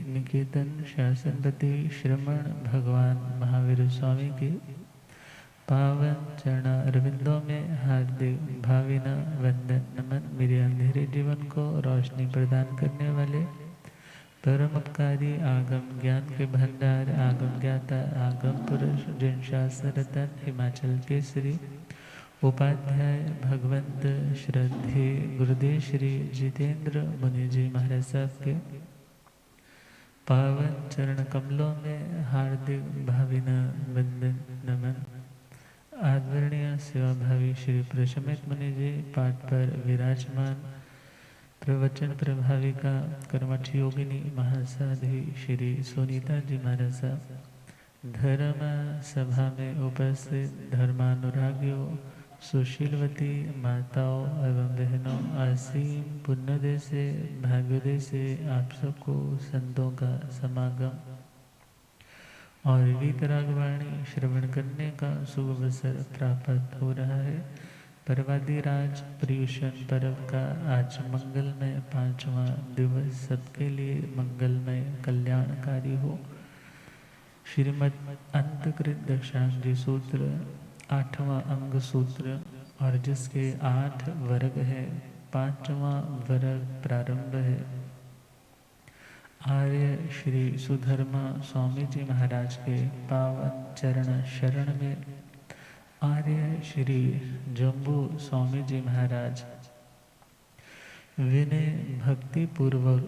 निकेतन शासनपति श्रमण भगवान महावीर स्वामी के पावन चरण अरविंदों में हार्दिक भावना वंदन नमन। मेरे अंधेरे जीवन को रोशनी प्रदान करने वाले परम उपकारी आगम ज्ञान के भंडार आगम ज्ञाता आगम पुरुष जिन शास्त्र रतन हिमाचल केसरी उपाध्याय भगवंत श्रद्धे गुरुदेव श्री जितेंद्र मुनि जी महाराज साहब के पावन चरण कमलों में हार्दिक भावना वंदन नमन। आदरणीय सेवाभावी श्री प्रशमित मुनि जी पाठ पर विराजमान प्रवचन प्रभाविका कर्मठ योगिनी महासाधि श्री सुनीता जी महाराज साहब, धर्म सभा में उपस्थित धर्मानुरागियों सुशीलवती माताओं एवं बहनों, असीम पुण्योदय से भाग्योदय से आप सबको संतों का समागम और वीतरागवाणी श्रवण करने का शुभ अवसर प्राप्त हो रहा है। परवादी राज पर्यूषण पर्व का आज मंगलमय 5वां दिवस सबके लिए मंगलमय कल्याणकारी हो। श्रीमद् अंतकृत दक्षांगी सूत्र 8वां अंग सूत्र और जिसके 8 वर्ग है, 5वां वर्ग प्रारंभ है। आर्य श्री सुधर्मा स्वामी जी महाराज के पावन चरण शरण में आर्य श्री जम्बू स्वामी जी महाराज विनय भक्ति पूर्वक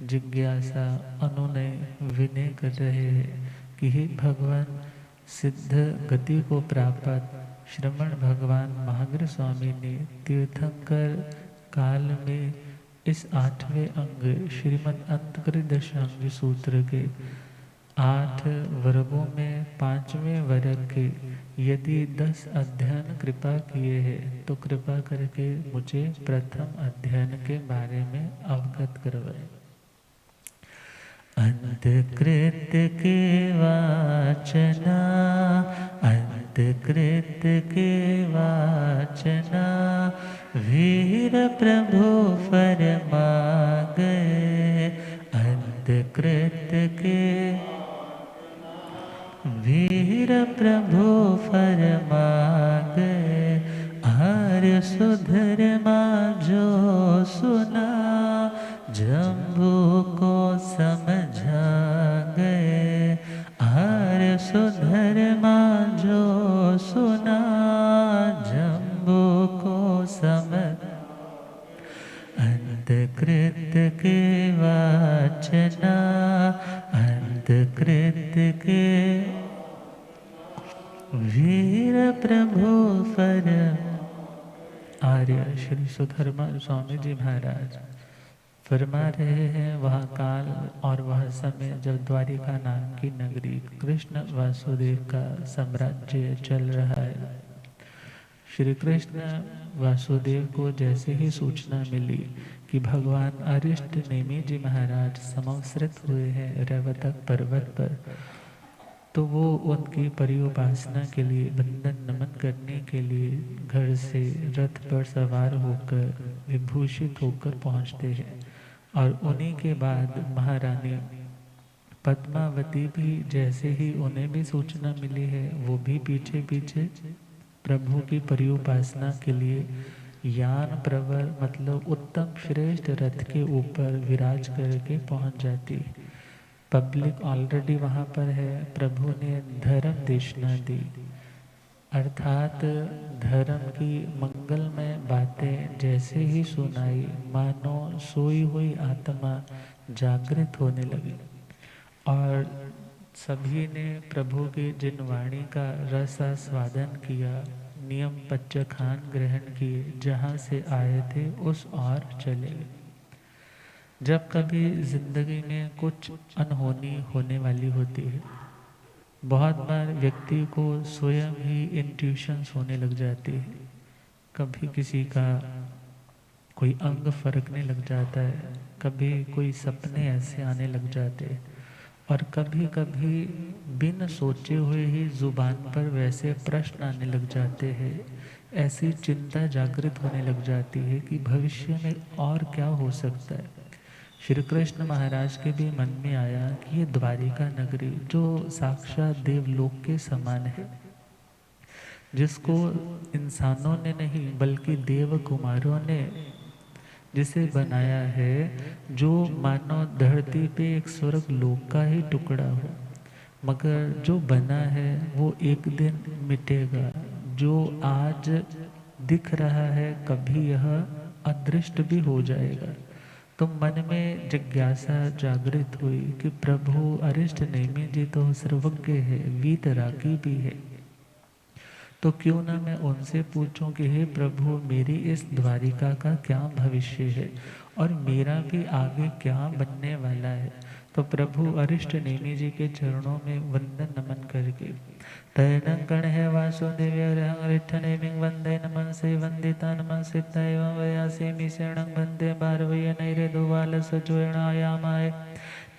जिज्ञासा अनुनय विनय कर रहे हैं कि हे भगवान, सिद्ध गति को प्राप्त श्रमण भगवान महावीर स्वामी ने तीर्थंकर काल में इस 8वें अंग श्रीमद् अंतकृत दशांगी सूत्र के 8 वर्गों में 5वें वर्ग के यदि 10 अध्ययन कृपा किए हैं तो कृपा करके मुझे प्रथम अध्ययन के बारे में अवगत करवाएं। अंतकृत के वाचना, अंतकृत के वाचना वीर प्रभु फरमा गए। अंतकृत के वीर प्रभु फरमा गए। आर्य सुधर्मा जो सुना जम्बू को समझा गए। आर्य सुधर्मा जो सुना जम्बू को समझ। अंतकृत के वाचना, अंतकृत के वीर प्रभु फर। आर्य श्री सुधर्मा स्वामी जी महाराज फरमा रहे हैं, वह काल और वह समय जब द्वारिका नाम की नगरी कृष्ण वासुदेव का साम्राज्य चल रहा है। श्री कृष्ण वासुदेव को जैसे ही सूचना मिली कि भगवान अरिष्ट नेमि जी महाराज समाश्रित हुए हैं रैवतक पर्वत पर, तो वो उनकी परिउपासना के लिए वंदन नमन करने के लिए घर से रथ पर सवार होकर विभूषित होकर पहुंचते हैं। और उन्हीं के बाद महारानी पद्मावती भी जैसे ही उन्हें भी सूचना मिली है, वो भी पीछे पीछे प्रभु की परिउपासना के लिए यान प्रवर मतलब उत्तम श्रेष्ठ रथ के ऊपर विराज करके पहुंच जाती। पब्लिक ऑलरेडी वहाँ पर है। प्रभु ने धर्म देशना दी, अर्थात धर्म की मंगलमय बातें जैसे ही सुनाई, मानो सोई हुई आत्मा जागृत होने लगी। और सभी ने प्रभु की जिन वाणी का रसास्वादन किया, नियम पच्चखान ग्रहण किए, जहाँ से आए थे उस ओर चले गए। जब कभी जिंदगी में कुछ अनहोनी होने वाली होती है, बहुत बार व्यक्ति को स्वयं ही इंट्यूशंस होने लग जाती है। कभी किसी का कोई अंग फरकने लग जाता है, कभी कोई सपने ऐसे आने लग जाते हैं, और कभी कभी बिन सोचे हुए ही जुबान पर वैसे प्रश्न आने लग जाते हैं। ऐसी चिंता जागृत होने लग जाती है कि भविष्य में और क्या हो सकता है। श्री कृष्ण महाराज के भी मन में आया कि ये द्वारिका नगरी जो साक्षात देवलोक के समान है, जिसको इंसानों ने नहीं बल्कि देव कुमारों ने जिसे बनाया है, जो मानो धरती पे एक स्वर्ग लोक का ही टुकड़ा हो, मगर जो बना है वो एक दिन मिटेगा। जो आज दिख रहा है कभी यह अदृष्ट भी हो जाएगा। तो मन में जिज्ञासा जागृत हुई कि प्रभु अरिष्ट नेमि जी तो सर्वज्ञ है, वीतरागी भी है, तो क्यों ना मैं उनसे पूछूं कि हे प्रभु, मेरी इस द्वारिका का क्या भविष्य है और मेरा भी आगे क्या बनने वाला है। तो प्रभु अरिष्ट नेमि जी के चरणों में वंदन नमन करके तैनं गण है वासुदेव नेमिं वंदे नमन से वंदिता नमन से तैव वयासे मिशरणं वंदे बारवय नैरे दुवाल सजोयणायामाय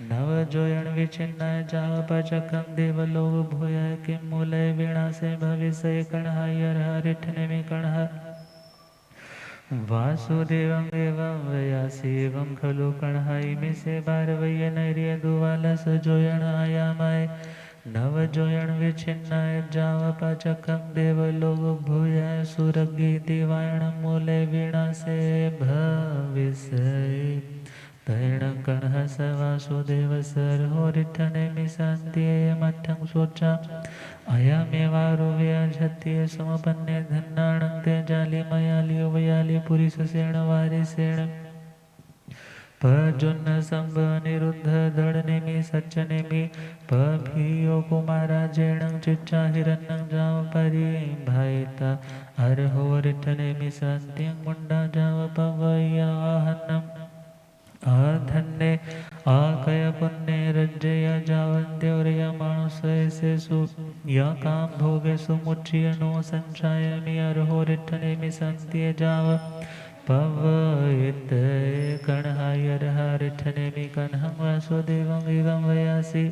नव जोयण विचिन्नाय जापचकं देवलोक भूय किं मूलय वीणा से भविष्य कणः यर्हरिठनेमि कणः वासुदेवं एवं वयासेवं खलु कणः इमे से बारवय नैर्य दुवाल सजोयणायामाय नव जोयण विचिन्नाय जावपचकं देवलोक भूय सुरगी दिवायण मूले वीणा से भविष्य तैणं कणः स वासुदेव सर्होरिठनेमि शान्त्येयमठं शोचा अयमेवारुव्यझत्ये समपन्ने धन्नाणं ते जाली मयाली वयाली पुरीससेण वारिसेण पजुन्न संभ अनिरुद्ध दृढ़नेमि सच्चनेमि पभियो कुमाराजेणं चिच्चा हिरण्यं जाव परिभायिता अर्होरिठनेमि शान्त्यं मुण्डा जाव पवयाहन्नम् धन्य आकय पुण्य रज्जय जावन्त्योर्य मानुषेषु या काम भोगे सुमुच्य नो संचायमि अर्होरिठनेमि सन्त्ये जाव पवयित कणहायर्हरिठनेमि कन्हं वासुदेवं एवं वयासि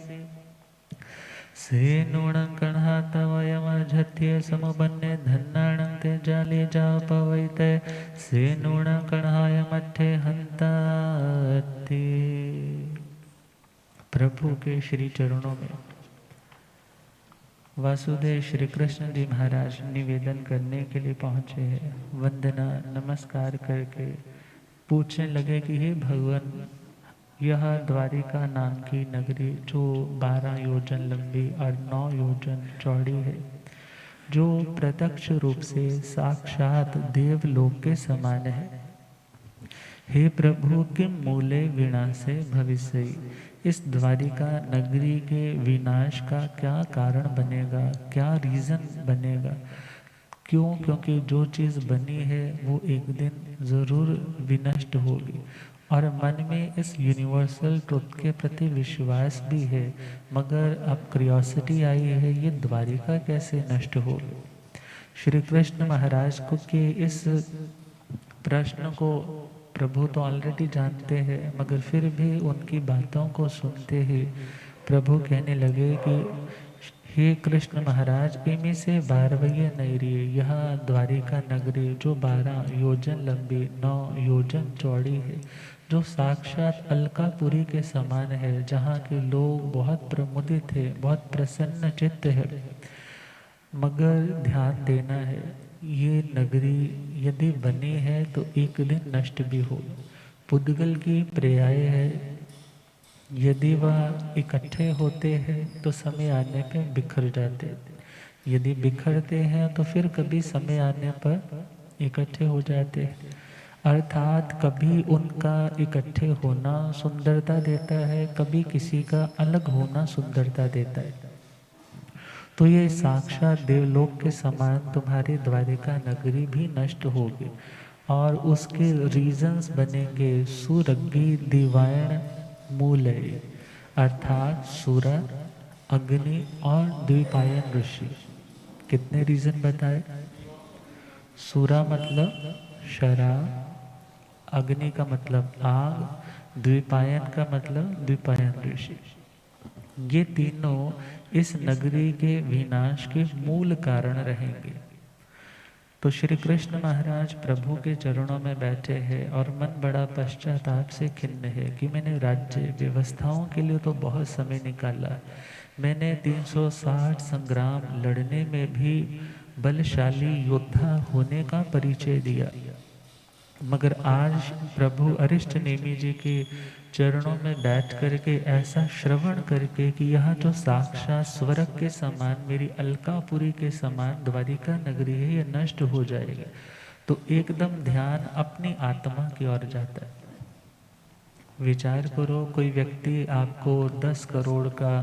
से नूणं कणहा तवयमर्झत्ये समुपन्ने धन्नाणं ते जाले जाव पवैते से नूणं कणहाय मठ्ठे हन्ताति। प्रभु के श्री चरणों में वासुदेव श्री कृष्ण जी महाराज निवेदन करने के लिए पहुँचे हैं। वंदना नमस्कार करके पूछने लगे कि हे भगवान, यह द्वारिका नाम की नगरी जो 12 योजन लंबी और 9 योजन चौड़ी है, जो प्रत्यक्ष रूप से साक्षात देवलोक के समान है, हे प्रभु किम मूले विनाशे भविष्य, इस द्वारिका नगरी के विनाश का क्या कारण बनेगा, क्या रीज़न बनेगा। क्यों? क्योंकि जो चीज़ बनी है वो एक दिन ज़रूर विनष्ट होगी और मन में इस यूनिवर्सल ट्रुथ के प्रति विश्वास भी है, मगर अब क्यूरियोसिटी आई है ये द्वारिका कैसे नष्ट होगी। श्री कृष्ण महाराज को के इस प्रश्न को प्रभु तो ऑलरेडी जानते हैं, मगर फिर भी उनकी बातों को सुनते ही प्रभु कहने लगे कि हे कृष्ण महाराज, इमे से 12 नगरी, यह द्वारिका नगरी जो 12 योजन लंबी 9 योजन चौड़ी है, जो साक्षात अलकापुरी के समान है, जहाँ के लोग बहुत प्रमुदित है, बहुत प्रसन्न चित्त है, मगर ध्यान देना है ये नगरी यदि बनी है तो एक दिन नष्ट भी हो। पुद्गल की पर्याय है, यदि वह इकट्ठे होते हैं तो समय आने पे बिखर जाते, यदि बिखरते हैं तो फिर कभी समय आने पर इकट्ठे हो जाते, अर्थात कभी उनका इकट्ठे होना सुंदरता देता है, कभी किसी का अलग होना सुंदरता देता है। तो ये साक्षात देवलोक के समान तुम्हारी द्वारिका नगरी भी नष्ट होगी और उसके रीजन्स बनेंगे सुरग्गी दिवायण मूलय, अर्थात सूरा, अग्नि और द्विपायन ऋषि। कितने रीजन बताए? सूरा मतलब शराब, अग्नि का मतलब आग, द्विपायन का मतलब द्विपायन ऋषि। ये तीनों इस नगरी के विनाश के मूल कारण रहेंगे। तो श्री कृष्ण महाराज प्रभु के चरणों में बैठे हैं और मन बड़ा पश्चाताप से खिन्न है कि मैंने राज्य व्यवस्थाओं के लिए तो बहुत समय निकाला, मैंने 360 संग्राम लड़ने में भी बलशाली योद्धा होने का परिचय दिया, मगर आज प्रभु अरिष्ट नेमि जी के चरणों में बैठ करके ऐसा श्रवण करके कि यह जो साक्षात स्वर्ग के समान मेरी अलकापुरी के समान द्वारिका नगरी है, ये नष्ट हो जाएगा, तो एकदम ध्यान अपनी आत्मा की ओर जाता है। विचार करो, कोई व्यक्ति आपको 10 करोड़ का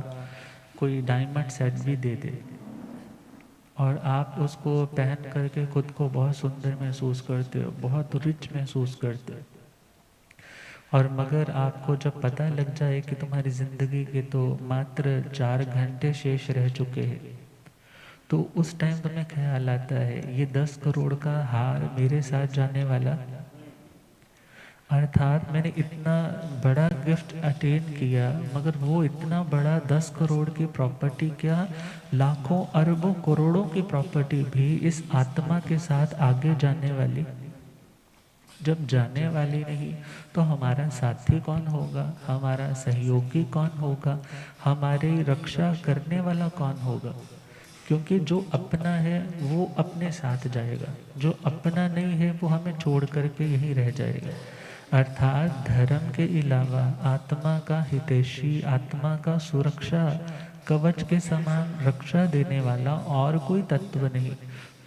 कोई डायमंड सेट भी दे दे और आप उसको पहन करके खुद को बहुत सुंदर महसूस करते हो, बहुत रिच महसूस करते हो, और मगर आपको जब पता लग जाए कि तुम्हारी जिंदगी के तो मात्र 4 घंटे शेष रह चुके हैं, तो उस टाइम तुम्हें ख्याल आता है ये 10 करोड़ का हार मेरे साथ जाने वाला, अर्थात मैंने इतना बड़ा गिफ्ट अटेन किया, मगर वो इतना बड़ा 10 करोड़ की प्रॉपर्टी क्या, लाखों अरबों करोड़ों की प्रॉपर्टी भी इस आत्मा के साथ आगे जाने वाली, जब जाने वाली नहीं तो हमारा साथी कौन होगा, हमारा सहयोगी कौन होगा, हमारी रक्षा करने वाला कौन होगा? क्योंकि जो अपना है वो अपने साथ जाएगा, जो अपना नहीं है वो हमें छोड़ करके यहीं रह जाएगा। अर्थात धर्म के अलावा आत्मा का हितैषी, आत्मा का सुरक्षा कवच के समान रक्षा देने वाला और कोई तत्व नहीं।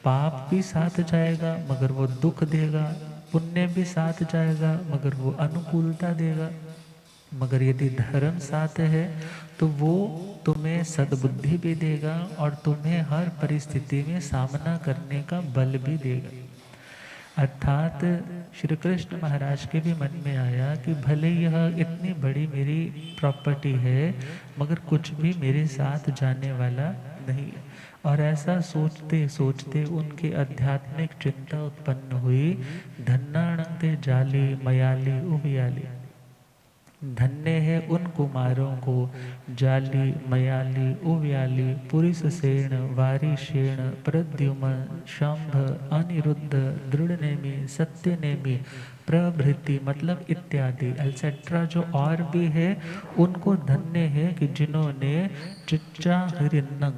पाप भी साथ जाएगा मगर वो दुख देगा, पुण्य भी साथ जाएगा मगर वो अनुकूलता देगा, मगर यदि धर्म साथ है तो वो तुम्हें सद्बुद्धि भी देगा और तुम्हें हर परिस्थिति में सामना करने का बल भी देगा। अर्थात श्री कृष्ण महाराज के भी मन में आया कि भले यह इतनी बड़ी मेरी प्रॉपर्टी है मगर कुछ भी मेरे साथ जाने वाला नहीं है। और ऐसा सोचते सोचते उनके आध्यात्मिक चिंता उत्पन्न हुई। धन्नाणंते जाली मयाली उबियाली, धन्य है उन कुमारों को जाली मयाली उव्याली पुरिससेन वारिशेण प्रद्युम्न शंभ अनिरुद्ध दृढ़नेमी सत्यनेमी प्रभृति, मतलब इत्यादि एटसेट्रा जो और भी है उनको धन्य है कि जिन्होंने चिच्चा हिरण्यं,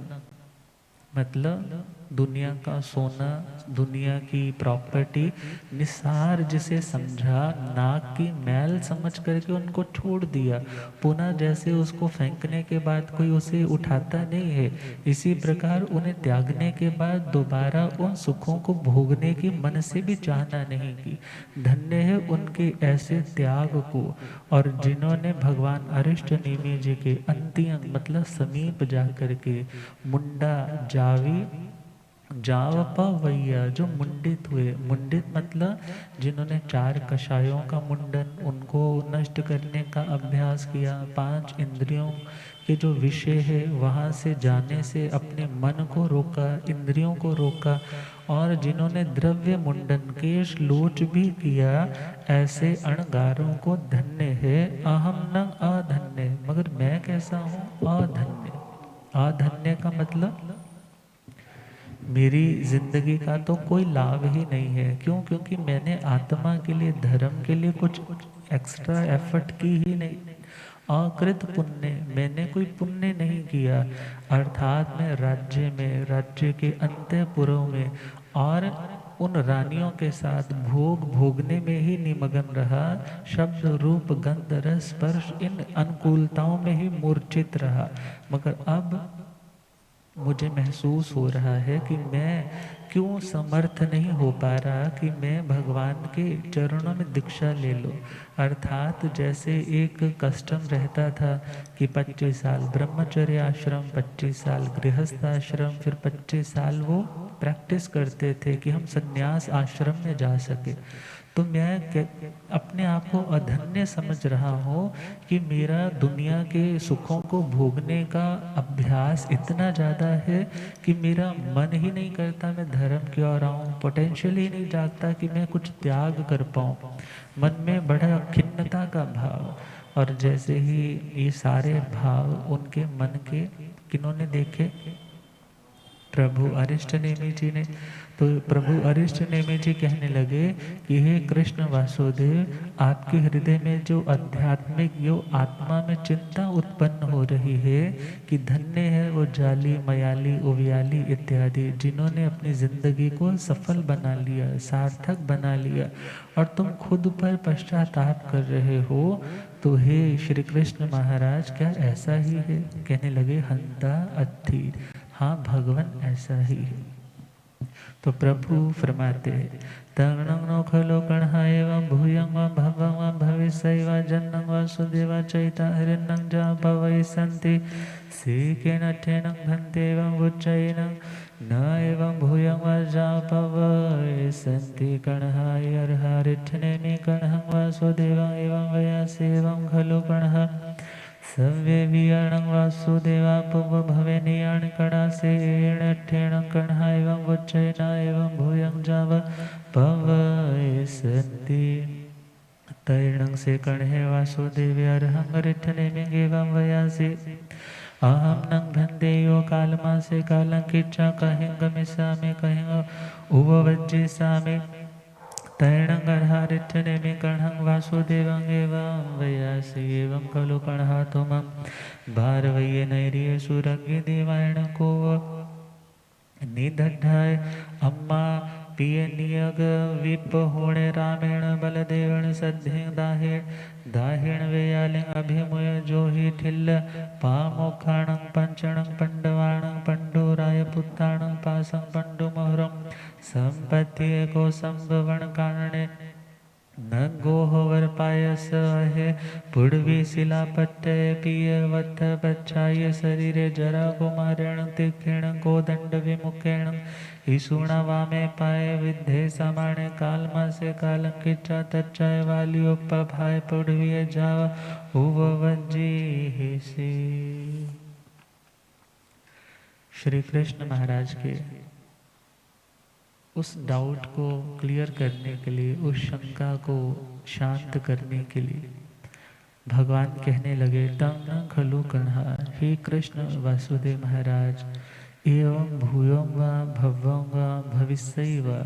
मतलब दुनिया का सोना, दुनिया की प्रॉपर्टी निसार जिसे समझा, नाक की मैल समझ करके उनको छोड़ दिया। पुनः जैसे उसको फेंकने के बाद कोई उसे उठाता नहीं है, इसी प्रकार उन्हें त्यागने के बाद दोबारा उन सुखों को भोगने की मन से भी चाहना नहीं की। धन्य है उनके ऐसे त्याग को। और जिन्होंने भगवान अरिष्ट नेमि जी के अंतिम मतलब समीप जा करके मुंडा जावी जावपा वैया, जो मुंडित हुए, मुंडित मतलब जिन्होंने 4 कषायों का मुंडन, उनको नष्ट करने का अभ्यास किया, 5 इंद्रियों के जो विषय है वहाँ से जाने से अपने मन को रोका, इंद्रियों को रोका, और जिन्होंने द्रव्य मुंडन केश लोच भी किया, ऐसे अणगारों को धन्य है। अहम न अधन्य, मगर मैं कैसा हूँ, अधन्य। अधन्य का मतलब मेरी जिंदगी का तो कोई लाभ ही नहीं है। क्यों? क्योंकि मैंने आत्मा के लिए, धर्म के लिए कुछ एक्स्ट्रा एफर्ट की ही नहीं। अकृत पुण्य, मैंने कोई पुण्य नहीं किया, अर्थात मैं राज्य में, राज्य के अंतःपुरों में और उन रानियों के साथ भोग भोगने में ही निमग्न रहा। शब्द रूप गंध रस स्पर्श इन अनुकूलताओं में ही मूर्छित रहा। मगर अब मुझे महसूस हो रहा है कि मैं क्यों समर्थ नहीं हो पा रहा कि मैं भगवान के चरणों में दीक्षा ले लूं। अर्थात जैसे एक कस्टम रहता था कि 25 साल ब्रह्मचर्य आश्रम, 25 साल गृहस्थ आश्रम, फिर 25 साल वो प्रैक्टिस करते थे कि हम संन्यास आश्रम में जा सके। तो मैं अपने आप को अधन्य समझ रहा हूँ कि मेरा दुनिया के सुखों को भोगने का अभ्यास इतना ज़्यादा है कि मेरा मन ही नहीं करता मैं धर्म की ओर आऊँ, पोटेंशियल ही नहीं जागता कि मैं कुछ त्याग कर पाऊँ। मन में बड़ा खिन्नता का भाव। और जैसे ही ये सारे भाव उनके मन के किन्होंने देखे, प्रभु अरिष्ट नेमि जी ने, तो प्रभु अरिष्ट नेमि जी कहने लगे कि हे कृष्ण वासुदेव, आपके हृदय में जो आध्यात्मिक, जो आत्मा में चिंता उत्पन्न हो रही है कि धन्य है वो जाली, मयाली, उवियाली इत्यादि, जिन्होंने अपनी जिंदगी को सफल बना लिया, सार्थक बना लिया, और तुम खुद पर पश्चाताप कर रहे हो, तो हे श्री कृष्ण महाराज, क्या ऐसा ही है? कहने लगे हंता अत्थि, हाँ भगवान ऐसा ही है। तो प्रभु फरमाते हैं तरणं नो खलो कणहा एवं भूयं व भवं व भविष्य व जन्नं व सुदेव चैता हरिन्नं जापवै सन्ति सेकेन ठेनं भन्ते एवं उच्चैन न एवं भूयं व जापवै सन्ति कणहा अर्हारिठनेमि कणहं व सुदेवं एवं वयासि एवं खलु कणहा सव्ये वियाणं वासुदेवापुव भवे नियाण कणासेण ठेणं कणहा एवं उच्चैन एवं भूयं जाव पवये सन्ति तैणं से कण्हे वासुदेवे अर्हं रिठनेमि एवं वयासि अहं नंग भन्ते यो कालमा से कालं किच्चा कहिं गमिष्यामि कहिं उपवज्जिष्यामि तैणं अर्हारिठनेमि कण्हं वासुदेवं एवं वयासि एवं खलु कण्हा तुमं भारवये नैर्ये सुरंगे देवायण को निदढाय अम्मा पिय नियग विप होणे रामेण बलदेवण सद्धें दाहेण वेयालिं अभिमुय जोहि ठिल्ल पामोखाणं पंचणं पंडवाणं पंडोराय पुत्राणं पासं पंडुमोहरं संपत्ति को संभवण कारणे न गोहवर पायस है पुड़वी शिला पट्टय पिय वत्थ बच्चाय शरीरे जरा कुमारेण तीक्षेण को दंड विमुखेण ईसुणा वामे पाए विद्धे समाणे कालमा से कालं किच्चा तच्चाय वाली उपभाय पुड़वी जाव उवज्जी से। श्री कृष्ण महाराज के उस डाउट को क्लियर करने के लिए, उस शंका को शांत करने के लिए भगवान कहने लगे तं न खलु कण्हा, हे कृष्ण वासुदेव महाराज, एवं भूयों व भव्यों व भविष्य व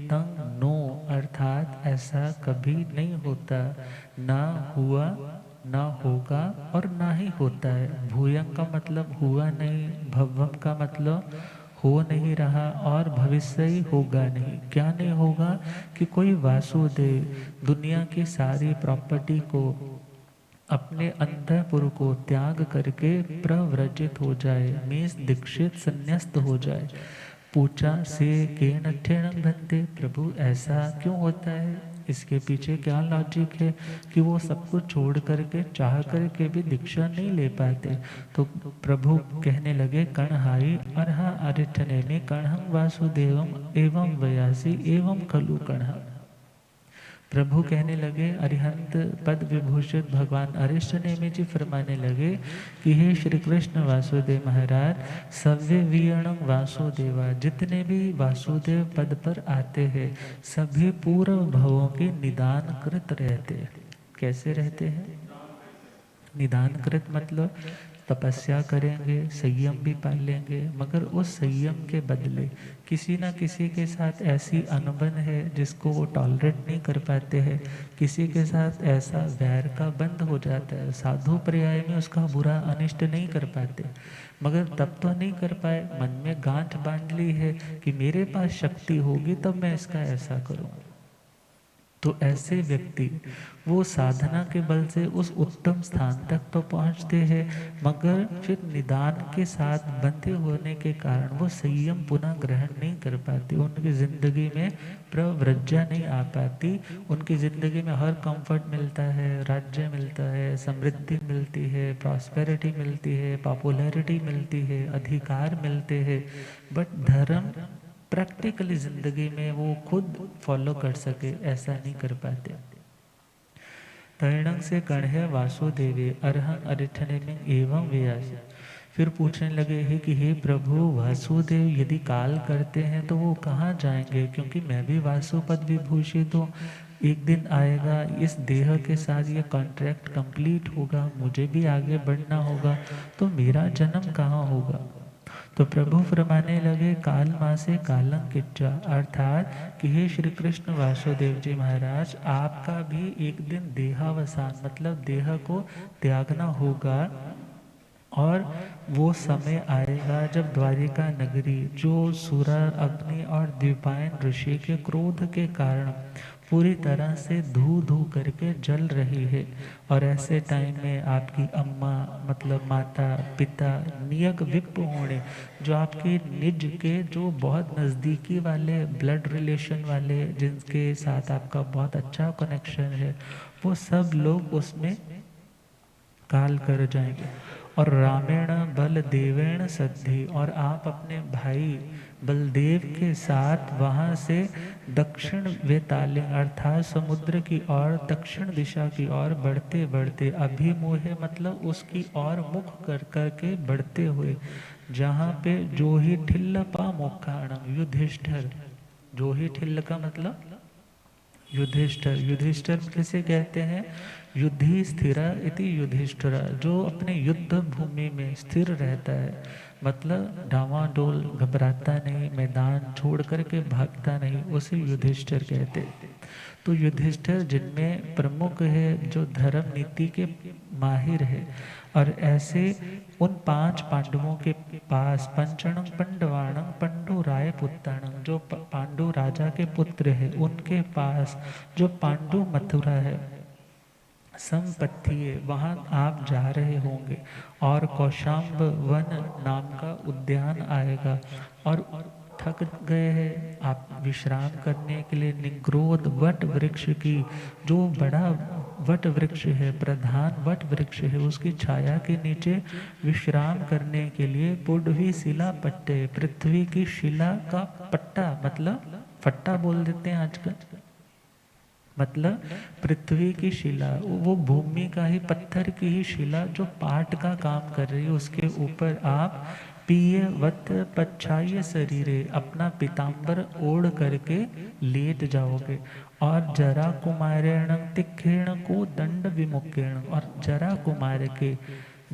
तं नो, अर्थात ऐसा कभी नहीं होता, ना हुआ, ना होगा और ना ही होता है। भूयं का मतलब हुआ नहीं, भव्यम का मतलब हो नहीं रहा, और भविष्य ही होगा नहीं। क्या नहीं होगा? कि कोई वासुदेव दुनिया की सारी प्रॉपर्टी को, अपने अंतःपुर को त्याग करके प्रव्रजित हो जाए, मीन्स दीक्षित संन्यास्त हो जाए। पूछा से केन ठेणं भन्ते, प्रभु ऐसा क्यों होता है? इसके पीछे क्या लॉजिक है कि वो सब कुछ छोड़ करके, चाह करके भी दीक्षा नहीं ले पाते? तो प्रभु कहने लगे कण्हाई अर्हा अरिठनेमि कण्हं वासुदेवं एवं वयासि एवं खलु कण्हा। प्रभु कहने लगे, अरिहंत पद विभूषित भगवान अरिष्ट नेमि जी फरमाने लगे कि हे श्री कृष्ण वासुदेव महाराज, सव्य वियणं वासुदेवा, जितने भी वासुदेव पद पर आते हैं सभी पूर्व भवों के निदान कृत रहते हैं। कैसे रहते हैं? निदान कृत मतलब तपस्या करेंगे, संयम भी पालेंगे, मगर उस संयम के बदले किसी ना किसी के साथ ऐसी अनबन है जिसको वो टॉलरेट नहीं कर पाते हैं, किसी के साथ ऐसा वैर का बंध हो जाता है, साधु पर्याय में उसका बुरा अनिष्ट नहीं कर पाते, मगर तब तो नहीं कर पाए, मन में गांठ बांध ली है कि मेरे पास शक्ति होगी तब मैं इसका ऐसा करूँगा। तो ऐसे व्यक्ति वो साधना के बल से उस उत्तम स्थान तक तो पहुंचते हैं, मगर फिर निदान के साथ बंधे होने के कारण वो संयम पुनः ग्रहण नहीं कर पाते, उनकी जिंदगी में प्रव्रज्या नहीं आ पाती, उनकी जिंदगी में हर कंफर्ट मिलता है, राज्य मिलता है, समृद्धि मिलती है, प्रॉस्पेरिटी मिलती है, पॉपुलैरिटी मिलती है, अधिकार मिलते हैं, बट धर्म प्रैक्टिकली जिंदगी में वो खुद फॉलो कर सके ऐसा नहीं कर पाते। तैणं से कण्हे वासुदेवे अर्हं अरिठनेमि एवं व्यास। फिर पूछने लगे हैं कि हे प्रभु, वासुदेव यदि काल करते हैं तो वो कहाँ जाएंगे? क्योंकि मैं भी वासुपद विभूषित हूँ, एक दिन आएगा इस देह के साथ ये कॉन्ट्रैक्ट कंप्लीट होगा, मुझे भी आगे बढ़ना होगा, तो मेरा जन्म कहाँ होगा? तो प्रभु फरमाने लगे काल मासे कालं किच्चा, अर्थात कि हे श्री कृष्ण वासुदेव जी महाराज, आपका भी एक दिन देहावसान मतलब देह को त्यागना होगा। और वो समय आएगा जब द्वारिका नगरी जो सुरा अग्नि और द्विपायन ऋषि के क्रोध के कारण पूरी तरह से धू धू करके जल रही है, और ऐसे टाइम में आपकी अम्मा मतलब माता पिता नियक विप होने, जो आपके निज के जो बहुत नज़दीकी वाले ब्लड रिलेशन वाले जिनके साथ आपका बहुत अच्छा कनेक्शन है, वो सब लोग उसमें काल कर जाएंगे। और रामेण बलदेवेण सद्धि, और आप अपने भाई बलदेव के साथ वहाँ से दक्षिण वेताले अर्थात समुद्र की ओर दक्षिण दिशा की ओर बढ़ते बढ़ते, अभिमुहे मतलब उसकी ओर मुख कर करके बढ़ते हुए, जहाँ पे जो ही ठिल्ल पा मोक्षाणम युधिष्ठिर, जो ही ठिल्ल का मतलब युधिष्ठिर, युधिष्ठिर किसे कहते हैं? युद्धि स्थिर इति युधिष्ठिर, जो अपने युद्ध भूमि में स्थिर रहता है, मतलब डावाडोल घबराता नहीं, मैदान छोड़ करके भागता नहीं, उसे युधिष्ठिर कहते हैं। तो युधिष्ठिर जिनमें प्रमुख है, जो धर्म नीति के माहिर है, और ऐसे उन 5 पांडवों के पास पंचणं पंडवाणं पंडु राय पुत्राणं, जो पांडु राजा के पुत्र है, उनके पास जो पांडु मथुरा है संपत्ति है, वहाँ आप जा रहे होंगे, और कौशाम्ब वन नाम का उद्यान आएगा, और थक गए हैं आप विश्राम करने के लिए निग्रोध वट वृक्ष की, जो बड़ा वट वृक्ष है, प्रधान वट वृक्ष है, उसकी छाया के नीचे विश्राम करने के लिए पुडवी शिला पट्टे, पृथ्वी की शिला का पट्टा मतलब फट्टा बोल देते हैं आजकल, मतलब पृथ्वी की शिला, वो भूमि का ही पत्थर की ही शिला जो पाट का काम कर रही है, उसके ऊपर आप पिय वत पच्छाय शरीरे अपना पीताम्बर ओढ़ करके लेट जाओगे। और जरा कुमारेण तिखेण को दंड विमुखेण, और जरा कुमार के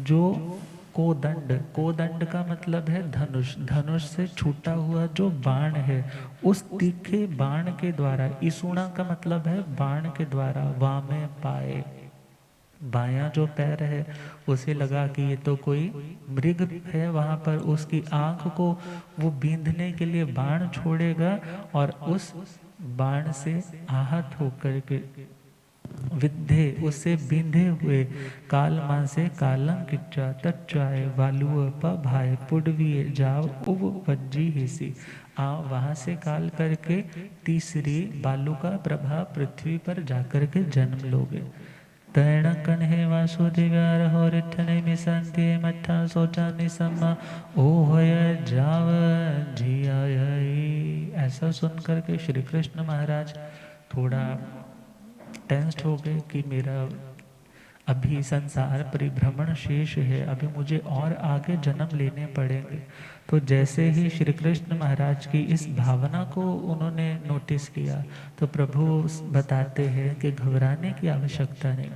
जो कोदंड, कोदंड का मतलब है धनुष, धनुष से छूटा हुआ जो बाण है, उस तीखे बाण के द्वारा, इसुणा का मतलब है बाण के द्वारा, वामे पाए, बायां जो पैर है उसे लगा कि ये तो कोई मृग है, वहां पर उसकी आंख को वो बींधने के लिए बाण छोड़ेगा, और उस बाण से आहत होकर के विद्धे उससे बींधे हुए काल मां से कालम किच्चा तच्चाए वालुअ भाई पुडविए जाओ उब वज्जी हिसी, आओ वहां से काल करके तीसरी बालू का प्रभाव पृथ्वी पर जाकर के जन्म लोगे। तैण कन्हे वासुदेव्यार हो रिठने मिसंति मठा सोचा निसम्मा ओ होय जाव जिया। ऐसा सुनकर के श्री कृष्ण महाराज थोड़ा टेंस्ड हो गए कि मेरा अभी संसार परिभ्रमण शेष है, अभी मुझे और आगे जन्म लेने पड़ेंगे। तो जैसे ही श्री कृष्ण महाराज की इस भावना को उन्होंने नोटिस किया, तो प्रभु बताते हैं कि घबराने की आवश्यकता नहीं,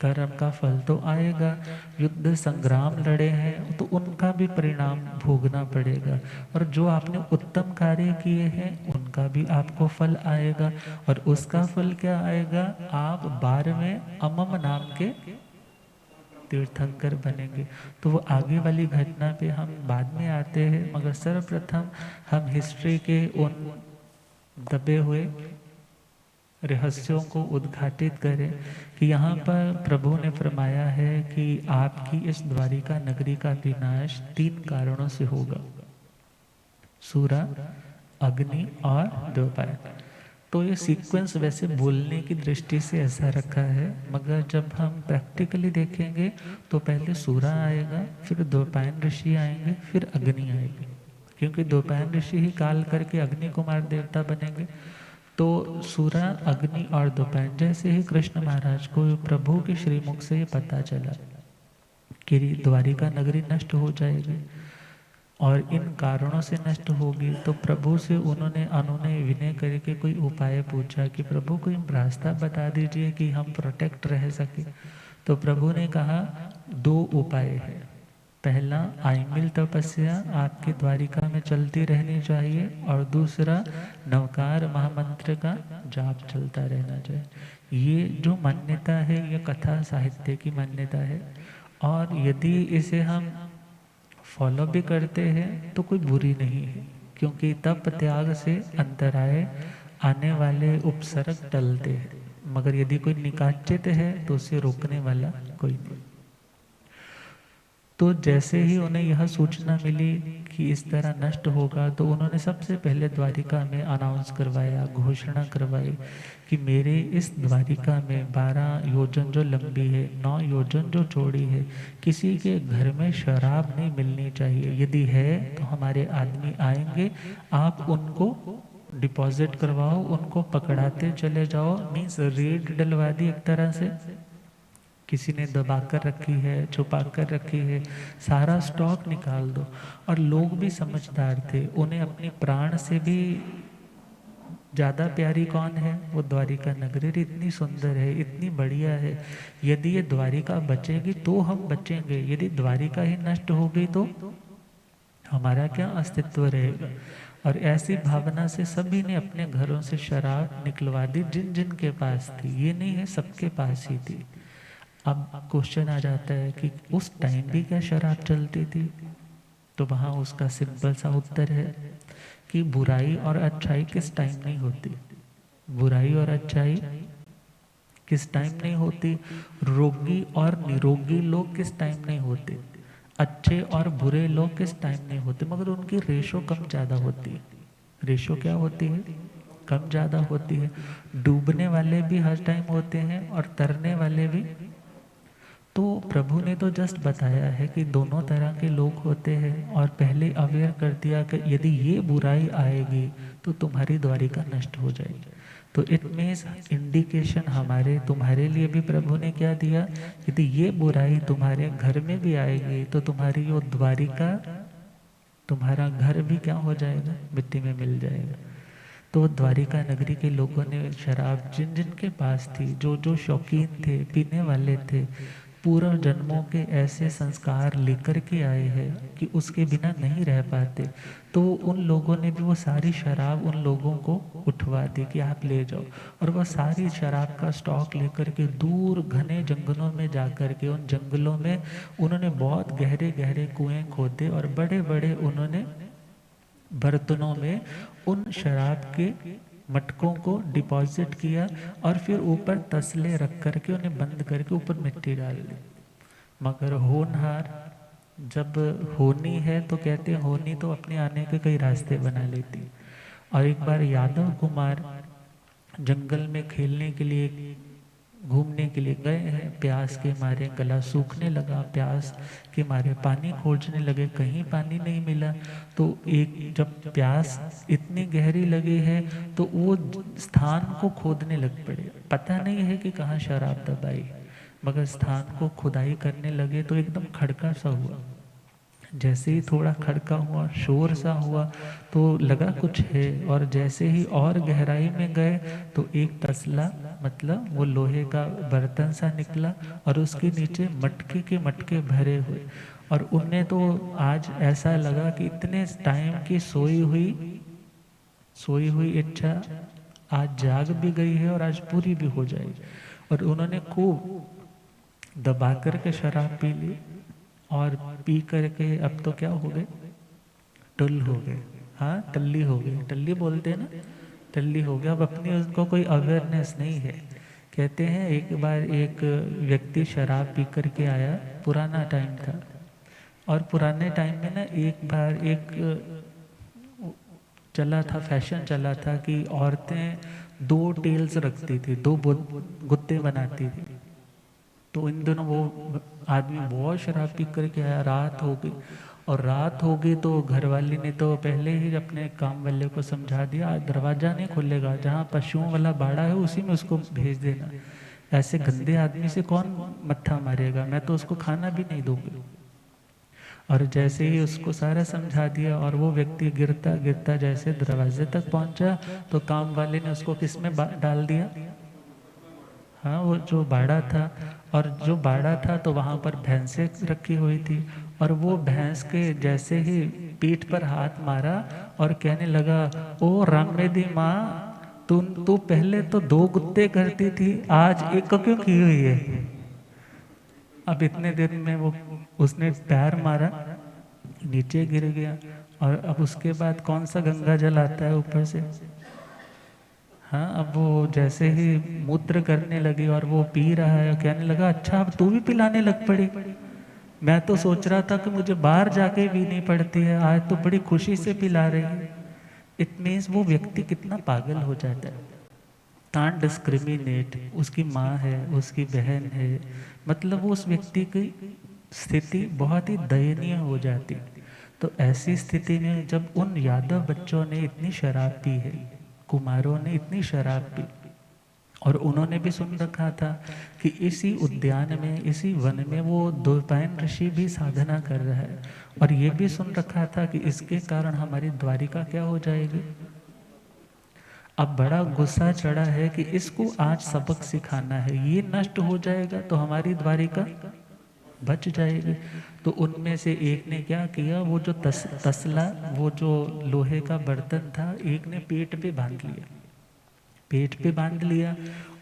कर्म का फल तो आएगा, युद्ध संग्राम लड़े हैं तो उनका भी परिणाम भोगना पड़ेगा, और जो आपने उत्तम कार्य किए हैं उनका भी आपको फल आएगा। और उसका फल क्या आएगा? आप 12वें अमम नाम के तीर्थंकर बनेंगे। तो वो आगे वाली घटना पे हम बाद में आते हैं, मगर सर्वप्रथम हम हिस्ट्री के उन दबे हुए रहस्यों को उद्घाटित करें कि यहाँ पर प्रभु ने फरमाया है कि आपकी इस द्वारिका नगरी का विनाश 3 कारणों से होगा, सूरा, अग्नि और द्विपायन। तो ये सीक्वेंस वैसे बोलने की दृष्टि से ऐसा रखा है, मगर जब हम प्रैक्टिकली देखेंगे तो पहले सूरा आएगा, फिर द्विपायन ऋषि आएंगे, फिर अग्नि आएगी, क्योंकि द्विपायन ऋषि ही काल करके अग्नि कुमार देवता बनेंगे। तो सूरा, अग्नि और द्विपायन, जैसे ही कृष्ण महाराज को प्रभु के श्रीमुख से ये पता चला कि द्वारिका नगरी नष्ट हो जाएगी और इन कारणों से नष्ट होगी, तो प्रभु से उन्होंने अनुनय विनय करके कोई उपाय पूछा कि प्रभु कोई रास्ता बता दीजिए कि हम प्रोटेक्ट रह सके। तो प्रभु ने कहा 2 उपाय है। पहला आइमिल तपस्या आपकी द्वारिका में चलती रहनी चाहिए, और दूसरा नवकार महामंत्र का जाप चलता रहना चाहिए। ये जो मान्यता है, ये कथा साहित्य की मान्यता है, और यदि इसे हम फॉलो भी करते हैं तो कोई बुरी नहीं है, क्योंकि तप त्याग से अंतराय आने वाले उपसर्ग टलते हैं। मगर यदि कोई निकाचित है तो उसे रोकने वाला कोई नहीं। तो जैसे ही उन्हें यह सूचना मिली कि इस तरह नष्ट होगा, तो उन्होंने सबसे पहले द्वारिका में अनाउंस करवाया, घोषणा करवाई कि मेरे इस द्वारिका में 12 योजन जो लंबी है, 9 योजन जो चौड़ी है, किसी के घर में शराब नहीं मिलनी चाहिए। यदि है तो हमारे आदमी आएंगे, आप उनको डिपॉजिट करवाओ, उनको पकड़ाते चले जाओ। मीन्स रेड डलवा दी एक तरह से, किसी ने दबा कर रखी है, छुपा कर रखी है, सारा स्टॉक निकाल दो। और लोग भी समझदार थे, उन्हें अपने प्राण से भी ज़्यादा प्यारी कौन है? वो द्वारिका नगरी इतनी सुंदर है, इतनी बढ़िया है। यदि ये द्वारिका बचेगी तो हम बचेंगे, यदि द्वारिका ही नष्ट हो गई तो हमारा क्या अस्तित्व रहेगा? और ऐसी भावना से सभी ने अपने घरों से शराब निकलवा दी, जिन जिन के पास थी। ये नहीं है सबके पास ही थी। अब क्वेश्चन आ जाता है कि उस टाइम भी क्या शराब चलती थी? तो वहाँ उसका सिंपल सा उत्तर है कि बुराई और अच्छाई किस टाइम नहीं होती। बुराई और अच्छाई किस टाइम नहीं होती? रोगी और निरोगी लोग किस टाइम नहीं होते? अच्छे और बुरे लोग किस टाइम नहीं होते? मगर उनकी रेशो कम ज़्यादा होती है। रेशो क्या होती है? कम ज़्यादा होती है। डूबने वाले भी हर टाइम होते हैं और तरने वाले भी। तो प्रभु ने तो जस्ट बताया है कि दोनों तरह के लोग होते हैं, और पहले अवेयर कर दिया कि यदि ये बुराई आएगी तो तुम्हारी द्वारिका नष्ट हो जाएगी। तो इट मीन्स इंडिकेशन हमारे तुम्हारे लिए भी प्रभु ने क्या दिया? यदि ये बुराई तुम्हारे घर में भी आएगी तो तुम्हारी वो द्वारिका, तुम्हारा घर भी क्या हो जाएगा? मिट्टी में मिल जाएगा। तो द्वारिका नगरी के लोगों ने शराब जिन जिन के पास थी, जो जो शौकीन थे, पीने वाले थे, पूर्व जन्मों के ऐसे संस्कार लेकर के आए हैं कि उसके बिना नहीं रह पाते, तो उन लोगों ने भी वो सारी शराब उन लोगों को उठवा दी कि आप ले जाओ। और वह सारी शराब का स्टॉक लेकर के दूर घने जंगलों में जाकर के, उन जंगलों में उन्होंने बहुत गहरे गहरे कुएं खोदे और बड़े बड़े उन्होंने बर्तनों में उन शराब के मटकों को डिपॉजिट किया, और फिर ऊपर तसले रख करके उन्हें बंद करके ऊपर मिट्टी डाल दी। मगर होनहार जब होनी है तो कहते हैं होनी तो अपने आने के कई रास्ते बना लेती। और एक बार यादव कुमार जंगल में खेलने के लिए, घूमने के लिए गए हैं, प्यास के मारे गला सूखने लगा, प्यास के मारे पानी खोजने लगे, कहीं पानी नहीं मिला। तो एक जब प्यास इतनी गहरी लगी है तो वो स्थान को खोदने लग पड़े। पता नहीं है कि कहाँ शराब दबाई, मगर स्थान को खुदाई करने लगे तो एकदम खड़का सा हुआ। जैसे ही थोड़ा खड़का हुआ, शोर सा हुआ, तो लगा कुछ है। और जैसे ही और गहराई में गए तो एक तसला, मतलब वो लोहे का बर्तन सा निकला, और उसके नीचे मटके के मटके भरे हुए। और उन्हें तो आज ऐसा लगा कि इतने टाइम की सोई हुई इच्छा आज जाग भी गई है और आज पूरी भी हो जाएगी। और उन्होंने खूब दबा कर के शराब पी ली, और पी करके अब तो क्या हो गए? टुल हो गए। हाँ, टल्ली हो गए। टल्ली बोलते हैं ना, टल्ली हो गया। अब अपनी उनको कोई अवेयरनेस नहीं है। कहते हैं एक बार एक व्यक्ति शराब पी करके आया, पुराना टाइम था, और पुराने टाइम में ना एक बार एक चला था, फैशन चला था कि औरतें 2 टेल्स रखती थी, 2 गुत्ते बनाती थी। तो इन दोनों वो आदमी बहुत शराब पी करके आया, रात हो गई। और रात हो गई तो घरवाली ने तो पहले ही अपने काम वाले को समझा दिया, आज दरवाज़ा नहीं खुलेगा, जहाँ पशुओं वाला बाड़ा है उसी में उसको भेज देना। ऐसे गंदे आदमी से कौन मत्था मारेगा, मैं तो उसको खाना भी नहीं दूंगी। और जैसे ही उसको सारा समझा दिया, और वो व्यक्ति गिरता गिरता जैसे दरवाजे तक पहुंचा, तो काम वाले ने उसको किस में डाल दिया? हाँ, वो जो बाड़ा था। और जो बाड़ा था तो वहाँ पर भैंसें रखी हुई थी, और वो भैंस के जैसे ही पीठ पर हाथ मारा और कहने लगा, ओ रामेदी माँ, तू पहले तो 2 गुत्ते करती थी, आज एक को क्यों की हुई है? अब इतने दिन में वो उसने पैर मारा, नीचे गिर गया, और अब उसके बाद कौन सा गंगा जल आता है ऊपर से? हाँ, अब वो जैसे ही मूत्र करने लगी और वो पी रहा है, कहने लगा, अच्छा अब तू भी पिलाने लग पड़ी। मैं तो सोच रहा था कि मुझे बाहर जाके पीनी पड़ती है, आज तो बड़ी खुशी से पिला रही है। इट मीन्स वो व्यक्ति कितना पागल हो जाता है, कांट डिस्क्रिमिनेट। उसकी माँ है, उसकी बहन है, मतलब उस व्यक्ति की स्थिति बहुत ही दयनीय हो जाती। तो ऐसी स्थिति में जब उन यादव बच्चों ने इतनी शराब पी है, कुमारों ने इतनी शराब पी, और उन्होंने भी सुन रखा था कि इसी उद्यान में, इसी वन में वो द्वैपायन ऋषि भी साधना कर रहा है, और ये भी सुन रखा था कि इसके कारण हमारी द्वारिका क्या हो जाएगी। अब बड़ा गुस्सा चढ़ा है कि इसको आज सबक सिखाना है, ये नष्ट हो जाएगा तो हमारी द्वारिका बच जाएगी। तो उनमें से एक ने क्या किया, वो जो तसला, वो जो लोहे का बर्तन था, एक ने पेट पे बांध लिया, पेट पे बांध लिया,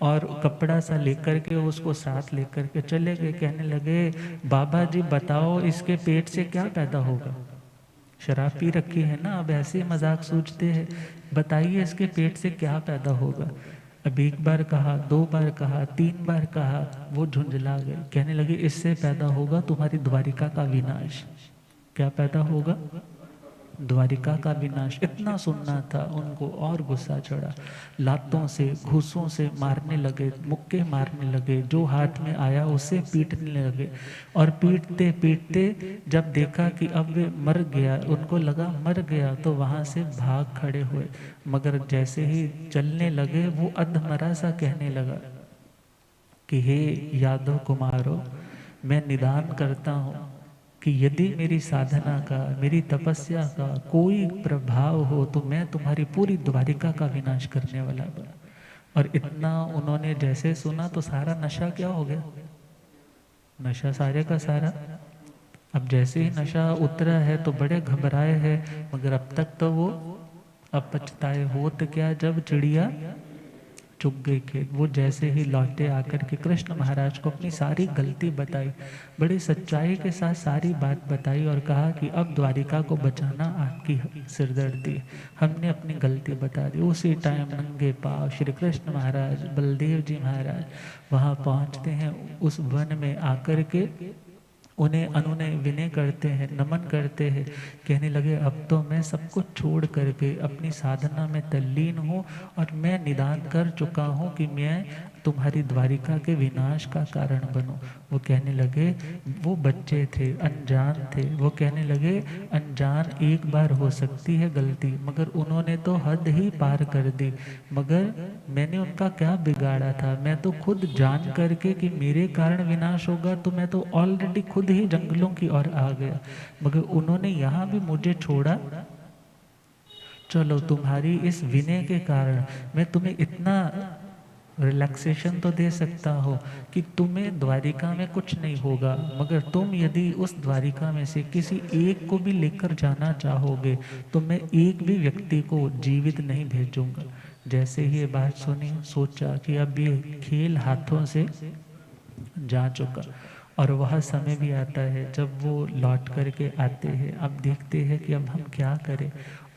और कपड़ा सा लेकर के उसको साथ लेकर के चले गए। कहने लगे, बाबा जी बताओ इसके पेट से क्या पैदा होगा? शराब पी रखी है ना, अब ऐसे मजाक सूझते हैं, बताइए इसके पेट से क्या पैदा होगा? अब 1 बार कहा, 2 बार कहा, 3 बार कहा, वो झुंझला गए। कहने लगे, इससे पैदा होगा तुम्हारी द्वारिका का विनाश। क्या पैदा होगा? द्वारिका का विनाश। इतना सुनना था उनको, और गुस्सा चढ़ा, लातों से, घूसों से मारने लगे, मुक्के मारने लगे, जो हाथ में आया उसे पीटने लगे। और पीटते पीटते जब देखा कि अब वे मर गया, उनको लगा मर गया, तो वहाँ से भाग खड़े हुए। मगर जैसे ही चलने लगे, वो अधमरा सा कहने लगा कि हे यादव कुमारों, मैं निदान करता हूँ कि यदि मेरी साधना का, मेरी तपस्या का कोई प्रभाव हो तो मैं तुम्हारी पूरी द्वारिका का विनाश करने वाला बना। और इतना उन्होंने जैसे सुना तो सारा नशा क्या हो गया? नशा सारे का सारा। अब जैसे ही नशा उतरा है तो बड़े घबराए हैं, मगर अब तक तो वो अब पछताए। होत क्या जब चिड़िया चुग गई खेत। वो जैसे ही लौटे आकर के कृष्ण महाराज को अपनी सारी गलती बताई, बड़ी सच्चाई के साथ सारी बात बताई, और कहा कि अब द्वारिका को बचाना आपकी सिरदर्दी है, हमने अपनी गलती बता दी। उसी टाइम नंगे पांव श्री कृष्ण महाराज, बलदेव जी महाराज वहाँ पहुँचते हैं, उस वन में आकर के उन्हें अनुनय विनय करते हैं, नमन करते हैं। कहने लगे, अब तो मैं सब कुछ छोड़ करके अपनी साधना में तल्लीन हूँ, और मैं निदान कर चुका हूँ कि मैं तुम्हारी द्वारिका के विनाश का कारण बनूं। वो कहने लगे, वो बच्चे थे, अनजान थे, वो कहने लगे, अनजान एक बार हो सकती है गलती, मगर उन्होंने तो हद ही पार कर दी। मगर मैंने उनका क्या बिगाड़ा था? मैं तो खुद जान करके कि मेरे कारण विनाश होगा, तो मैं तो ऑलरेडी खुद ही जंगलों की ओर आ गया, मगर उन्होंने यहाँ भी मुझे छोड़ा। चलो तुम्हारी इस विनय के कारण मैं तुम्हें इतना रिलैक्सेशन तो दे सकता हो कि तुम्हें द्वारिका में कुछ नहीं होगा, मगर तुम यदि उस द्वारिका में से किसी एक को भी लेकर जाना चाहोगे तो मैं एक भी व्यक्ति को जीवित नहीं भेजूंगा। जैसे ही ये बात सुनी, सोचा कि अब ये खेल हाथों से जा चुका, और वह समय भी आता है जब वो लौट करके आते हैं। अब देखते हैं कि अब हम क्या करें,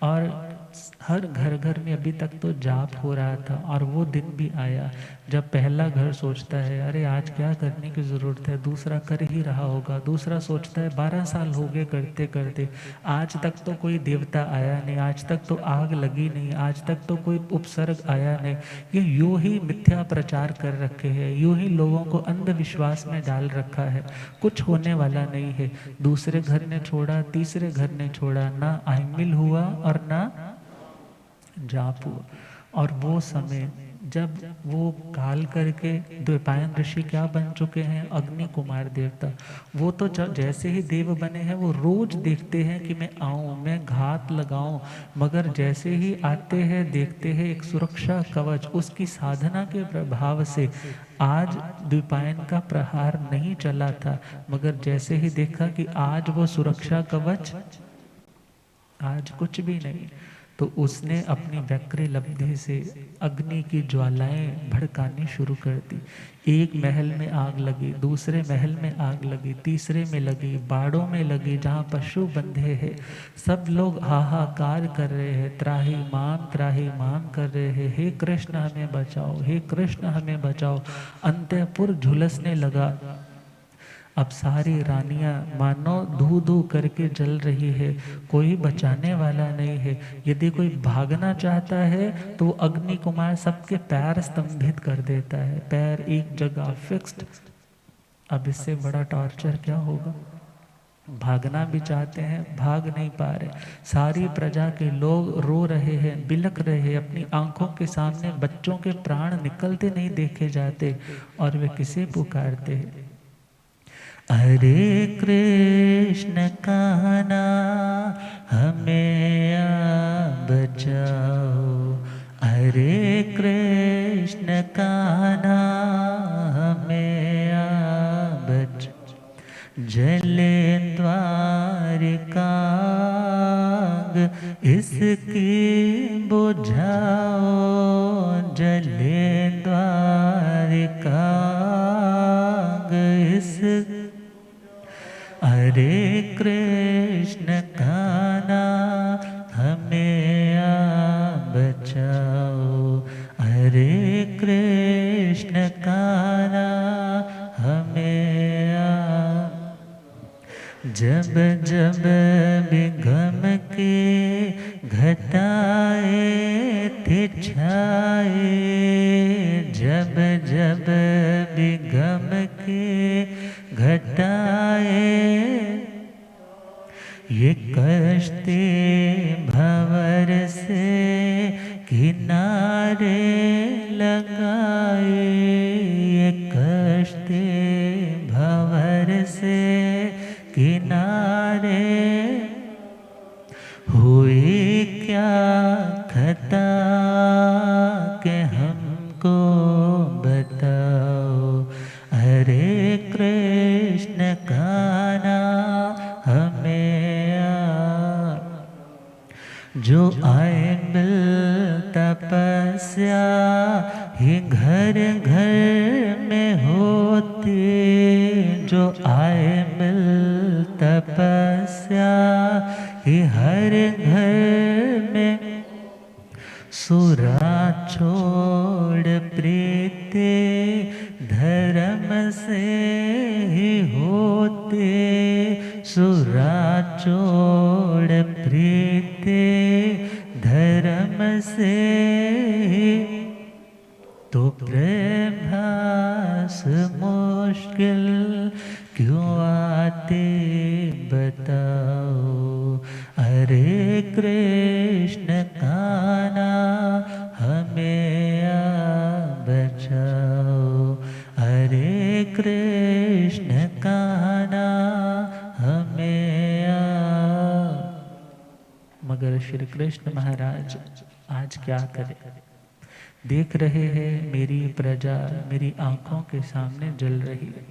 और हर घर घर में अभी तक तो जाप हो रहा था, और वो दिन भी आया जब पहला घर सोचता है, अरे आज क्या करने की ज़रूरत है, दूसरा कर ही रहा होगा, दूसरा सोचता है 12 साल हो गए करते करते, आज तक तो कोई देवता आया नहीं, आज तक तो आग लगी नहीं, आज तक तो कोई उपसर्ग आया नहीं, ये यूं ही मिथ्या प्रचार कर रखे हैं, यूं ही लोगों को अंधविश्वास में डाल रखा है, कुछ होने वाला नहीं है। दूसरे घर ने छोड़ा, तीसरे घर ने छोड़ा, ना आइमिल हुआ और ना जाप हुआ। और वो समय जब वो काल करके द्वैपायन ऋषि क्या बन चुके हैं, अग्नि कुमार देवता, वो तो जैसे ही देव बने हैं वो रोज देखते हैं कि मैं आऊं, मैं घात लगाऊं, मगर जैसे ही आते हैं देखते हैं एक सुरक्षा कवच, उसकी साधना के प्रभाव से आज द्वैपायन का प्रहार नहीं चला था, मगर जैसे ही देखा कि आज वो सुरक्षा कवच आज कुछ भी नहीं, तो उसने अपनी वक्र लब्धि से अग्नि की ज्वालाएं भड़कानी शुरू कर दी। एक महल में आग लगी, दूसरे महल में आग लगी, तीसरे में लगी, बाड़ों में लगी जहाँ पशु बंधे हैं, सब लोग हाहाकार कर रहे हैं, त्राही माम कर रहे हैं, हे कृष्ण हमें बचाओ, हे कृष्ण हमें बचाओ। अंतःपुर झुलसने लगा। अब सारी रानियां मानो धू धू करके जल रही है, कोई बचाने वाला नहीं है। यदि कोई भागना चाहता है तो अग्नि कुमार सबके पैर स्तंभित कर देता है, पैर एक जगह फिक्स्ड। अब इससे बड़ा टॉर्चर क्या होगा। भागना भी चाहते हैं, भाग नहीं पा रहे, सारी प्रजा के लोग रो रहे हैं, बिलख रहे हैं, अपनी आंखों के सामने बच्चों के प्राण निकलते नहीं देखे जाते, और वे किसे पुकारते हैं, हरे कृष्ण कहना हमें आ बचाओ, हरे कृष्ण कहना हमें आ बचाओ, जले द्वारिका इसकी बुझाओ, जले द्वारिका इस, हरे कृष्ण कहना हमें आ बचाओ, हरे कृष्ण कहना हमें आ। जब जब विगम के घटाए थे छाए, जब जब विगम के घटाए, ये कश्ती भंवर से किनारे लगाए, ये कश्ती भंवर से किनारे, हुई क्या खता के हमको बताओ, हरे कृष्ण कहना हमें आ। जो आए मिल तपस्या ही घर घर में होती, जो आए मिल तपस्या ही हर घर में, सुरा छोड़ प्रीति धर्म से ही होते, सुरा छोड़ प्रीति धर्म से ही, तो प्रभास मुश्किल क्यों आते बताओ, हरे कृष्ण कहना हमें आ बचाओ, हरे कृष्ण कहना हमें आ। मगर श्री कृष्ण महाराज आज क्या करें, देख रहे हैं मेरी प्रजा मेरी आंखों के सामने जल रही है।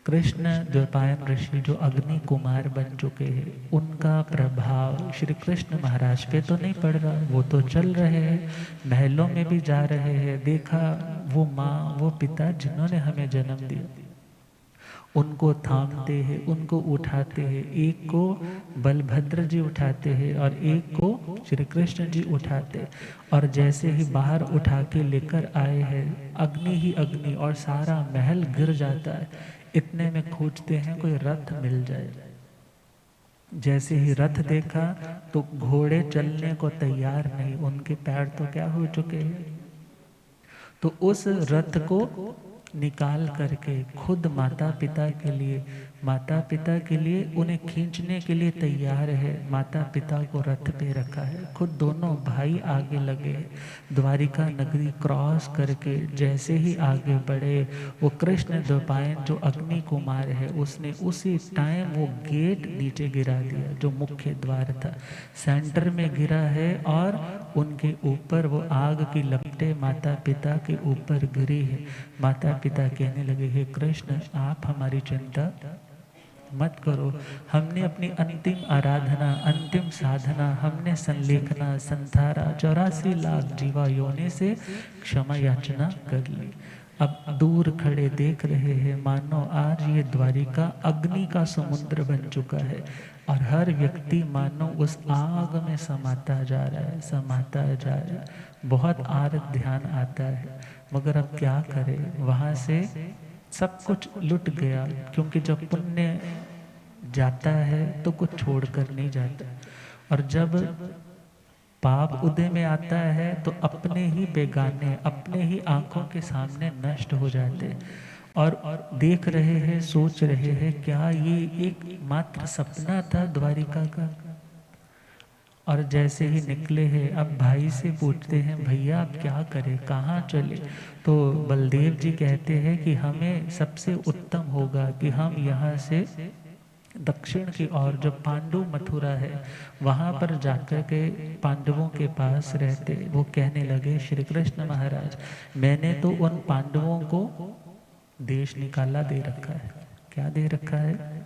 कृष्ण द्वैपायन ऋषि जो अग्नि कुमार बन चुके हैं, उनका प्रभाव श्री कृष्ण महाराज पे तो नहीं पड़ रहा, वो तो चल रहे हैं, महलों में भी जा रहे हैं। देखा वो माँ वो पिता जिन्होंने हमें जन्म दिया, उनको थामते हैं, उनको उठाते हैं, एक को बलभद्र जी उठाते हैं और एक को श्री कृष्ण जी उठाते हैं, और जैसे ही बाहर उठा के लेकर आए हैं, अग्नि ही अग्नि और सारा महल गिर जाता है। इतने में खोजते हैं कोई रथ मिल जाए, जैसे ही रथ देखा तो घोड़े चलने को तैयार नहीं, उनके पैर तो क्या हो चुके हैं। तो उस रथ को निकाल करके खुद माता पिता के लिए माता पिता के लिए उन्हें खींचने के लिए तैयार है, माता पिता को रथ पे रखा है, खुद दोनों भाई आगे लगे। द्वारिका नगरी क्रॉस करके जैसे ही आगे बढ़े, वो कृष्ण द्वैपायन जो अग्नि कुमार है उसने उसी टाइम वो गेट नीचे गिरा दिया जो मुख्य द्वार था, सेंटर में गिरा है, और उनके ऊपर वो आग की लपटें माता पिता के ऊपर गिरी है। माता पिता कहने लगे, हे कृष्ण आप हमारी चिंता मत करो, हमने अपनी अंतिम आराधना, अंतिम साधना, हमने संलेखना, संधारा 84 लाख जीवा योनि से क्षमा याचना कर ली। अब दूर खड़े देख रहे हैं मानो आज ये द्वारिका अग्नि का समुद्र बन चुका है, और हर व्यक्ति मानो उस आग में समाता जा रहा है, समाता जा रहा है। बहुत आर्त ध्यान आता है, मगर अब क्या करें, वहाँ से सब कुछ लुट गया, क्योंकि जब पुण्य जाता है तो कुछ छोड़कर नहीं जाता, और जब पाप उदय में आता है तो अपने ही बेगाने, अपने ही आंखों के सामने नष्ट हो जाते, और देख रहे हैं, सोच रहे हैं क्या ये एक मात्र सपना था द्वारिका का। और जैसे ही निकले हैं, अब भाई से पूछते हैं भैया अब क्या करें, कहाँ चले, तो बलदेव जी कहते हैं कि हमें सबसे उत्तम होगा कि हम यहाँ से दक्षिण की ओर जो पांडु मथुरा है वहाँ पर जाकर के पांडवों के पास रहते। वो कहने लगे श्री कृष्ण महाराज मैंने तो उन पांडवों को देश निकाला दे रखा है। क्या दे रखा है?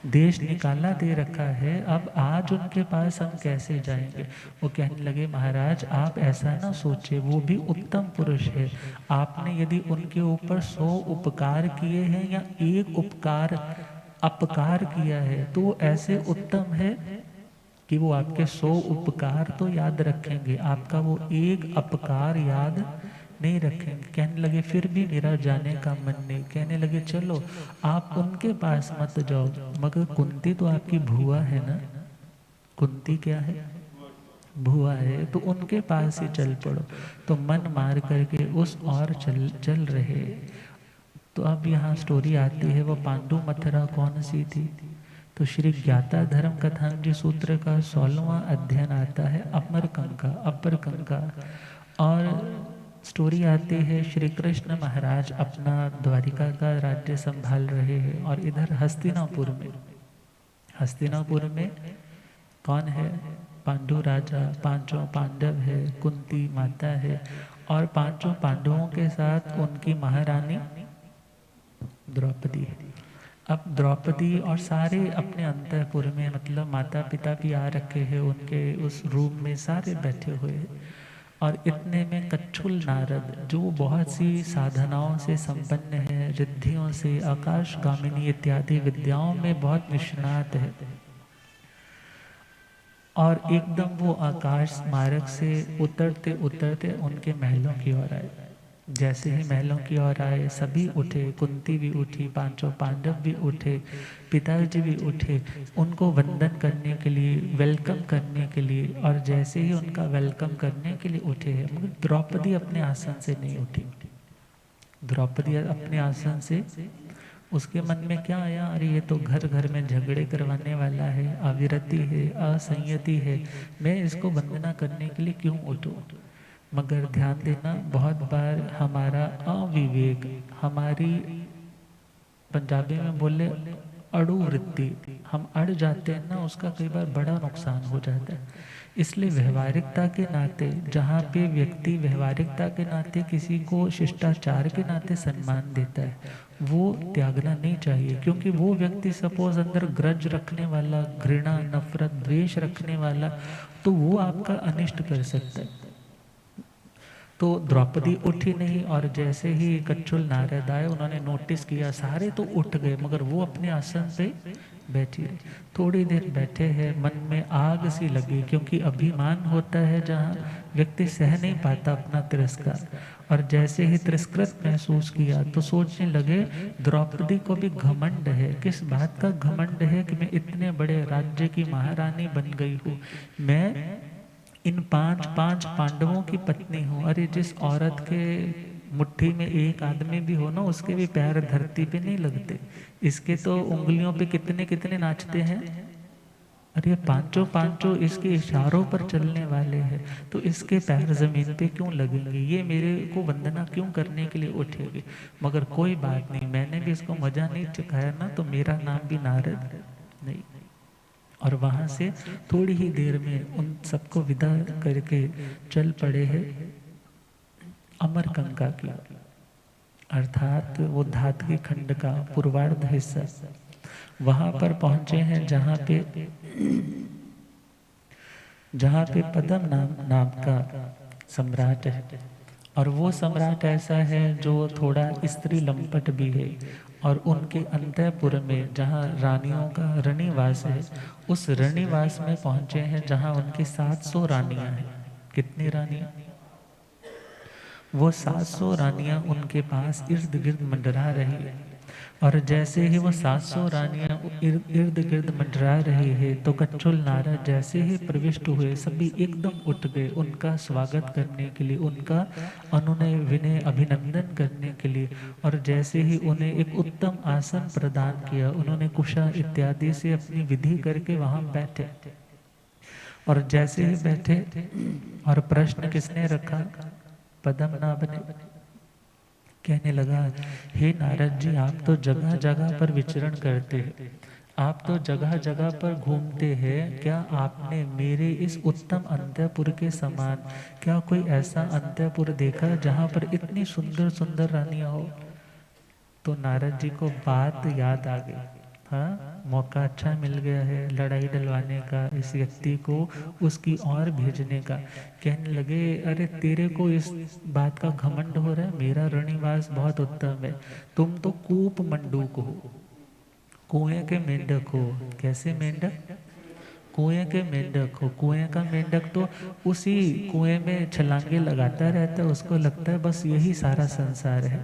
देश निकाला दे रखा है। अब आज उनके पास हम कैसे जाएंगे? वो कहने लगे महाराज आप ऐसा ना सोचे, वो भी उत्तम पुरुष है, आपने यदि उनके ऊपर 100 उपकार किए हैं या एक उपकार अपकार किया है तो वो ऐसे उत्तम है कि वो आपके 100 उपकार तो याद रखेंगे, आपका वो एक अपकार याद नहीं रखेंगे। कहने लगे फिर भी मेरा जाने का मन नहीं। कहने लगे चलो आप उनके पास मत जाओ, मगर कुंती तो आपकी भुआ है ना, कुंती क्या है? भुआ है, तो उनके पास ही चल पड़ो। तो मन मार करके उस ओर चल रहे। तो अब यहाँ स्टोरी आती है, वो पांडु मथुरा कौन सी थी? तो श्री ज्ञाता धर्म कथान जी सूत्र का 16वां अध्ययन आता है अमरकंका, अपर कंका। और स्टोरी आती है श्री कृष्ण महाराज अपना द्वारिका का राज्य संभाल रहे हैं, और इधर हस्तिनापुर में कौन है? पांडु राजा, पांचों पांडव है, कुंती माता है, और पांचों पांडवों के साथ उनकी महारानी द्रौपदी है। अब द्रौपदी और सारे अपने अंतःपुर में, मतलब माता पिता भी आ रखे हैं उनके उस रूम में, सारे बैठे हुए हैं। और इतने में कच्छुल नारद जो बहुत सी साधनाओं से संपन्न है, रिद्धियों से, आकाश गामिनी इत्यादि विद्याओं में बहुत निष्णात है, और एकदम वो आकाश मार्ग से उतरते उतरते उनके महलों की ओर आए। जैसे ही महलों की ओर आए सभी उठे, कुंती भी उठी, पांचों पांडव भी उठे, पिताजी भी उठे उनको वंदन करने के लिए, वेलकम करने के लिए। और जैसे ही उनका वेलकम करने के लिए उठे हैं, मगर द्रौपदी अपने आसन से नहीं उठी। द्रौपदी अपने आसन से, उसके मन में क्या आया, अरे ये तो घर घर में झगड़े करवाने वाला है, अविरति है, असंयति है, मैं इसको वंदना करने के लिए क्यों उठूं? मगर ध्यान देना, बहुत बार हमारा अविवेक, हमारी पंजाबी में बोले अड़ू वृत्ति, हम अड़ जाते हैं ना, उसका कई बार बड़ा नुकसान हो जाता है। इसलिए व्यवहारिकता के नाते, जहाँ पे व्यक्ति व्यवहारिकता के नाते किसी को शिष्टाचार के नाते सम्मान देता है, वो त्यागना नहीं चाहिए। क्योंकि वो व्यक्ति सपोज अंदर ग्रज रखने वाला, घृणा, नफरत, द्वेष रखने वाला, तो वो आपका अनिष्ट कर सकता है। तो द्रौपदी उठी नहीं, और जैसे ही कच्छुल नारद आए उन्होंने नोटिस किया, सारे तो उठ गए मगर वो अपने आसन पे बैठी रही। थोड़ी देर बैठे हैं, मन में आग सी लगी, क्योंकि अभिमान होता है जहाँ व्यक्ति सह नहीं पाता अपना तिरस्कार। और जैसे ही तिरस्कृत महसूस किया तो सोचने लगे द्रौपदी को भी घमंड है। किस बात का घमंड है कि मैं इतने बड़े राज्य की महारानी बन गई हूँ, मैं इन पांच पांडवों की पत्नी हूँ। अरे जिस औरत के मुट्ठी में एक आदमी भी हो ना, उसके भी पैर धरती पे नहीं लगते। इसके तो उंगलियों पे कितने कितने नाचते हैं। अरे पांचों पांचों इसके इशारों पर चलने वाले हैं, तो इसके पैर जमीन पे क्यों लगेंगे, ये मेरे को वंदना क्यों करने के लिए उठेगी। मगर कोई बात नहीं, मैंने भी इसको मजा नहीं चखाया ना, तो मेरा नाम भी नारद नहीं। और वहां से थोड़ी ही देर में उन सबको विदा करके चल पड़े हैं अमरकंका की, अर्थात वो धातु खंड का पूर्वार्ध हिस्सा। वहां पर पहुंचे हैं जहां पे पद्म नाम का सम्राट है। और वो सम्राट ऐसा है जो थोड़ा स्त्री लंपट भी है, और उनके अंतःपुर में जहाँ रानियों का रनिवास है, उस रनिवास में पहुंचे हैं जहाँ उनकी 700 रानियां हैं। कितनी रानियां? वो 700 रानियां उनके पास इर्द गिर्द मंडरा रही है। और जैसे ही वो 700 रानियां इर्द गिर्द मंडरा रही है, तो कच्छुल नारद जैसे ही प्रविष्ट हुए, सभी एकदम उठ गए उनका स्वागत करने के लिए, उनका अनुनय विनय अभिनंदन करने के लिए। और जैसे ही उन्हें एक उत्तम आसन प्रदान किया, उन्होंने कुशा इत्यादि से अपनी विधि करके वहां बैठे। और जैसे ही बैठे, और प्रश्न किसने रखा? पद्मनाभ ने। कहने लगा, हे नारद जी, आप तो जगह जगह पर विचरण करते हैं, आप तो जगह जगह पर घूमते हैं, क्या आपने मेरे इस उत्तम अंतःपुर के समान क्या कोई ऐसा अंतःपुर देखा जहाँ पर इतनी सुंदर सुंदर रानियां हो? तो नारद जी को बात याद आ गई। हाँ, मौका अच्छा मिल गया है लड़ाई डलवाने का, इस व्यक्ति को उसकी ओर भेजने का। कहने लगे, अरे तेरे को इस बात का घमंड हो रहा है, मेरा रनिवास बहुत उत्तम है, तुम तो कूप मंडूक हो, कुएं के मेंढक हो। कैसे मेंढक? कुएं के मेंढक हो। कुएं का मेंढक तो उसी कुएं में छलांगे लगाता रहता है, उसको लगता है बस यही सारा संसार है,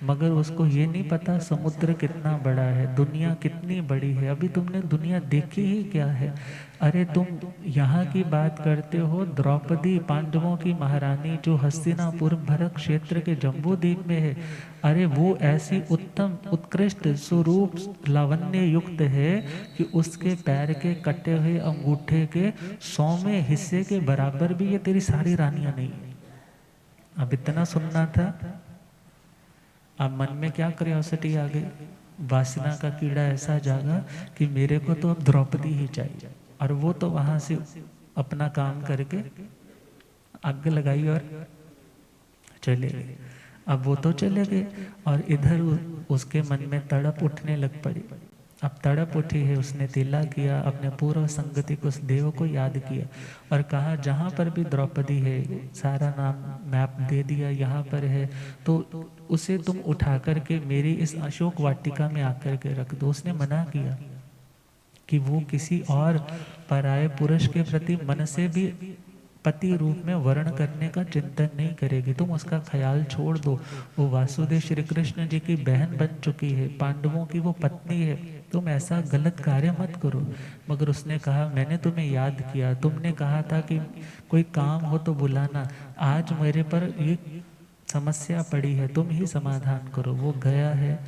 मगर उसको ये नहीं पता समुद्र कितना बड़ा है, दुनिया कितनी बड़ी है। अभी तुमने दुनिया देखी ही क्या है? अरे तुम यहाँ की बात करते हो, द्रौपदी पांडवों की महारानी जो हस्तिनापुर भरत क्षेत्र के जम्बूद्वीप में है, अरे वो ऐसी उत्तम उत्कृष्ट स्वरूप लावण्य युक्त है कि उसके पैर के कटे हुए अंगूठे के 100वें हिस्से के बराबर भी ये तेरी सारी रानियां नहीं। अब इतना सुनना था, अब मन में क्या क्यूरियोसिटी आ गई, वासना का कीड़ा ऐसा जागा कि मेरे को तो अब द्रौपदी ही चाहिए। और वो तो वहां से अपना काम करके आग लगाई और चले गए। अब वो तो चले गए, और इधर उसके मन में तड़प उठने लग पड़ी। अब तड़प उठी है, उसने तिला किया, अपने पूर्व संगति को, उस देव को याद किया, और कहा जहाँ पर भी द्रौपदी है, सारा नाम मैप दे दिया, यहाँ पर है, तो उसे तुम उठा करके मेरी इस अशोक वाटिका में आकर के रख दो। उसने मना किया कि वो किसी और पराये पुरुष के प्रति मन से भी पति रूप में वर्ण करने का चिंतन नहीं करेगी, तुम उसका ख्याल छोड़ दो। वो वासुदेव श्री कृष्ण जी की बहन बन चुकी है, पांडवों की वो पत्नी है, तुम ऐसा गलत कार्य मत करो। मगर उसने कहा, मैंने तुम्हें याद किया, तुमने कहा था कि कोई काम हो तो बुलाना, आज मेरे पर ये समस्या पड़ी है, तुम ही समाधान करो। वो गया है,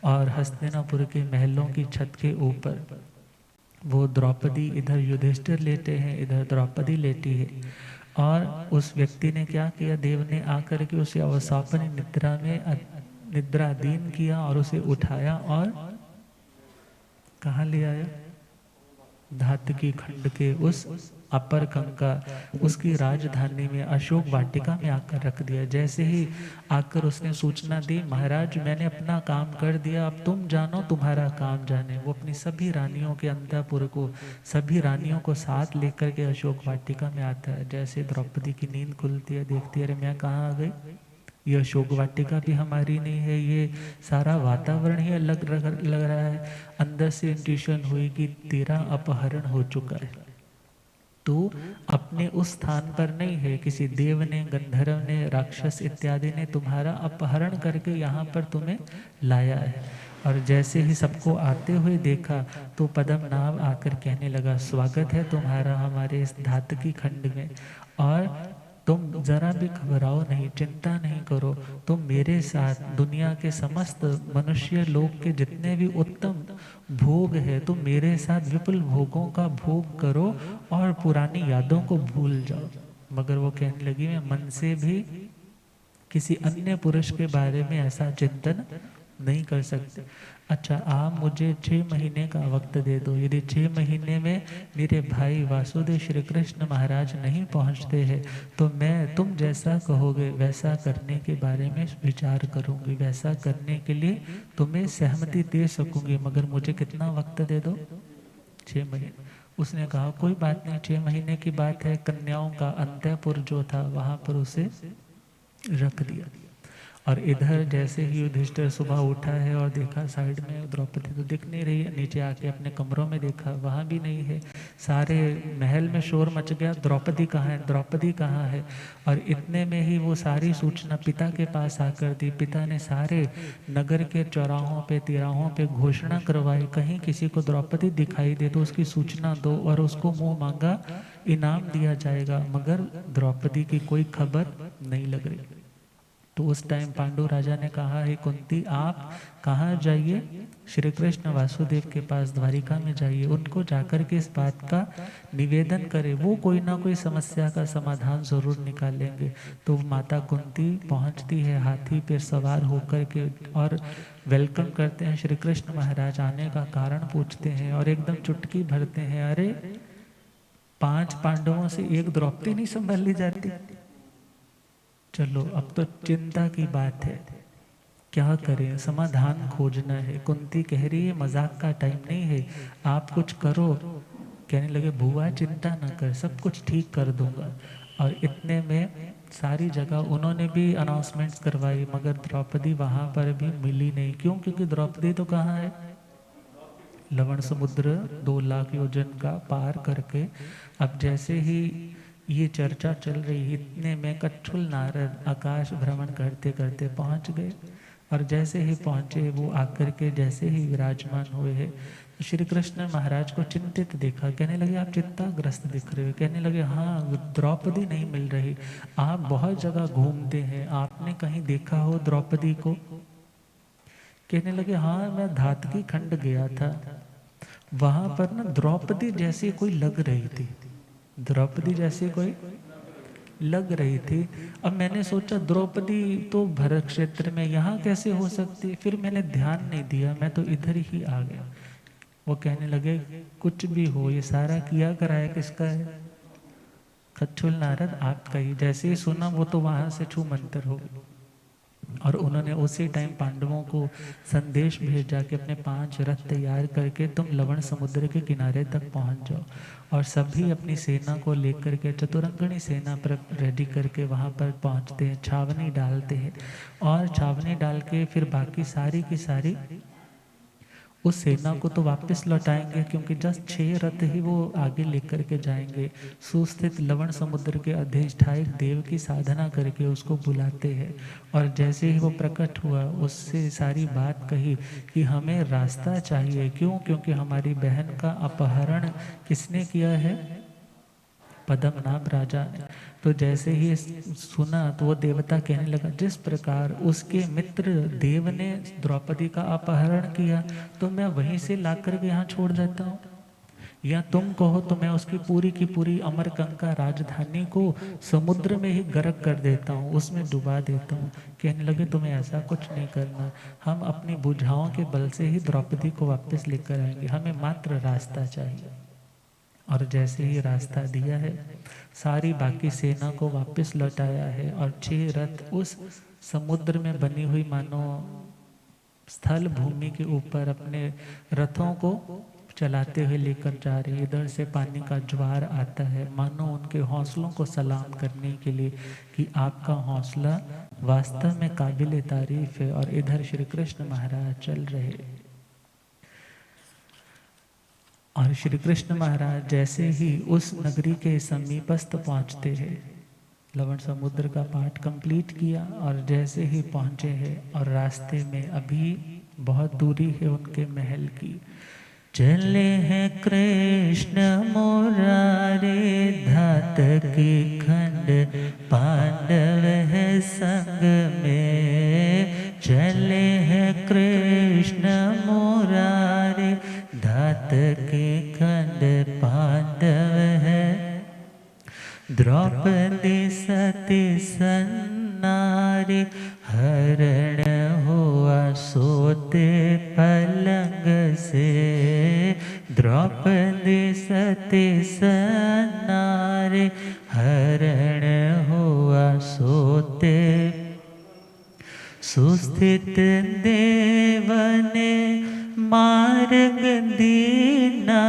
और हस्तिनापुर के महलों की छत के ऊपर वो द्रौपदी, इधर युधिष्ठिर लेटे हैं, इधर द्रौपदी लेटी है। और उस व्यक्ति ने क्या किया, देव ने आकर के उसे अवसापन निद्रा में निद्राधीन किया, और उसे उठाया और कहाँ ले आया? धातु की खंड के उस अपर कंका, उसकी राजधानी में अशोक वाटिका में आकर रख दिया। जैसे ही आकर उसने सूचना दी, महाराज मैंने अपना काम कर दिया, अब तुम जानो तुम्हारा काम जाने। वो अपनी सभी रानियों के अंतःपुर को, सभी रानियों को साथ लेकर के अशोक वाटिका में आता है। जैसे द्रौपदी की नींद खुलती है, देखती है, अरे मैं कहाँ आ गई, ये अशोक वाटिका भी हमारी नहीं है, ये सारा वातावरण ही अलग लग रहा है। अंदर से इंट्यूशन हुई कि तेरा अपहरण हो चुका है, तो अपने उस स्थान पर नहीं है, किसी देव ने, गंधर्व ने, राक्षस इत्यादि ने तुम्हारा अपहरण करके यहाँ पर तुम्हें लाया है। और जैसे ही सबको आते हुए देखा, तो पद्मनाभ आकर कहने लगा, स्वागत है तुम्हारा हमारे इस धातु की खंड में, और तुम जरा भी घबराओ नहीं, चिंता नहीं करो, तुम मेरे साथ दुनिया के समस्त मनुष्य लोक के जितने भी उत्तम भोग है, तुम मेरे साथ विपुल भोगों का भोग करो और पुरानी यादों को भूल जाओ। मगर वो कहने लगी, मैं मन से भी किसी अन्य पुरुष के बारे में ऐसा चिंतन नहीं कर सकते। अच्छा, आप मुझे 6 महीने का वक्त दे दो। यदि 6 महीने में मेरे भाई वासुदेव श्री कृष्ण महाराज नहीं पहुंचते हैं तो मैं तुम जैसा कहोगे वैसा करने के बारे में विचार करूंगी, वैसा करने के लिए तुम्हें सहमति दे सकूंगी, मगर मुझे कितना वक्त दे दो? 6 महीने। उसने कहा कोई बात नहीं, 6 महीने की बात है। कन्याओं का अंतःपुर जो था वहां पर उसे रख दिया। और इधर जैसे ही युधिष्ठिर सुबह उठा है और देखा साइड में द्रौपदी तो दिख नहीं रही है, नीचे आके अपने कमरों में देखा वहाँ भी नहीं है। सारे महल में शोर मच गया, द्रौपदी कहाँ है, द्रौपदी कहाँ है। और इतने में ही वो सारी सूचना पिता के पास आकर दी। पिता ने सारे नगर के चौराहों पे तिराहों पे घोषणा करवाई, कहीं किसी को द्रौपदी दिखाई दे तो उसकी सूचना दो और उसको मुँह मांगा इनाम दिया जाएगा। मगर द्रौपदी की कोई खबर नहीं लग रही। तो उस टाइम पांडु राजा ने कहा, हे कुंती आप कहाँ जाइए? श्री कृष्ण वासुदेव के पास द्वारिका में जाइए, उनको जाकर के इस बात का निवेदन करें, वो कोई ना कोई समस्या का समाधान जरूर निकालेंगे। तो माता कुंती पहुंचती है हाथी पर सवार होकर के और वेलकम करते हैं श्री कृष्ण महाराज। आने का कारण पूछते हैं और एकदम चुटकी भरते हैं, अरे 5 पांडवों से एक द्रौपदी नहीं संभाली जाती? चलो अब तो चिंता की बात है, क्या करें, समाधान खोजना है। कुंती कह रही है मजाक का टाइम नहीं है, आप कुछ करो। कहने लगे बुआ चिंता ना कर, सब कुछ ठीक कर दूंगा। और इतने में सारी जगह उन्होंने भी अनाउंसमेंट्स करवाई, मगर द्रौपदी वहां पर भी मिली नहीं। क्यों? क्योंकि द्रौपदी तो कहाँ है? लवण समुद्र 2 लाख योजन का पार करके। अब जैसे ही ये चर्चा चल रही, इतने में कच्छुल नारद आकाश भ्रमण करते करते पहुंच गए। और जैसे ही पहुंचे वो आकर के जैसे ही विराजमान हुए हैं, श्री कृष्ण महाराज को चिंतित देखा। कहने लगे आप चिंताग्रस्त दिख रहे हो। कहने लगे हाँ, द्रौपदी नहीं मिल रही, आप बहुत जगह घूमते हैं, आपने कहीं देखा हो द्रौपदी को? कहने लगे हाँ, मैं धातकी खंड गया था, वहां पर ना द्रौपदी जैसी कोई लग रही थी, द्रौपदी जैसी कोई लग रही थी। अब मैंने सोचा द्रौपदी तो भरत क्षेत्र में, यहाँ कैसे हो सकती? फिर मैंने ध्यान नहीं दिया, मैं तो इधर ही आ गया। वो कहने लगे कुछ भी हो, ये सारा किया कराया किसका है? कच्छुल नारद आपका ही। जैसे ही सुना वो तो वहां से छू मंतर हो गई। और उन्होंने उसी टाइम पांडवों को संदेश भेजा कि अपने 5 रथ तैयार करके तुम लवण समुद्र के किनारे तक पहुंच जाओ। और सभी अपनी सेना को लेकर के चतुरंगणी सेना पर रेडी करके वहां पर पहुंचते हैं, छावनी डालते हैं। और छावनी डाल के फिर बाकी सारी की सारी उस सेना को तो वापस लौटाएंगे, क्योंकि जस्ट 6 रथ ही वो आगे लेकर के जाएंगे। सुस्थित लवण समुद्र के अधिष्ठायक देव की साधना करके उसको बुलाते हैं। और जैसे ही वो प्रकट हुआ उससे सारी बात कही कि हमें रास्ता चाहिए। क्यों? क्योंकि हमारी बहन का अपहरण किसने किया है? पद्मनाभ राजा ने। तो जैसे ही सुना तो वो देवता कहने लगा जिस प्रकार उसके मित्र देव ने द्रौपदी का अपहरण किया तो मैं वहीं से ला करके यहाँ छोड़ देता हूँ, या तुम कहो तो मैं उसकी पूरी की पूरी अमरकंका राजधानी को समुद्र में ही गर्क कर देता हूँ, उसमें डुबा देता हूँ। कहने लगे तुम्हें ऐसा कुछ नहीं करना, हम अपनी बुझाओं के बल से ही द्रौपदी को वापस लेकर आएंगे, हमें मात्र रास्ता चाहिए। और जैसे ही रास्ता दिया है, सारी बाकी सेना को वापस लौटाया है। और 6 रथ उस समुद्र में बनी हुई मानो स्थल भूमि के ऊपर अपने रथों को चलाते हुए लेकर जा रहे। इधर से पानी का ज्वार आता है, मानो उनके हौसलों को सलाम करने के लिए कि आपका हौसला वास्तव में काबिल तारीफ है। और इधर श्री कृष्ण महाराज चल रहे। और श्री कृष्ण महाराज जैसे ही उस नगरी के समीपस्थ पहुंचते हैं, लवण समुद्र का पाठ कंप्लीट किया और जैसे ही पहुंचे हैं और रास्ते में अभी बहुत दूरी है उनके महल की, चले हैं कृष्ण मुरारे धातकी खंड पांडव है संग में, चले हैं कृष्ण मुरारी। धात के खंड पांडव है, द्रौपदी सती सन्नारी। हरण हुआ सोते पलंग से, द्रौपदी सती सन्नारी। हरण हुआ सोते, सुस्थित देव ने मार्ग दीना।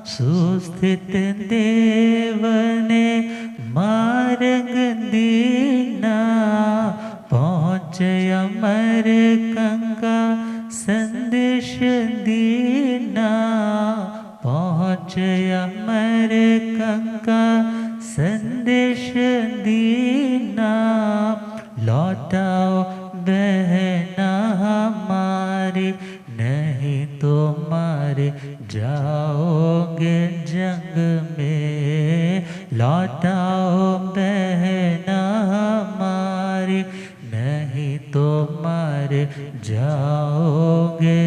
सुस्थित देव ने मार्ग दीना। पहुँच अमर गंगा संदेश दीना। पहुँच अमर गंगा संदेश दीना। लौटाओ बहना हमारी, नहीं तो मारे जाओगे जंग में। लौटाओ बहना हमारी, नहीं तो मारे जाओगे।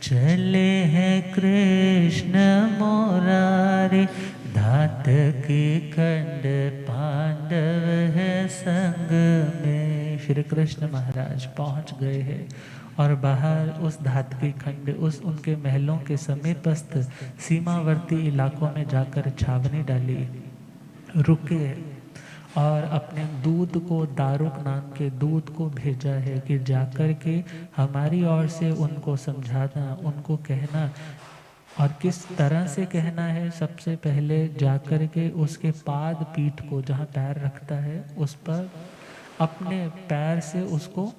चले हैं कृष्ण मुरारी, धात की खंड पांडव है संग में। श्री कृष्ण महाराज पहुंच गए हैं और बाहर उस धात की खंड, उस उनके महलों के समीपस्थ सीमावर्ती इलाकों में जाकर छावनी डाली, रुके और अपने दूत को, दारुक नाम के दूत को भेजा है कि जाकर के हमारी ओर से उनको समझाना, उनको कहना। और किस तरह से कहना है? सबसे पहले जाकर के उसके पाद पीठ को, जहाँ पैर रखता है उस पर अपने पैर से उसको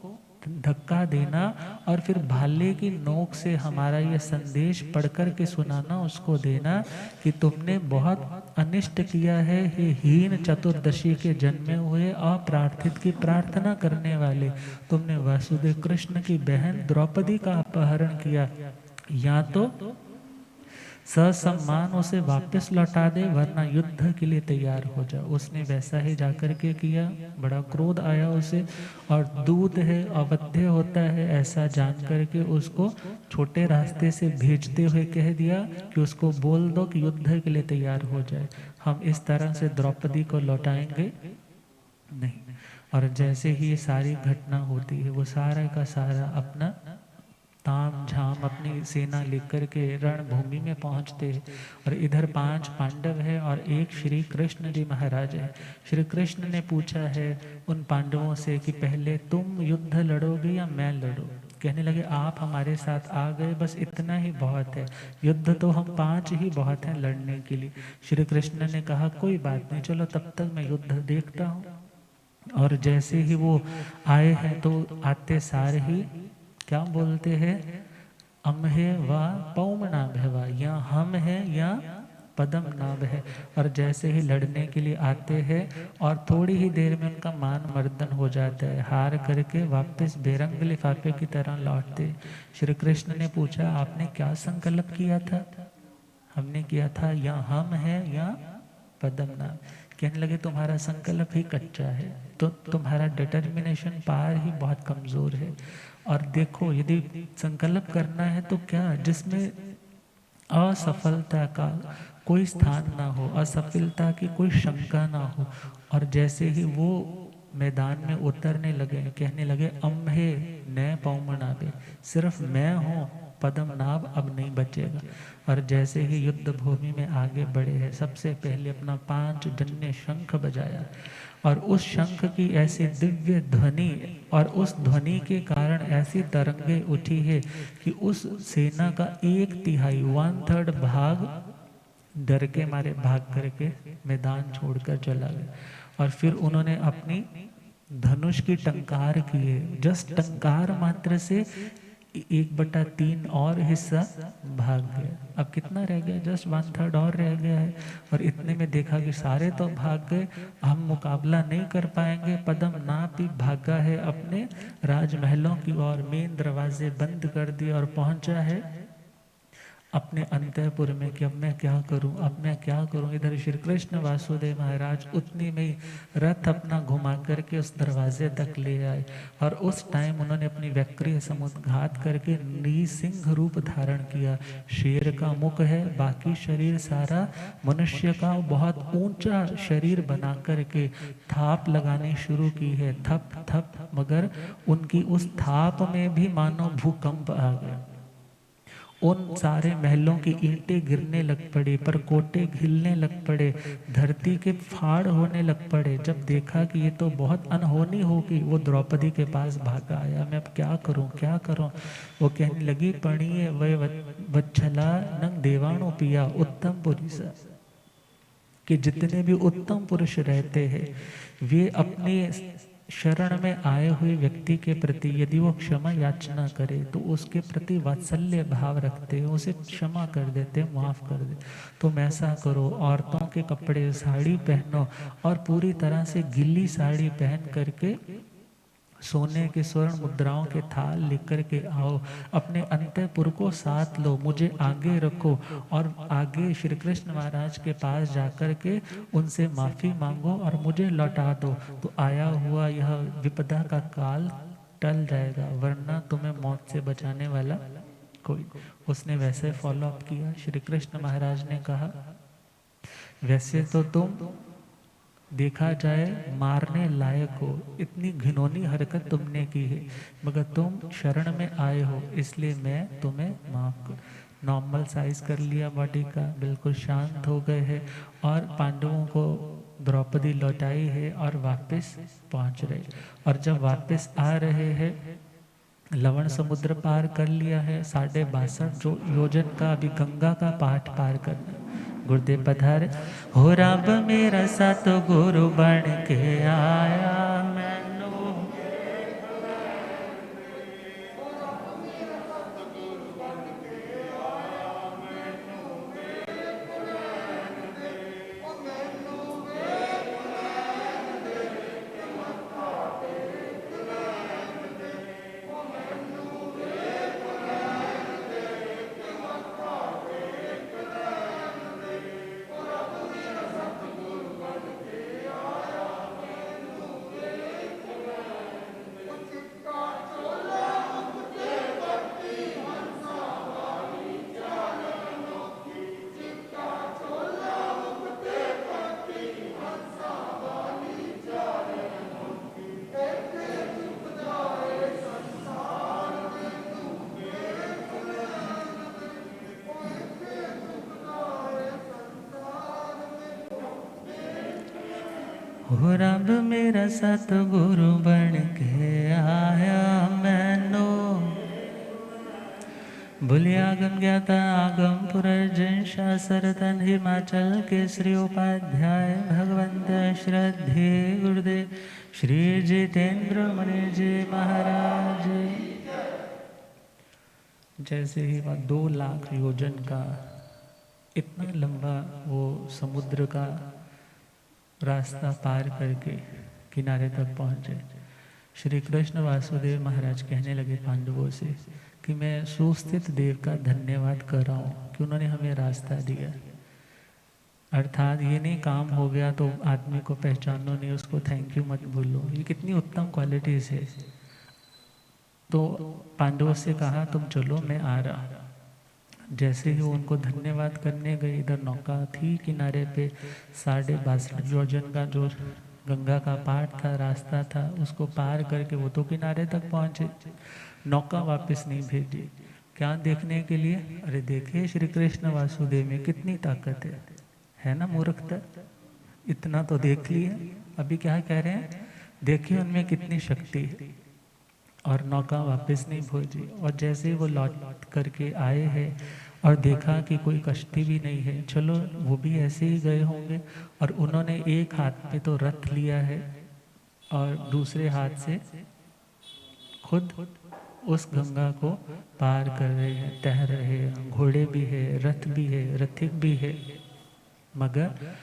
धक्का देना और फिर भाले की नोक से हमारा ये संदेश पढ़ कर के सुनाना, उसको देना कि तुमने बहुत अनिष्ट किया है हे हीन चतुर्दशी के जन्मे हुए अप्रार्थित की प्रार्थना करने वाले। तुमने वासुदेव कृष्ण की बहन द्रौपदी का अपहरण किया, या तो ससम्मान उसे वापस लौटा दे वरना युद्ध के लिए तैयार हो जाओ। उसने वैसा ही जाकर के किया। बड़ा क्रोध आया उसे, और दूत है, अवध्य होता है, ऐसा जान करके उसको छोटे रास्ते से भेजते हुए कह दिया कि उसको बोल दो कि युद्ध के लिए तैयार हो जाए। हम इस तरह से द्रौपदी को लौटाएंगे नहीं। और जैसे ही ये सारी घटना होती है, वो सारा का सारा अपना ताम झाम अपनी सेना लेकर के रणभूमि में पहुंचते हैं। और इधर 5 पांडव है और एक श्री कृष्ण जी महाराज है। श्री कृष्ण ने पूछा है उन पांडवों से कि पहले तुम युद्ध लड़ोगे या मैं लड़ूं? कहने लगे आप हमारे साथ आ गए, बस इतना ही बहुत है, युद्ध तो हम 5 ही बहुत हैं लड़ने के लिए। श्री कृष्ण ने कहा कोई बात नहीं, चलो तब तक मैं युद्ध देखता हूँ। और जैसे ही वो आए हैं तो आते सार ही क्या बोलते हैं? अम्हे व पौमनाभ है, वा या हम है या पदम नाभ है। और जैसे ही लड़ने के लिए आते हैं और थोड़ी ही देर में उनका मान मर्दन हो जाता है, हार करके वापस बेरंग लिफाफे की तरह लौटते। श्री कृष्ण ने पूछा आपने क्या संकल्प किया था? हमने किया था या हम है या पदम नाभ। कहने लगे तुम्हारा संकल्प ही कच्चा है, तो तुम्हारा डिटर्मिनेशन पावर ही बहुत कमजोर है। और देखो यदि संकल्प करना है तो क्या, जिसमें असफलता का कोई स्थान ना हो, असफलता की कोई शंका ना हो। और जैसे ही वो मैदान में उतरने लगे, कहने लगे अम्हे न पौमनाभे, सिर्फ मैं हूँ, पद्मनाभ अब नहीं बचेगा। और जैसे ही युद्ध भूमि में आगे बढ़े हैं, सबसे पहले अपना 5 जन्य शंख बजाया और उस शंख की ऐसी दिव्य ध्वनि और उस ध्वनि के कारण ऐसी तरंगे उठी है कि उस सेना का 1/3 1/3 भाग डर के मारे भाग करके मैदान छोड़कर चला गया। और फिर उन्होंने अपनी धनुष की टंकार किए, जस्ट टंकार मात्र से 1/3 और हिस्सा भाग गया। अब कितना रह गया? जस्ट 1/3 और रह गया है। और इतने में देखा कि सारे तो भाग गए, हम मुकाबला नहीं कर पाएंगे। पद्मनाभ भी भागा है अपने राजमहलों की ओर, मेन दरवाजे बंद कर दिए और पहुंचा है अपने अंतःपुर में कि अब मैं क्या करूं, अब मैं क्या करूं। इधर श्री कृष्ण वासुदेव महाराज उतनी में ही रथ अपना घुमा करके उस दरवाजे तक ले आए, और उस टाइम उन्होंने अपनी वक्रीय समुद्घात करके नृसिंह रूप धारण किया। शेर का मुख है, बाकी शरीर सारा मनुष्य का बहुत ऊंचा शरीर बना करके थाप लगानी शुरू की है, थप थप, मगर उनकी उस थाप में भी मानो भूकंप आ गया। उन सारे महलों की ईंटें गिरने लग पड़ी, पर कोटे हिलने लग पड़े, धरती के फाड़ होने लग पड़े। जब देखा कि ये तो बहुत अनहोनी होगी, वो द्रौपदी के पास भागा आया, मैं अब क्या करूं क्या करूं। वो कहने लगी, पणिये वह वच्छला नंग देवाणु पिया उत्तम पुरुष, कि जितने भी उत्तम पुरुष रहते हैं वे अपने शरण में आए हुए व्यक्ति के प्रति यदि वो क्षमा याचना करे तो उसके प्रति वात्सल्य भाव रखते हैं, उसे क्षमा कर देते, माफ कर दे। तुम ऐसा करो, औरतों के कपड़े साड़ी पहनो और पूरी तरह से गीली साड़ी पहन करके सोने के स्वर्ण मुद्राओं के थाल लेकर के आओ, अपने अंतःपुर को साथ लो, मुझे आगे रखो और आगे श्री कृष्ण महाराज के पास जाकर के उनसे माफी मांगो और मुझे लौटा दो, तो आया हुआ यह विपदा का काल टल जाएगा, वरना तुम्हें मौत से बचाने वाला कोई। उसने वैसे फॉलो अप किया। श्री कृष्ण महाराज ने कहा, वैसे तो तुम देखा जाए मारने लायक हो, इतनी घिनौनी हरकत तुमने की है, मगर तुम शरण में आए हो इसलिए मैं तुम्हें माफ कर। नॉर्मल साइज कर लिया बॉडी का, बिल्कुल शांत हो गए हैं और पांडवों को द्रौपदी लौटाई है और वापस पहुंच रहे। और जब वापस आ रहे हैं, लवण समुद्र पार कर लिया है, 62.5 योजन का अभी गंगा का पहाड़ पार करना। गुरुदेव पधारे, हो रब मेरा सतगुरु बन के आया मैनू, हो रब मेरा सतगुरु बन के आया मैनू, भूलिया गम ज्ञाता आगम पुरर्जन शास्त्रतन हिमाचल के श्री उपाध्याय भगवंत श्रद्धे गुरुदेव श्री जितेंद्र मुनि जी महाराज। जैसे ही वह 2 लाख योजन का इतना लंबा वो समुद्र का रास्ता पार करके किनारे तक पहुंचे, श्री कृष्ण वासुदेव महाराज कहने लगे पांडवों से कि मैं सुस्थित देव का धन्यवाद कर रहा हूँ कि उन्होंने हमें रास्ता दिया। अर्थात ये नहीं काम हो गया तो आदमी को पहचानो नहीं, उसको थैंक यू मत भूलो, ये कितनी उत्तम क्वालिटीज है। तो पांडवों से कहा तुम चलो मैं आ रहा। जैसे ही उनको धन्यवाद करने गए, इधर नौका थी किनारे पे, 62.5 योजन का जो गंगा का पार था, रास्ता था, उसको पार करके वो तो किनारे तक पहुंचे, नौका वापस नहीं भेजी। क्या देखने के लिए? अरे देखिए श्री कृष्ण वासुदेव में कितनी ताकत है ना मूर्खता, इतना तो देख लिया, अभी क्या कह रहे हैं, देखिए उनमें कितनी शक्ति है। और नौका वापस नहीं भेजी, और जैसे वो लौट करके आए हैं और देखा कि कोई कश्ती भी नहीं है, चलो वो भी ऐसे ही गए होंगे, और उन्होंने एक हाथ में तो रथ लिया है और दूसरे हाथ से खुद उस गंगा को पार कर रहे हैं, तैर रहे हैं, घोड़े भी है, रथ भी है, रथिक भी है। मगर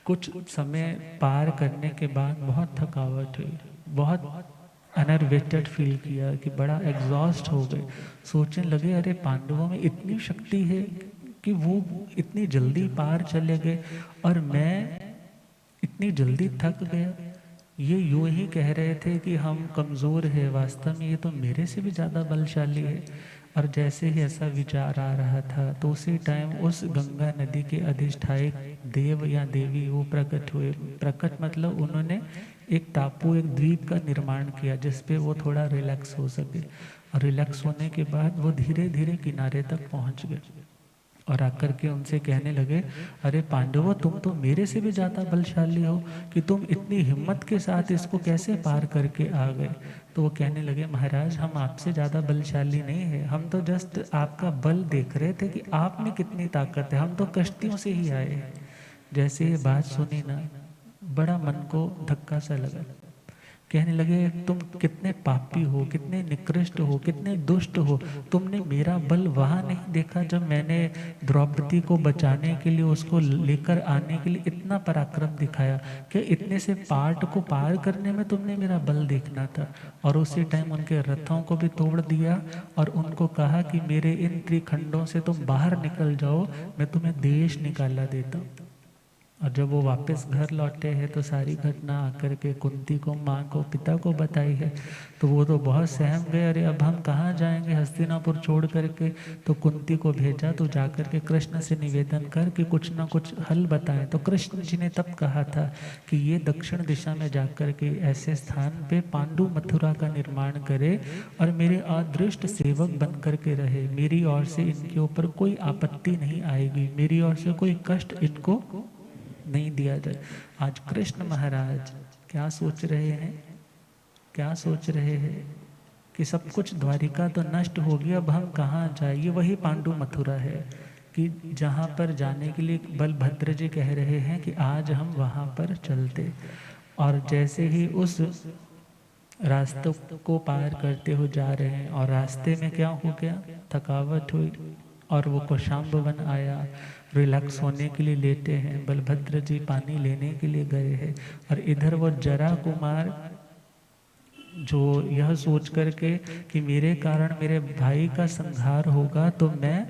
कुछ समय पार करने के बाद बहुत थकावट हुई, बहुत अनर्वेटेड फील किया कि बड़ा एग्जॉस्ट हो गए। सोचने लगे अरे पांडवों में इतनी शक्ति है कि वो इतनी जल्दी पार चले गए और मैं इतनी जल्दी थक गया। ये यूं ही कह रहे थे कि हम कमज़ोर है, वास्तव में ये तो मेरे से भी ज़्यादा बलशाली है। और जैसे ही ऐसा विचार आ रहा था तो उसी टाइम उस गंगा नदी के अधिष्ठायक देव या देवी वो प्रकट हुए। प्रकट मतलब उन्होंने एक टापू, एक द्वीप का निर्माण किया जिस पे वो थोड़ा रिलैक्स हो सके। और रिलैक्स होने के बाद वो धीरे धीरे किनारे तक पहुंच गए और आकर के उनसे कहने लगे, अरे पांडवों, तुम तो मेरे से भी ज़्यादा बलशाली हो कि तुम इतनी हिम्मत के साथ इसको कैसे पार करके आ गए। तो वो कहने लगे, महाराज हम आपसे ज़्यादा बलशाली नहीं है, हम तो जस्ट आपका बल देख रहे थे कि आप में कितनी ताकत है, हम तो कश्तियों से ही आए हैं। जैसे ये बात सुनी ना, बड़ा मन को धक्का सा लगा। कहने लगे, तुम कितने पापी हो, कितने निकृष्ट हो, कितने दुष्ट हो। तुमने मेरा बल वहाँ नहीं देखा जब मैंने द्रौपदी को बचाने के लिए, उसको लेकर आने के लिए इतना पराक्रम दिखाया कि इतने से पार्ट को पार करने में तुमने मेरा बल देखना था। और उसी टाइम उनके रथों को भी तोड़ दिया और उनको कहा कि मेरे इन त्रिखंडों से तुम बाहर निकल जाओ, मैं तुम्हें देश निकाला देता हूँ। और जब वो वापस घर लौटे हैं तो सारी घटना आकर के कुंती को, माँ को, पिता को बताई है। तो वो तो बहुत सहम गए, अरे अब हम कहाँ जाएंगे हस्तिनापुर छोड़ करके। तो कुंती को भेजा, तो जाकर के कृष्ण से निवेदन कर कि कुछ ना कुछ हल बताएं। तो कृष्ण जी ने तब कहा था कि ये दक्षिण दिशा में जाकर के ऐसे स्थान पे पांडु मथुरा का निर्माण करे और मेरे अदृष्ट सेवक बन करके रहे। मेरी ओर से इनके ऊपर कोई आपत्ति नहीं आएगी, मेरी ओर से कोई कष्ट इनको नहीं दिया जाए। आज कृष्ण महाराज क्या सोच रहे हैं, क्या सोच रहे हैं कि सब कुछ द्वारिका तो नष्ट हो गया, अब हम कहाँ जाए। ये वही पांडु मथुरा है कि जहाँ पर जाने के लिए बलभद्र जी कह रहे हैं कि आज हम वहाँ पर चलते। और जैसे ही उस रास्ते को पार करते हुए जा रहे हैं और रास्ते में क्या हो गया, थकावट हुई और वो कौशाम्ब वन आया। रिलैक्स होने के लिए लेटे हैं, बलभद्र जी पानी लेने के लिए गए हैं और इधर वो जरा कुमार जो यह सोच करके कि मेरे कारण मेरे भाई का संहार होगा तो मैं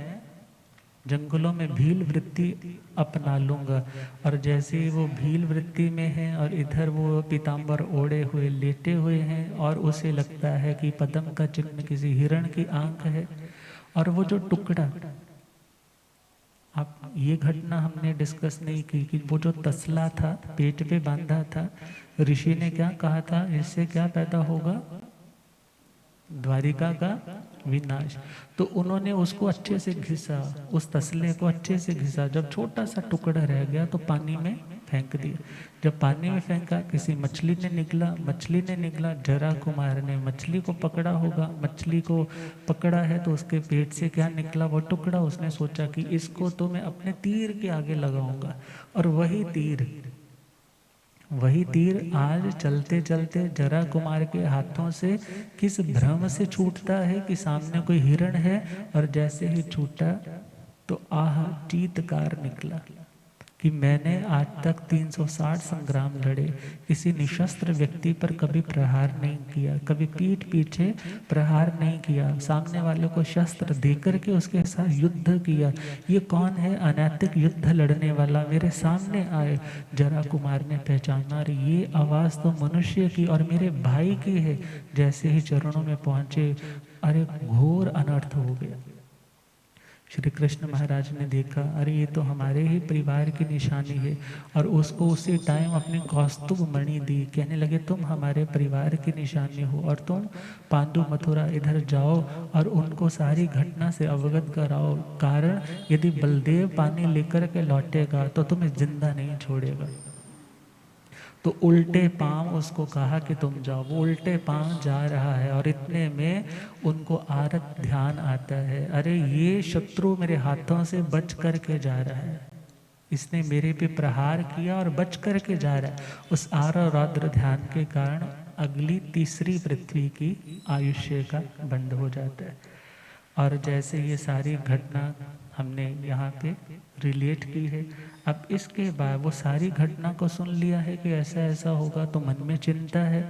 जंगलों में भील वृत्ति अपना लूंगा। और जैसे ही वो भील वृत्ति में है और इधर वो पीताम्बर ओढ़े हुए लेटे हुए हैं और उसे लगता है कि पद्म का चिन्ह किसी हिरण की आंख है। और वो जो टुकड़ा, आप ये घटना हमने डिस्कस नहीं की कि वो जो तसला था पेट पे बांधा था, ऋषि ने क्या कहा था, इससे क्या पैदा होगा, द्वारिका का विनाश। तो उन्होंने उसको अच्छे से घिसा, उस तसले को अच्छे से घिसा। जब छोटा सा टुकड़ा रह गया तो पानी में फेंक दिया। जब पानी में फेंका, किसी मछली ने निकला, जरा कुमार ने मछली को पकड़ा होगा, मछली को पकड़ा है तो उसके पेट से क्या निकला, वो टुकड़ा। उसने सोचा कि इसको तो मैं अपने तीर के आगे लगाऊंगा। और वही तीर आज चलते चलते जरा कुमार के हाथों से किस भ्रम से छूटता है कि सामने कोई हिरण है, और जैसे ही छूटा तो आह चीत्कार निकला कि मैंने आज तक 360 संग्राम लड़े, किसी निशस्त्र व्यक्ति पर कभी प्रहार नहीं किया, कभी पीठ पीछे प्रहार नहीं किया, सामने वाले को शस्त्र देकर के उसके साथ युद्ध किया। ये कौन है अनैतिक युद्ध लड़ने वाला, मेरे सामने आए। जरा कुमार ने पहचाना, अरे ये आवाज़ तो मनुष्य की और मेरे भाई की है। जैसे ही चरणों में पहुंचे, अरे घोर अनर्थ हो गया। श्री कृष्ण महाराज ने देखा, अरे ये तो हमारे ही परिवार की निशानी है। और उसको उसी टाइम अपनी कौस्तुभ मणि दी। कहने लगे, तुम हमारे परिवार की निशानी हो और तुम पांडु मथुरा इधर जाओ और उनको सारी घटना से अवगत कराओ। कारण यदि बलदेव पानी लेकर के लौटेगा तो तुम्हें जिंदा नहीं छोड़ेगा। तो उल्टे पांव उसको कहा कि तुम जाओ। वो उल्टे पांव जा रहा है और इतने में उनको आरत ध्यान आता है, अरे ये शत्रु मेरे हाथों से बच करके जा रहा है, इसने मेरे पे प्रहार किया और बच करके जा रहा है। उस आर और रौद्र ध्यान के कारण अगली तीसरी पृथ्वी की आयुष्य का बंद हो जाता है। और जैसे ये सारी घटना हमने यहाँ पे रिलेट की है, अब इसके बाद वो सारी घटना को सुन लिया है कि ऐसा ऐसा होगा, तो मन में चिंता है।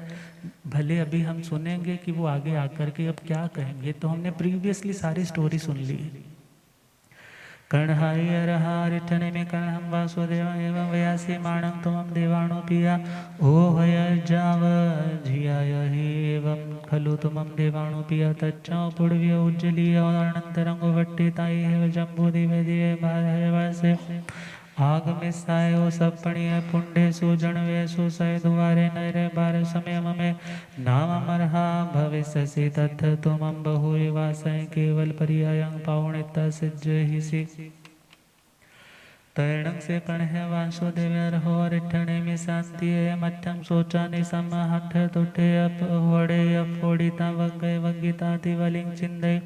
भले अभी हम सुनेंगे कि वो आगे आकर के अब क्या कहेंगे, तो हमने प्रीवियसली सारी स्टोरी सुन ली। कर्णहारी अरहारिठने में कर्णहं वासुदेव एवं वयासी माणं तुमं देवाणु पिया ओ हय जाव झियाय हि एवं खलु तुमं देवाणु पिया तच्चौ पुण्य उज्जलीय अनंतरंगो वट्टिताई एव जम्बूदिवे दिवे भारय वासे आगमिसायो सपणीय पुण्डे सुजनवे सुसय द्वारे नैरे बार समय ममे नाम मरहा भविष्यसि तथ तुमं बहुवासय केवल पर्यायं पावणिता सिज्ज ही सी तैणं से कण है वासुदेव रहो रिठणे में शांति है मठम सोचा निसम हठ तुठे अप वड़े अपोड़िता वगय वगिता दिवलिंग छिंदे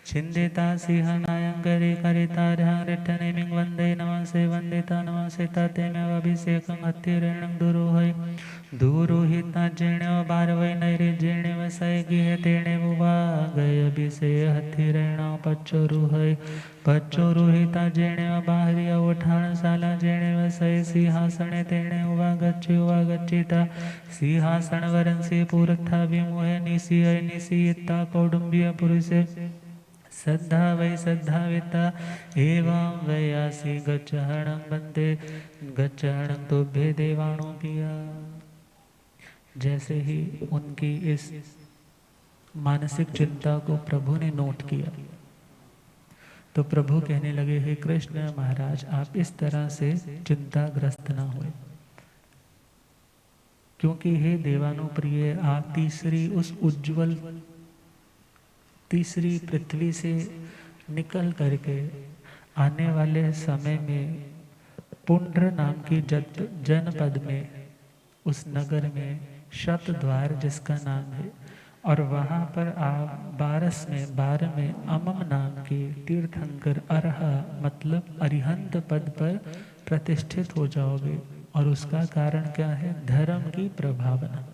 छिंदिता सिंह नायंगरी करिता रंग रिठणे मिंग वंदे नमसे वंदिता नमसे ताते में अभिषेकं हत्तिरेणं दुरुहै दुरुहिता जेण्यो बारवै नैरे जेणे वसै गिहे तेणे बुवा गय अभिषेय हत्तिरेणा पच्चोरुहै पच्चोरुहिता जेणे बाहरी उठाण साला जेणे वसै सिंहासने तेणे उवा गच्चिता सिंहासन वरंसी पूरथा विमुहे निशियता कौडुंबिय पुरुषे श्रद्धा वै श्रद्धाविता एवं वयासी गच्छहणं वंदे गच्छहणं तुभ्ये देवाणु पिया। जैसे ही उनकी इस मानसिक चिंता को प्रभु ने नोट किया तो प्रभु कहने लगे, हे कृष्ण महाराज, आप इस तरह से चिंताग्रस्त ना हुए, क्योंकि हे देवानुप्रिय, आप उस उज्जवल तीसरी पृथ्वी से निकल करके आने वाले समय में पुंड्र नाम की जनपद में, उस नगर में शतद्वार जिसका नाम है, और वहाँ पर आप बार में अमम नाम के तीर्थंकर अरहा मतलब अरिहंत पद पर प्रतिष्ठित हो जाओगे। और उसका कारण क्या है? धर्म की प्रभावना।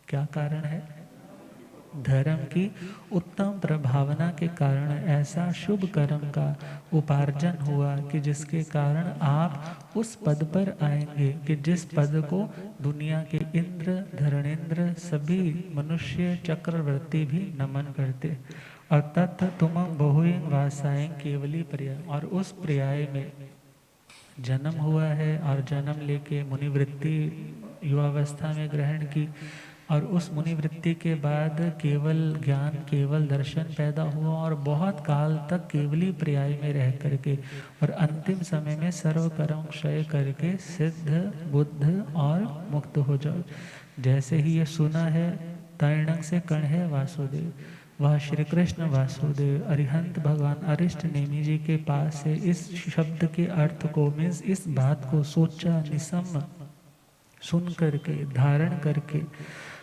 क्या कारण है? धर्म की उत्तम प्रभावना के कारण ऐसा शुभ कर्म का उपार्जन हुआ कि जिसके कारण आप उस पद पर आएंगे कि जिस पद को दुनिया के इंद्र, धरणेन्द्र, सभी मनुष्य, चक्रवर्ती भी नमन करते। और तत् तुम बहु वासाएं केवली प्रिय, और उस पर्याय में जन्म हुआ है और जन्म लेके मुनिवृत्ति युवावस्था में ग्रहण की, और उस मुनिवृत्ति के बाद केवल ज्ञान, केवल दर्शन पैदा हुआ, और बहुत काल तक केवली पर्याय में रह करके और अंतिम समय में सर्व कर्म क्षय करके सिद्ध, बुद्ध और मुक्त हो जाओ। जैसे ही ये सुना है, तैणंग से कण है वासुदेव, वह श्री कृष्ण वासुदेव अरिहंत भगवान अरिष्ट नेमि जी के पास से इस शब्द के अर्थ को, मीन्स इस बात को सोचा, निसम सुन करके, धारण करके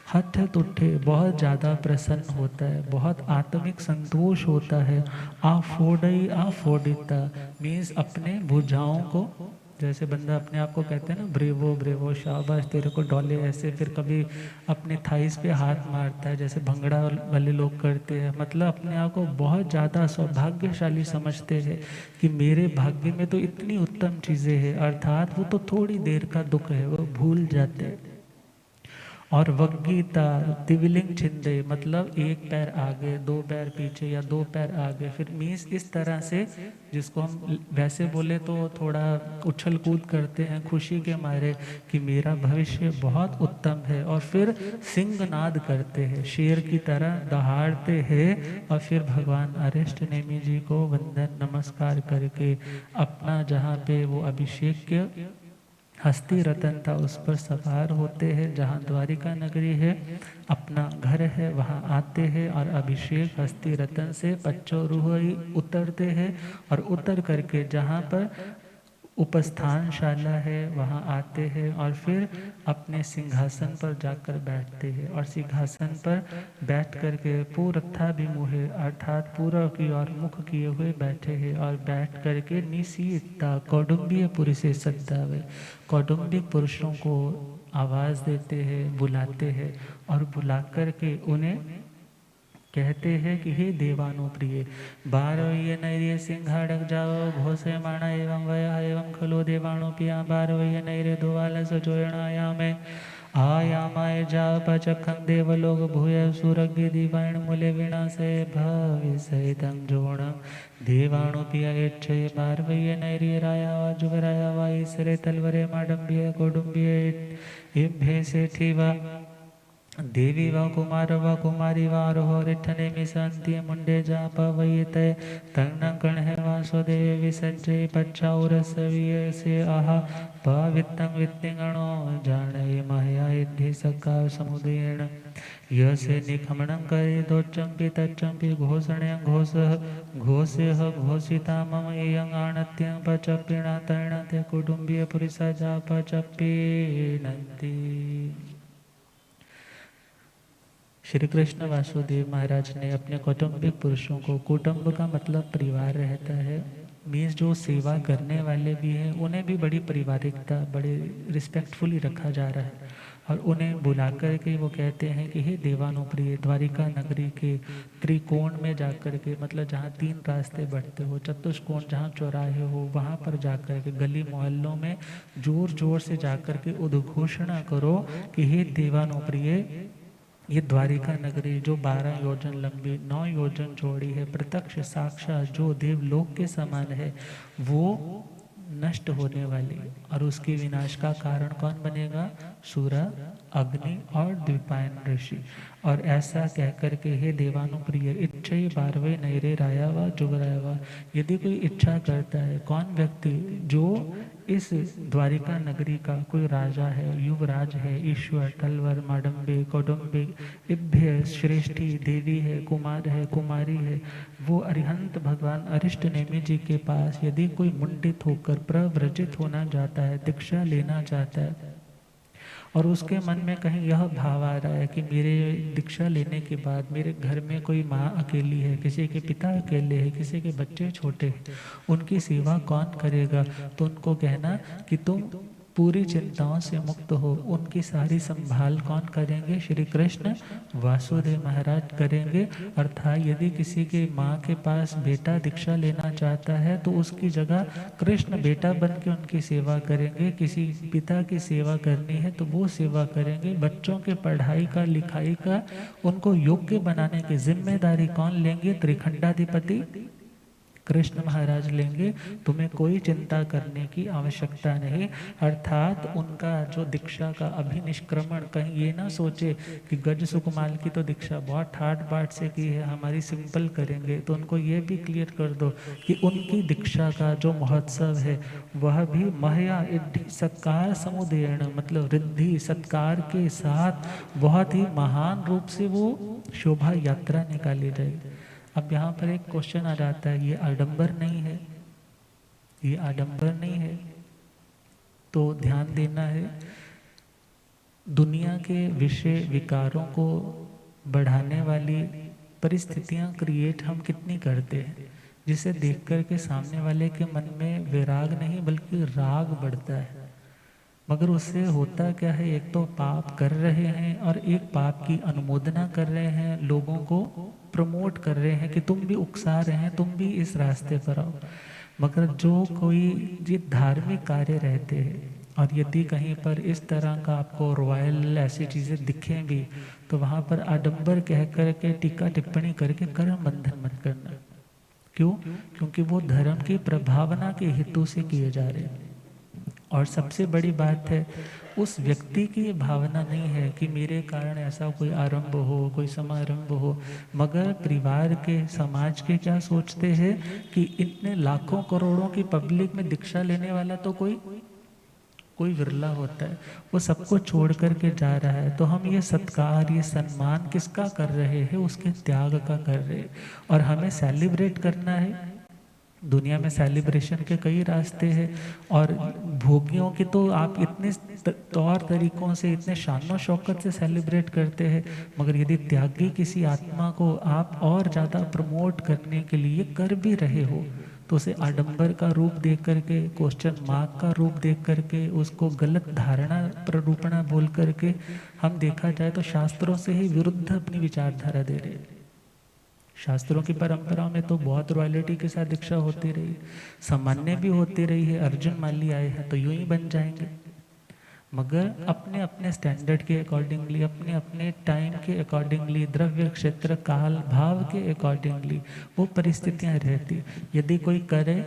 हठ उठे, बहुत ज़्यादा प्रसन्न होता है, बहुत आत्मिक संतोष होता है। आफोडिता मीन्स अपने भुजाओं को, जैसे बंदा अपने आप को कहते हैं ना, ब्रेवो ब्रेवो, शाबाश तेरे को डोले, ऐसे फिर कभी अपने थाइस पे हाथ मारता है जैसे भंगड़ा वाले लोग करते हैं, मतलब अपने आप को बहुत ज़्यादा सौभाग्यशाली समझते हैं कि मेरे भाग्य में तो इतनी उत्तम चीज़ें हैं, अर्थात वो तो थोड़ी देर का दुख है, वो भूल जाते हैं। और वग्गीता तिविलिंग छिंदे मतलब एक पैर आगे, दो पैर पीछे, या दो पैर आगे, फिर मीन्स इस तरह से, जिसको हम वैसे बोले तो थोड़ा उछल कूद करते हैं खुशी के मारे कि मेरा भविष्य बहुत उत्तम है, और फिर सिंहनाद करते हैं, शेर की तरह दहाड़ते हैं, और फिर भगवान अरिष्ट नेमि जी को वंदन नमस्कार करके अपना जहाँ पे वो अभिषेक हस्ती रतन था उस पर सवार होते हैं, जहाँ द्वारिका नगरी है, अपना घर है, वहाँ आते हैं और अभिषेक हस्ती रतन से पच्चोरुही उतरते हैं, और उतर करके जहाँ पर उपस्थानशाला है वहाँ आते हैं, और फिर अपने सिंहासन पर जाकर बैठते हैं, और सिंहासन पर बैठ करके पूरथाभिमुहे अर्थात पूर्व की ओर मुख किए हुए बैठे हैं, और बैठ करके निशीता कौटुंबीय पुरुषे सद्दावे, कौटुंबिक पुरुषों को आवाज़ देते हैं, बुलाते हैं, और बुला करके उन्हें कहते हैं कि हे देवानुप्रिय, बारवय नैर्य सिंहाड़क जाओ घोषे माणा एवं वया एवं खलो देवाणुपिया बारवय नैर्य दुवाल सजोयणाया में आयामाय जापचखं देवलोक भूय सुरग्य दिवाण मूले विनाशे भविसहितं जोणं देवाणुपिय इच्छे पार्वय नैरीराया वा जुगराया वा ईसरे तलवरे माडंबिय कोडुंबिय इभ्ये सेठी वा देवी व कुमार व कुमारी वारोह रिठने मिसंति मुंडे जाप वयते तंगण है वासुदेव विसज्जे पच्चाउरसविय से आहा पवित्रं वित्तिगणो जाने महया इद्धि सक्का समुदयेन यसे निखमनं करे दोच्चंपि तच्चंपि घोषणे घोषः घोषिता मम एयं आणत्यं पचप्पिणा तैणते कुटुंबीय पुरुषा जाप चप्पीनन्ति। श्री कृष्ण वासुदेव महाराज ने अपने कौटुंबिक पुरुषों को, कुटुंब का मतलब परिवार रहता है, मीन्स जो सेवा करने वाले भी हैं उन्हें भी बड़ी पारिवारिकता, बड़े रिस्पेक्टफुली रखा जा रहा है और उन्हें बुला कर के वो कहते हैं कि हे देवानुप्रिय, द्वारिका नगरी के त्रिकोण में जाकर के, मतलब जहाँ 3 रास्ते बढ़ते हो, चतुष्कोण जहाँ चौराहे हो, वहाँ पर जाकर के गली मोहल्लों में जोर जोर से जाकर के उद्घोषणा करो कि हे देवानुप्रिय, ये द्वारिका नगरी जो 12 योजन लंबी 9 योजन चौड़ी है, प्रत्यक्ष साक्षात जो देवलोक के समान है, वो नष्ट होने वाली और उसके विनाश का कारण कौन बनेगा? सूर्य, अग्नि और द्विपायन ऋषि। और ऐसा कहकर के हे देवानुप्रिय, इच्छा ही 12वें नैरे राया वा जुगराया वा, यदि कोई इच्छा करता है, कौन व्यक्ति? जो इस द्वारिका नगरी का कोई राजा है, युवराज है, ईश्वर, टलवर, माडंबे, कौटुंबिक, इभ्य, श्रेष्ठी, देवी है, कुमार है, कुमारी है, वो अरिहंत भगवान अरिष्ट नेमि जी के पास यदि कोई मुंडित होकर प्रव्रजित होना चाहता है, दीक्षा लेना चाहता है और उसके मन में कहीं यह भाव आ रहा है कि मेरे दीक्षा लेने के बाद मेरे घर में कोई माँ अकेली है, किसी के पिता अकेले हैं, किसी के बच्चे छोटे हैं, उनकी सेवा कौन करेगा? तो उनको कहना कि तुम पूरी चिंताओं से मुक्त हो, उनकी सारी संभाल कौन करेंगे? श्री कृष्ण वासुदेव महाराज करेंगे। अर्थात यदि किसी के माँ के पास बेटा दीक्षा लेना चाहता है तो उसकी जगह कृष्ण बेटा बन के उनकी सेवा करेंगे। किसी पिता की सेवा करनी है तो वो सेवा करेंगे। बच्चों के पढ़ाई का, लिखाई का, उनको योग्य बनाने की जिम्मेदारी कौन लेंगे? त्रिखंडाधिपति कृष्ण महाराज लेंगे। तुम्हें कोई चिंता करने की आवश्यकता नहीं। अर्थात उनका जो दीक्षा का अभिनिष्क्रमण, कहीं ये ना सोचे कि गज सुकुमाल की तो दीक्षा बहुत ठाट बाट से की है, हमारी सिंपल करेंगे। तो उनको ये भी क्लियर कर दो कि उनकी दीक्षा का जो महोत्सव है वह भी महया इद्धि सत्कार समुदयन, मतलब रिद्धि सत्कार के साथ बहुत ही महान रूप से वो शोभा यात्रा निकाली जाएगी। अब यहाँ पर एक क्वेश्चन आ जाता है, ये आडंबर नहीं है? ये आडंबर नहीं है? तो ध्यान देना है। दुनिया के विषय विकारों को बढ़ाने वाली परिस्थितियां क्रिएट हम कितनी करते हैं, जिसे देख कर के सामने वाले के मन में विराग नहीं बल्कि राग बढ़ता है। मगर उससे होता क्या है? एक तो पाप कर रहे हैं और एक पाप की अनुमोदना कर रहे हैं, लोगों को प्रमोट कर रहे हैं कि तुम भी उकसा रहे हैं, तुम भी इस रास्ते पर आओ। मगर जो कोई ये धार्मिक कार्य रहते हैं और यदि कहीं पर इस तरह का आपको रॉयल ऐसी चीज़ें दिखें भी तो वहाँ पर आडंबर कह कर के टीका टिप्पणी करके कर्म बंधन मत करना। क्यों? क्योंकि वो धर्म की प्रभावना के हेतु से किए जा रहे हैं। और सबसे बड़ी बात है, उस व्यक्ति की ये भावना नहीं है कि मेरे कारण ऐसा कोई आरंभ हो, कोई समारंभ हो, मगर परिवार के, समाज के क्या सोचते हैं कि इतने लाखों करोड़ों की पब्लिक में दीक्षा लेने वाला तो कोई विरला होता है, वो सबको छोड़ करके जा रहा है। तो हम ये सत्कार, ये सम्मान किसका कर रहे हैं? उसके त्याग का कर रहे हैं। और हमें सेलिब्रेट करना है। दुनिया में सेलिब्रेशन के कई रास्ते हैं और भोगियों के तो आप इतने तौर तरीकों से, इतने शानो शौकत से सेलिब्रेट करते हैं, मगर यदि त्यागी किसी आत्मा को आप और ज़्यादा प्रमोट करने के लिए कर भी रहे हो तो उसे आडंबर का रूप देख करके, क्वेश्चन मार्क का रूप देख करके, उसको गलत धारणा प्ररूपणा बोल करके हम देखा जाए तो शास्त्रों से ही विरुद्ध अपनी विचारधारा दे रहे हैं। शास्त्रों की परंपरा में तो बहुत रॉयल्टी के साथ दीक्षा होती रही, सामान्य भी होती रही है। अर्जुन मान ली आए हैं तो यूं ही बन जाएंगे। मगर अपने अपने स्टैंडर्ड के अकॉर्डिंगली, अपने अपने टाइम के अकॉर्डिंगली, द्रव्य क्षेत्र काल भाव के अकॉर्डिंगली वो परिस्थितियां रहती। यदि कोई करे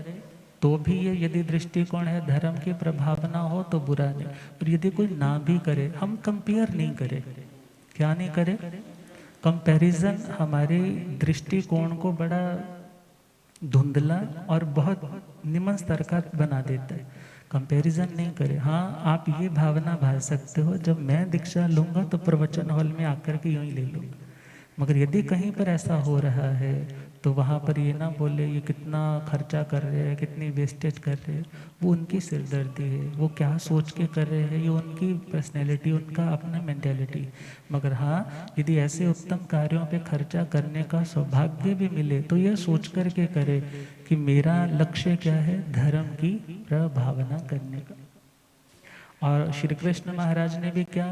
तो भी ये यदि दृष्टिकोण है धर्म की प्रभावना हो तो बुरा नहीं, और यदि कोई ना भी करे, हम कंपेयर नहीं करें। क्या नहीं करें? कंपैरिजन हमारे दृष्टिकोण को बड़ा धुंधला और बहुत निम्न स्तर का बना देता है। कंपैरिजन नहीं करें। हाँ, आप ये भावना भाल सकते हो जब मैं दीक्षा लूंगा तो प्रवचन हॉल में आकर के यूं ही ले लूंगा, मगर यदि कहीं पर ऐसा हो रहा है तो वहाँ पर ये ना बोले ये कितना खर्चा कर रहे हैं, कितनी वेस्टेज कर रहे हैं। वो उनकी सिरदर्दी है, वो क्या सोच के कर रहे हैं, ये उनकी पर्सनैलिटी, उनका अपना मेंटेलिटी। मगर हाँ, यदि ऐसे उत्तम कार्यों पे खर्चा करने का सौभाग्य भी मिले तो यह सोच कर के करे कि मेरा लक्ष्य क्या है, धर्म की प्रभावना करने का। और श्री कृष्ण महाराज ने भी क्या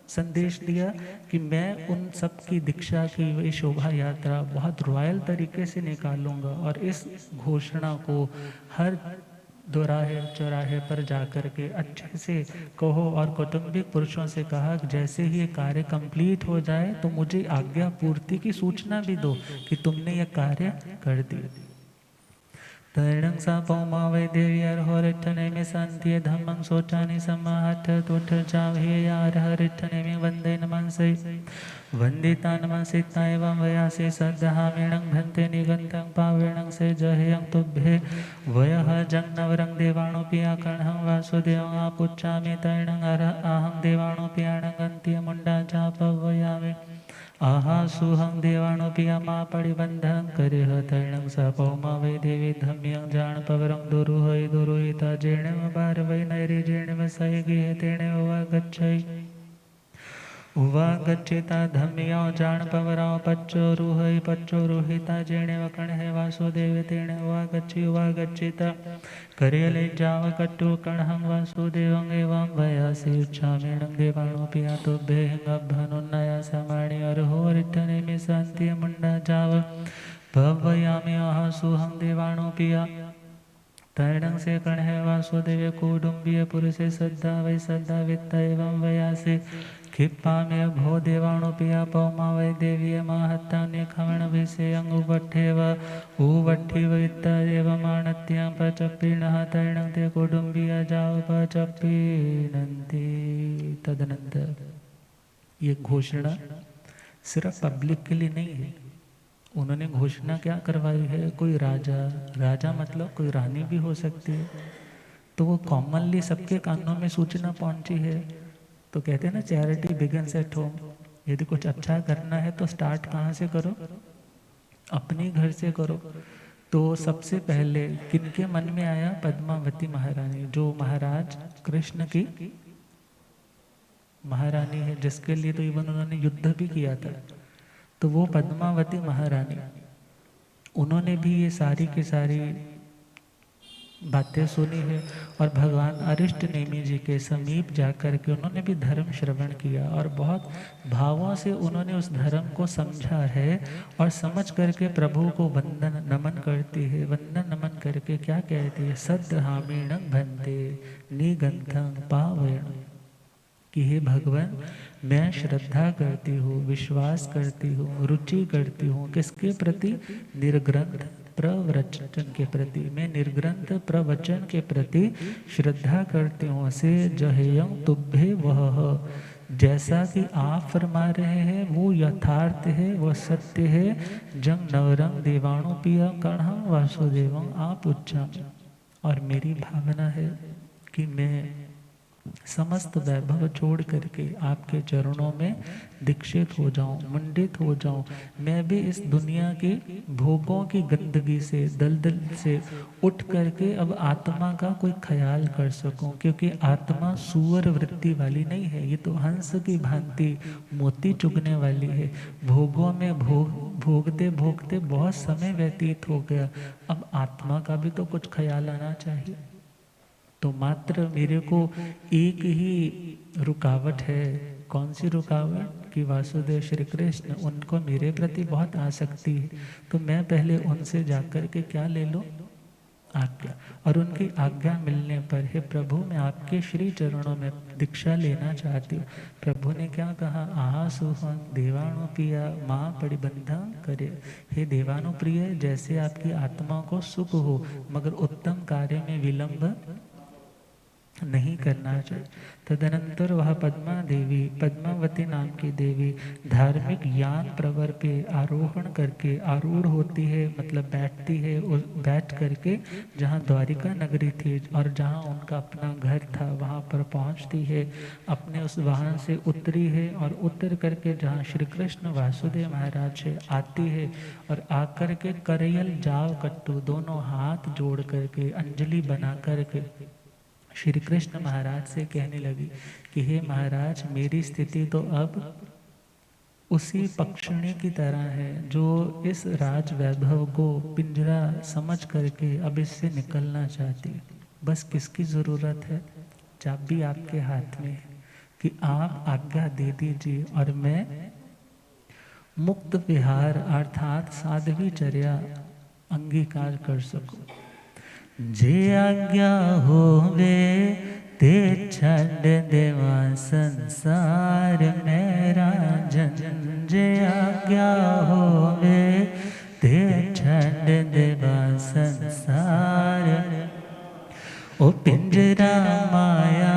संदेश दिया कि मैं उन सब की दीक्षा की वही शोभा यात्रा बहुत रॉयल तरीके से निकालूंगा, और इस घोषणा को हर दोराहे चौराहे पर जाकर के अच्छे से कहो, और कौटुंबिक पुरुषों से कहा कि जैसे ही ये कार्य कंप्लीट हो जाए तो मुझे आज्ञा पूर्ति की सूचना भी दो कि तुमने ये कार्य कर दिया। तैणं सा पौमा वै देव्यार्होरिठने में शांति धम्मं शोचानि समाहठ तुठ चाहे यार हरिठने में वंदे नमंसे वंदिता नमसिता एवं वयासे सद्धामेणं भन्ते निगन्तं पावेणं से जहेयं तुभ्ये वयः जंगनवरं देवाणोऽपि आकर्णं वासुदेवं आपुच्छामि तैणं अहं देवाणोऽपि अणगन्त्य मुण्डा चापवयामि आहा सुहं देवाणोऽपियमा परिबन्धं करिह तैणं स पौमा वै देवी धम्यं जाणपवरं दुरुहै दुरुहिता जेणेव भारवै नैरिजेणेव सैगिह तेणेव वा गच्छै उवागच्छिता धम्यं जाणपवरं पच्चोरुहै पच्चोरुहिता जेणेव कणहे वासुदेव तेणेव वा गच्छि उवागच्छिता करेले जाव कट्टु कणहं वासुदेवं एवं वयासि उच्छामेणं देवाणोऽपि आतुभ्येऽभ्यनुन्नया समाणि अर्होरिठने में शान्ति मुण्डा जाव भवयामि अह सुहं देवाणोऽपि तैणं से कणहे वासुदेव कौटुम्बीय पुरुषे श्रद्धा वै श्रद्धा वित्त एवं वयासि क्षिप्पामि भो देवाणोऽपि पौमा वै देवीय महत्तान्य खमणभिषेयं उवट्ठेव उवट्ठिव वित्त एवं माणत्यं पचप्पीणः तैणं ते कौटुम्बीय जाव पचप्पीणन्ति। तदनंतर ये घोषणा सिर्फ पब्लिक के लिए नहीं है। उन्होंने घोषणा क्या करवाई है, कोई राजा, राजा मतलब कोई रानी भी हो सकती है, तो वो कॉमनली सबके कानों में सूचना पहुंची है। तो कहते हैं ना, चैरिटी बिगिंस एट होम। यदि कुछ अच्छा करना है तो स्टार्ट कहाँ से करो, अपने घर से करो। तो सबसे पहले किनके मन में आया, पद्मावती महारानी, जो महाराज कृष्ण की महारानी है, जिसके लिए तो इवन उन्होंने युद्ध भी किया था। तो वो पद्मावती महारानी, उन्होंने भी ये सारी की सारी बातें सुनी है, और भगवान अरिष्ट नेमि जी के समीप जाकर के उन्होंने भी धर्म श्रवण किया, और बहुत भावों से उन्होंने उस धर्म को समझा है, और समझ करके प्रभु को वंदन नमन करती है। वंदन नमन करके क्या कहती है, सद्धामीणं भन्ते निगंथं पावेण, कि हे भगवान, मैं श्रद्धा करती हूँ, विश्वास करती हूँ, रुचि करती हूँ, किसके प्रति, निर्ग्रंथ प्रवचन के प्रति। मैं निर्ग्रंथ प्रवचन के प्रति श्रद्धा करती हूँ। से जहेयं तुभ्ये वह, जैसा कि आप फरमा रहे हैं वो यथार्थ है, वो सत्य है। जंग नवरंग देवाणोऽपि कणहं वासुदेवं आपुच्छामि, और मेरी भावना है कि मैं समस्त वैभव छोड़ करके आपके चरणों में दीक्षित हो जाऊं, मुंडित हो जाऊं। मैं भी इस दुनिया की भोगों की गंदगी से, दलदल से उठ करके अब आत्मा का कोई ख्याल कर सकूं, क्योंकि आत्मा सूअर वृत्ति वाली नहीं है। ये तो हंस की भांति मोती चुगने वाली है। भोगों में भोगते भोगते बहुत समय व्यतीत हो गया, अब आत्मा का भी तो कुछ ख्याल आना चाहिए। तो मात्र मेरे को एक ही रुकावट है। कौन सी रुकावट, कि वासुदेव श्री कृष्ण, उनको मेरे प्रति बहुत आसक्ति है। तो मैं पहले उनसे जाकर के क्या ले लूं, आज्ञा। और उनकी आज्ञा मिलने पर, हे प्रभु मैं आपके श्री चरणों में दीक्षा लेना चाहती हूँ। प्रभु ने क्या कहा, आहा सुहं देवाणु पिया माँ परिबंधा करे। हे देवानु प्रिय, जैसे आपकी आत्मा को सुख हो मगर उत्तम कार्य में विलंब नहीं करना चाहिए। तदनंतर वह पद्मा देवी, पद्मावती नाम की देवी धार्मिक यान प्रवर पे आरोहण करके आरूढ़ होती है, मतलब बैठती है, बैठ करके जहाँ द्वारिका नगरी थी और जहाँ उनका अपना घर था वहाँ पर पहुँचती है। अपने उस वाहन से उतरी है और उतर करके जहाँ श्री कृष्ण वासुदेव महाराज से आती है और आकर के करयल जाव कट्टू दोनों हाथ जोड़ करके अंजलि बना करके श्री कृष्ण महाराज से कहने लगी कि हे महाराज, मेरी स्थिति तो अब उसी पक्षिणी की तरह है जो इस राज वैभव को पिंजरा समझ करके अब इससे निकलना चाहती है। बस किसकी ज़रूरत है, चाबी आपके हाथ में है कि आप आज्ञा दे दीजिए और मैं मुक्त विहार अर्थात साध्वी चर्या अंगीकार कर सकूं। जे आज्ञा होवे ते छड़ देवा संसार में राजन। जे आज्ञा होवे ते छड़ देवा संसार। ओ पिंजरा माया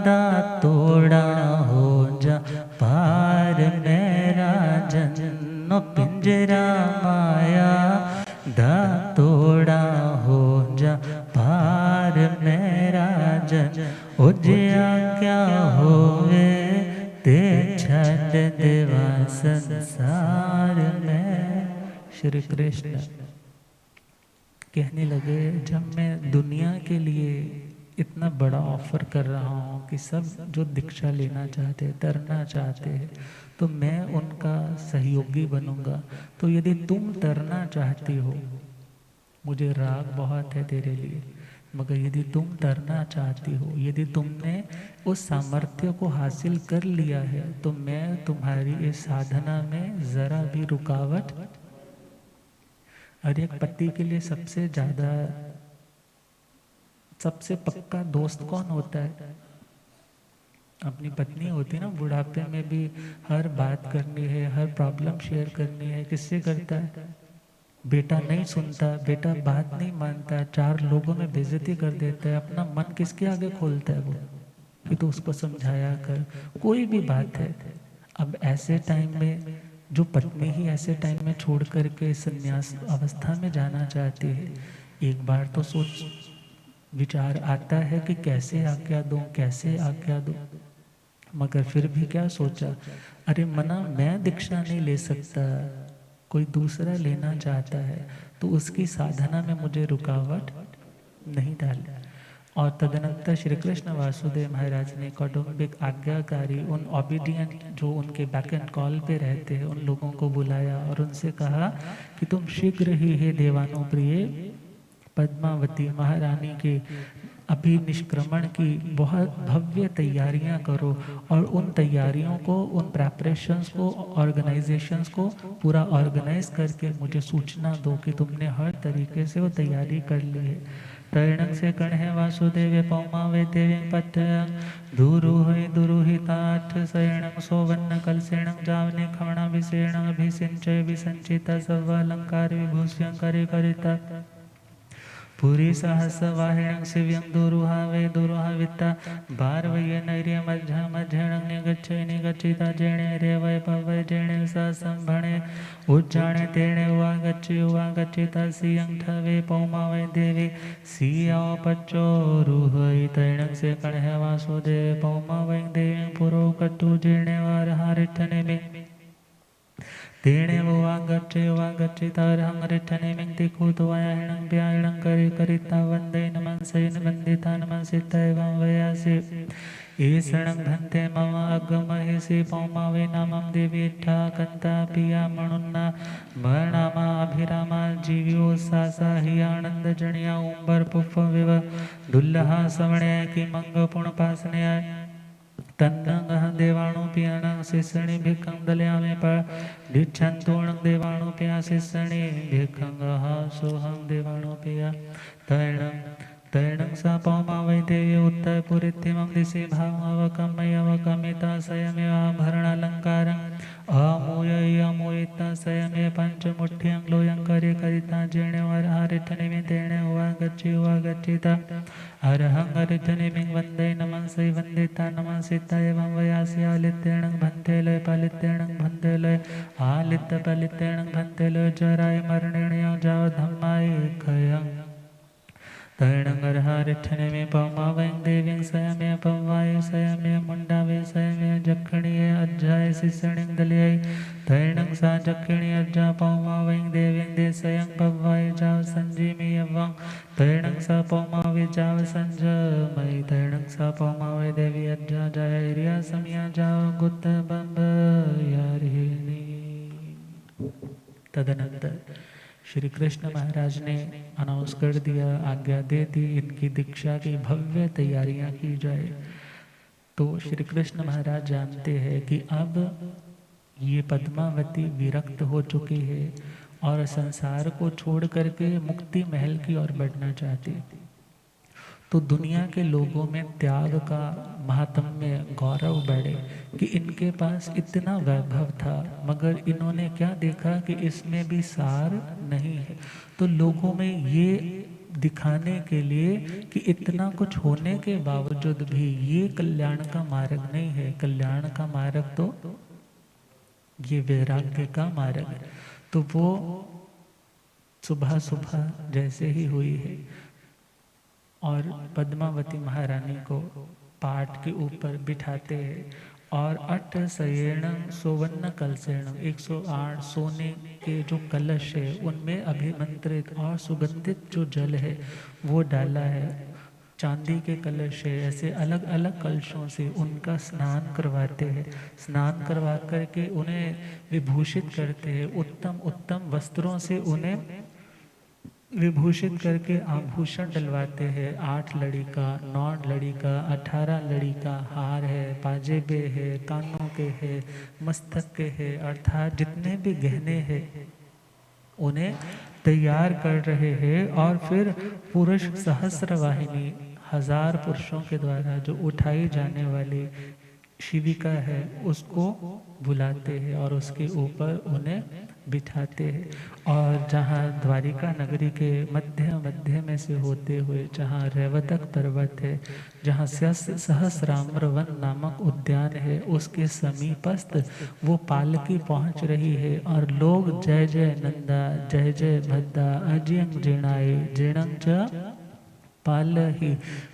दा तोड़ा हो जा पार में राजन। ओ पिंजरा माया दा तोड़ा हो जा पार में राजन। ओ जे आज्ञा होवे ते छड़ देवा संसार में। श्री कृष्ण कहने लगे, जब मैं दुनिया के लिए इतना बड़ा ऑफर कर रहा हूँ कि सब जो दीक्षा लेना चाहते हैं, तरना चाहते हैं, तो मैं उनका सहयोगी बनूंगा। तो यदि तुम तरना चाहती हो, मुझे राग बहुत है तेरे लिए, मगर यदि तुम तरना चाहती हो, यदि तुमने उस सामर्थ्य को हासिल कर लिया है, तो मैं तुम्हारी इस साधना में जरा भी रुकावट। और एक पति के लिए सबसे ज्यादा, सबसे पक्का दोस्त कौन होता है? अपनी पत्नी होती है ना। बुढ़ापे में भी हर बात करनी है, हर प्रॉब्लम शेयर करनी है, किससे करता है? बेटा नहीं सुनता, बेटा बात नहीं मानता, चार लोगों में बेइज्जती कर देता है, अपना मन किसके आगे खोलता है वो कि तो उसको समझाया कर, कोई भी बात है। अब ऐसे टाइम में जो पत्नी ही ऐसे टाइम में छोड़ करके संन्यास अवस्था में जाना चाहती है, एक बार तो सोच विचार आता है कि कैसे आज्ञा दूं, कैसे आज्ञा दूं। मगर फिर भी क्या सोचा, अरे मना, मैं दीक्षा नहीं ले सकता, कोई दूसरा लेना चाहता है, तो उसकी साधना में मुझे रुकावट नहीं डाली। और तदनंतर श्री कृष्ण वासुदेव महाराज ने कौटुंबिक आज्ञाकारी उन ओबीडियंट जो उनके बैक एंड कॉल पे रहते हैं, उन लोगों को बुलाया और उनसे कहा कि तुम शीघ्र ही, हे देवानुप्रिय पद्मावती महारानी के अभी निष्क्रमण की बहुत भव्य तैयारियां करो और उन तैयारियों को, उन प्रेपरेशंस को, ऑर्गेनाइजेशंस को पूरा ऑर्गेनाइज करके मुझे सूचना दो कि तुमने हर तरीके से वो तैयारी कर ली है। तैणं से कण है वासुदेव पौमावे देवी पथ दुरुहिताठ शयणं सोवन्न कलसेणं जावने खमणा विषेणं अभिसिंचय विसंचिता सर्व अलंकार विभूष्यं करे करिता पुरी सहस वाहिणं शिव्यं दुरुहावे दुरुहाविता भारवय नैर्य मध्य मध्यणं निगच्छे निगच्छिता जेणे रे वै पवै जेणे स संभणे उज्जाणे तेणे वागच्छिता सियं ठवे पौमावै देवी सिया पच्चो रुहै तैणं से कणः वासुदेव पौमावै देवी पुरो कट्टु जेणे वार हारिठने में तेणे वो वागच्चे तारहं रिठने मिंति कूतवायाहिणं व्याहिणं करे करिता वंदे नमंसेन वंदिता नमंसिता एवं वयासि ईशणं धन्ते मम अगमहिषि पौमावे नामं देवीठा कंता पिया मणुन्ना मरणामा अभिरामा जीव्यो सासा हि आनंद जनिया उम्बर पुफ विव दुल्लहा सवणे की मंग पुणपासने तन्नंगः देवाणुप्यानं शिष्यणि भिक्खं दलयामि पठिच्छन्तोणं देवाणुप्या शिष्यणि भिक्खं सोऽहं देवाणुप्या तैणं सा पौमा वै देवी उत्तरपुरीत्यमं दिशि भावमवकमयवकमिता स्वयमेवाभरणालङ्कारम् अमूयमूयिता स्वयमे पञ्चमुठ्यं लोयं करे करिता जीर्णवरहरिठनिमितेन उवागच्चिता अरहं हरिठनिमिं वन्दे नमंसि वन्दिता नमंसिता एवं वयासि आलित्येणं भन्ते लय पालित्येणं भन्ते लय आलित्य पालित्येणं भन्ते लय जराय मरणेण जावधम्माय खयं तैणंगरहरिठने में पौमा वैं देवीं स्वयमे पौवाय स्वयमे मुंडावे स्वयमे जखणीय अज्जाय शिषणिं दलियै तैणं सा जखणी अज्जा पौमा वैं देवीं दे स्वयं पौवाय जाव संजीमी यवं तैणं सा पौमा वे जाव संजमय तैणं सा पौमा वे देवी अज्जा जय रिया समिया जाव गुत्त बंब यारिणी। तदनंतर श्री कृष्ण महाराज ने अनाउंस कर दिया, आज्ञा दे दी, इनकी दीक्षा की भव्य तैयारियां की जाए। तो श्री कृष्ण महाराज जानते हैं कि अब ये पद्मावती विरक्त हो चुकी है और संसार को छोड़ करके मुक्ति महल की ओर बढ़ना चाहती। तो दुनिया के लोगों में त्याग का महात्म्य गौरव बढ़े कि इनके पास इतना वैभव था मगर इन्होंने क्या देखा कि इसमें भी सार नहीं है। तो लोगों में ये दिखाने के लिए कि इतना कुछ होने के बावजूद भी ये कल्याण का मार्ग नहीं है, कल्याण का मार्ग तो ये वैराग्य का मार्ग है। तो वो सुबह सुबह जैसे ही हुई है और पद्मावती महारानी को पाट के ऊपर बिठाते हैं और अट शयेणं सुवर्ण कलशेणं 108 सोने के जो कलश है उनमें अभिमंत्रित और सुगंधित जो जल है वो डाला है। चांदी के कलश है, ऐसे अलग अलग कलशों से उनका स्नान करवाते हैं। स्नान करवा करके उन्हें विभूषित करते हैं, उत्तम उत्तम वस्त्रों से उन्हें विभूषित करके आभूषण डलवाते हैं। 8 लड़ी का, 9 लड़ी का, 18 लड़ी का हार है, पाजेबे है, कानों के है, मस्तक के है, अर्थात जितने भी गहने हैं उन्हें तैयार कर रहे हैं। और फिर पुरुष सहस्र वाहिनी 1000 पुरुषों के द्वारा जो उठाई जाने वाली शिविका है उसको बुलाते हैं और उसके ऊपर उन्हें बिठाते हैं। और जहाँ द्वारिका नगरी के मध्य में से होते हुए जहाँ रेवतक पर्वत है, जहाँ सहस्राम्र वन नामक उद्यान है, उसके समीपस्थ वो पालकी पहुँच रही है और लोग जय जय नंदा जय जय भद्दा अजियं जीर्णाय जीर्णं च पाल ही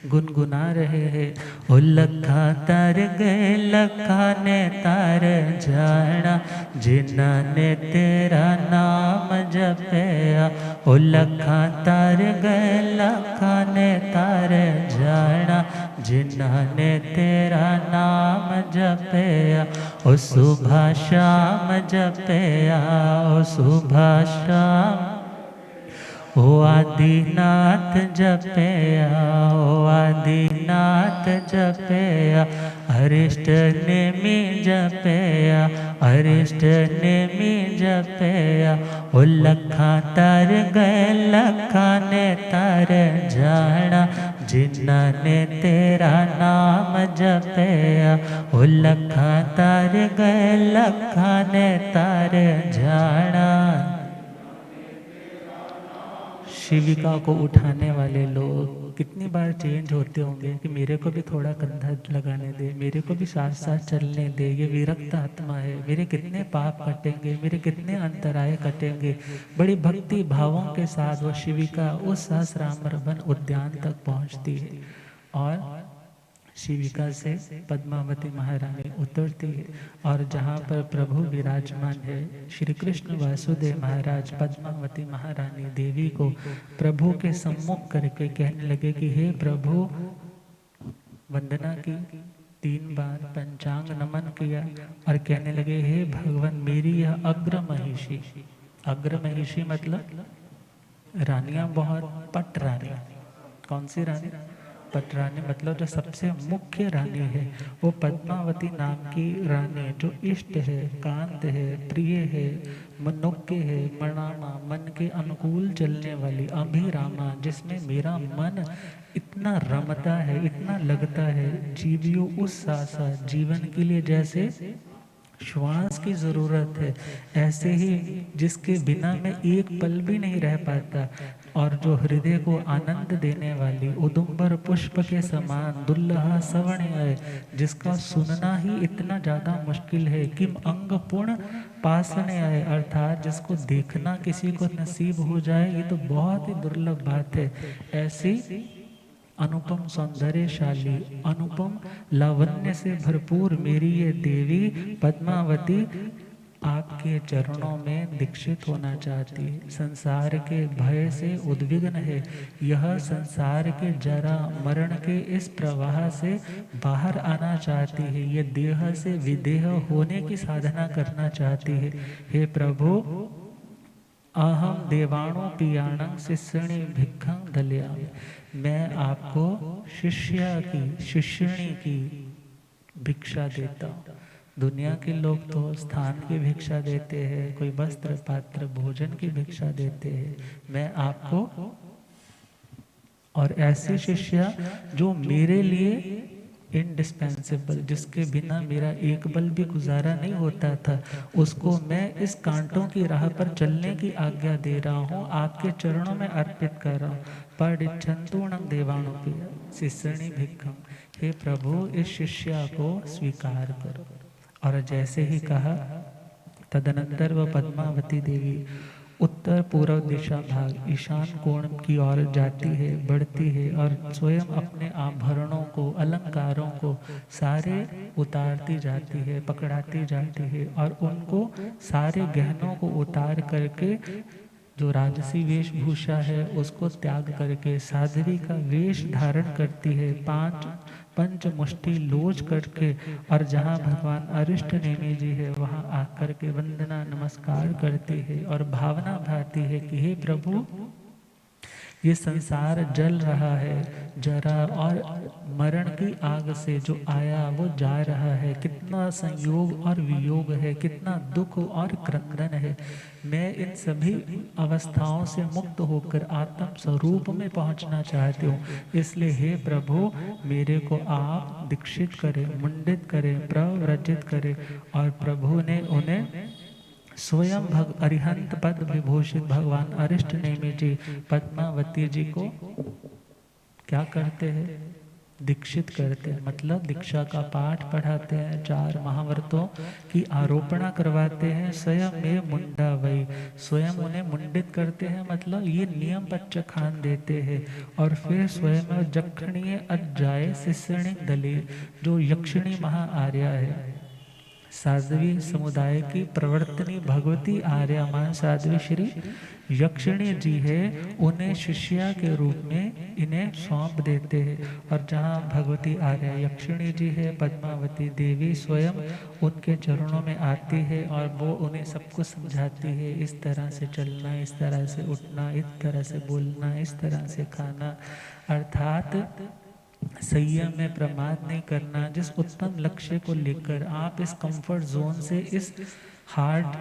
गुनगुना रहे हैं। ओ लखा तार गए लखा ने तार जाना जिन्होंने तेरा नाम जपया। ओ लखा तार गए लखा ने तार जाना जिन्होंने तेरा नाम जपया। ओ सुबह शाम जपया, ओ सुबह शाम ओ आदिनाथ जपया, ओ आदिनाथ जपया। अरिष्ट नेमि जपया, अरिष्ट नेमि जपया। ओ लखा तार गए लखा ने तार जाना जिन्होंने तेरा नाम जपया। ओ लखा तार गए लखा ने तार जाना। शिविका को उठाने वाले लोग कितनी बार चेंज होते होंगे कि मेरे को भी थोड़ा कंधा लगाने दे, मेरे को भी साथ साथ चलने दे, ये विरक्त आत्मा है, मेरे कितने पाप कटेंगे, मेरे कितने अंतराय कटेंगे। बड़ी भक्ति भावों के साथ वो शिविका उस सहस्राम्र वन उद्यान तक पहुंचती है और शिविका से पद्मावती महारानी उतरती है और जहाँ पर प्रभु विराजमान है श्री कृष्ण वासुदेव महाराज पद्मावती महारानी देवी को प्रभु के सम्मुख करके कहने लगे कि हे प्रभु, वंदना की, 3 बार पंचांग नमन किया और कहने लगे हे भगवान, मेरी यह अग्र महिषी, अग्र महिषी मतलब रानियां बहुत पट रानी। कौन सी रानी? पटरानी मतलब जो सबसे मुख्य रानी है, वो पद्मावती नाम की रानी जो इष्ट है, कांत है, प्रिय है, मनोज्ञ है, मनामा मन के अनुकूल चलने वाली, अभिरामा जिसमें मेरा मन इतना रमता है, इतना लगता है, जीवियो उस सासा जीवन के लिए जैसे श्वास की जरूरत है, ऐसे ही जिसके बिना मैं एक पल भी नहीं रह पाता, और जो हृदय को आनंद देने वाली उदुम्बर पुष्प के समान दुल्लहा सवर्ण, जिसका सुनना ही इतना ज्यादा मुश्किल है कि अंग पूर्ण पासने आए, अर्थात जिसको देखना किसी को नसीब हो जाए ये तो बहुत ही दुर्लभ बात है। ऐसी अनुपम सौंदर्यशाली, अनुपम लावण्य से भरपूर मेरी ये देवी पद्मावती आपके चरणों में दीक्षित होना चाहती है। संसार के भय से उद्विग्न है, यह संसार के जरा मरण के इस प्रवाह से बाहर आना चाहती है, यह देह से विदेह होने की साधना करना चाहती है। हे प्रभु, अहम देवाणु पियाणं शिष्यणि भिक्षं दलयामि, मैं आपको शिष्यणी की भिक्षा देता हूँ। दुनिया के लोग तो स्थान की भिक्षा देते हैं, कोई वस्त्र पात्र भोजन की भिक्षा देते हैं, मैं आपको और ऐसी शिष्या जो मेरे लिए इंडिस्पेंसिबल, जिसके बिना मेरा एक पल भी गुजारा नहीं होता था, उसको मैं इस कांटों की राह पर चलने की आज्ञा दे रहा हूँ, आपके चरणों में अर्पित कर रहा हूँ। पढ़िच्छन्तूणं देवानुप्रिय शिष्यणि भिक्षं, हे प्रभु इस शिष्या को स्वीकार करो। और जैसे ही कहा, तदनंतर वह पद्मावती देवी उत्तर पूर्व दिशा भाग ईशान कोण की ओर जाती है, बढ़ती है, और स्वयं अपने आभरणों को, अलंकारों को सारे उतारती जाती है, पकड़ाती जाती है, और उनको सारे गहनों को उतार करके जो राजसी वेशभूषा है उसको त्याग करके साध्वी का वेश धारण करती है, पंच मुष्टि लोच करके, और जहाँ भगवान अरिष्ट नेमि जी है वहाँ आकर के वंदना नमस्कार करती है और भावना भाती है कि हे प्रभु, ये संसार जल रहा है, जरा और मरण की आग से जो आया वो जा रहा है, कितना संयोग और वियोग है, कितना दुख और क्रंदन है। मैं इन सभी अवस्थाओं से मुक्त होकर आत्म स्वरूप में पहुंचना चाहती हूँ, इसलिए हे प्रभु मेरे को आप दीक्षित करें, मुंडित करें, प्रव्रजित करें। और प्रभु ने उन्हें स्वयं अरिहंत पद विभूषित भगवान अरिष्ट नेमि जी पद्मावती जी को क्या करते हैं, दीक्षित करते हैं, मतलब दीक्षा का पाठ पढ़ाते हैं, 4 महाव्रतों की आरोपणा करवाते हैं, स्वयं में मुंडा वही, स्वयं उन्हें मुंडित करते हैं, मतलब ये नियम पच्च खान देते हैं। और फिर स्वयं जक्षणीय अज्जाय शिष्यणी दली, जो यक्षिणी महाआर्या है, साध्वी समुदाय की प्रवर्तनी भगवती आर्यमान साध्वी श्री यक्षिणी जी है, उन्हें शिष्या के रूप में इन्हें सौंप देते हैं। और जहाँ भगवती आर्या यक्षिणी जी है, पद्मावती देवी स्वयं उनके चरणों में आती है और वो उन्हें सब कुछ समझाती है, इस तरह से चलना, इस तरह से उठना, इस तरह से बोलना, इस तरह से खाना, अर्थात संयम में प्रमाद नहीं करना। जिस उत्तम लक्ष्य को लेकर आप इस कंफर्ट जोन से इस हार्ड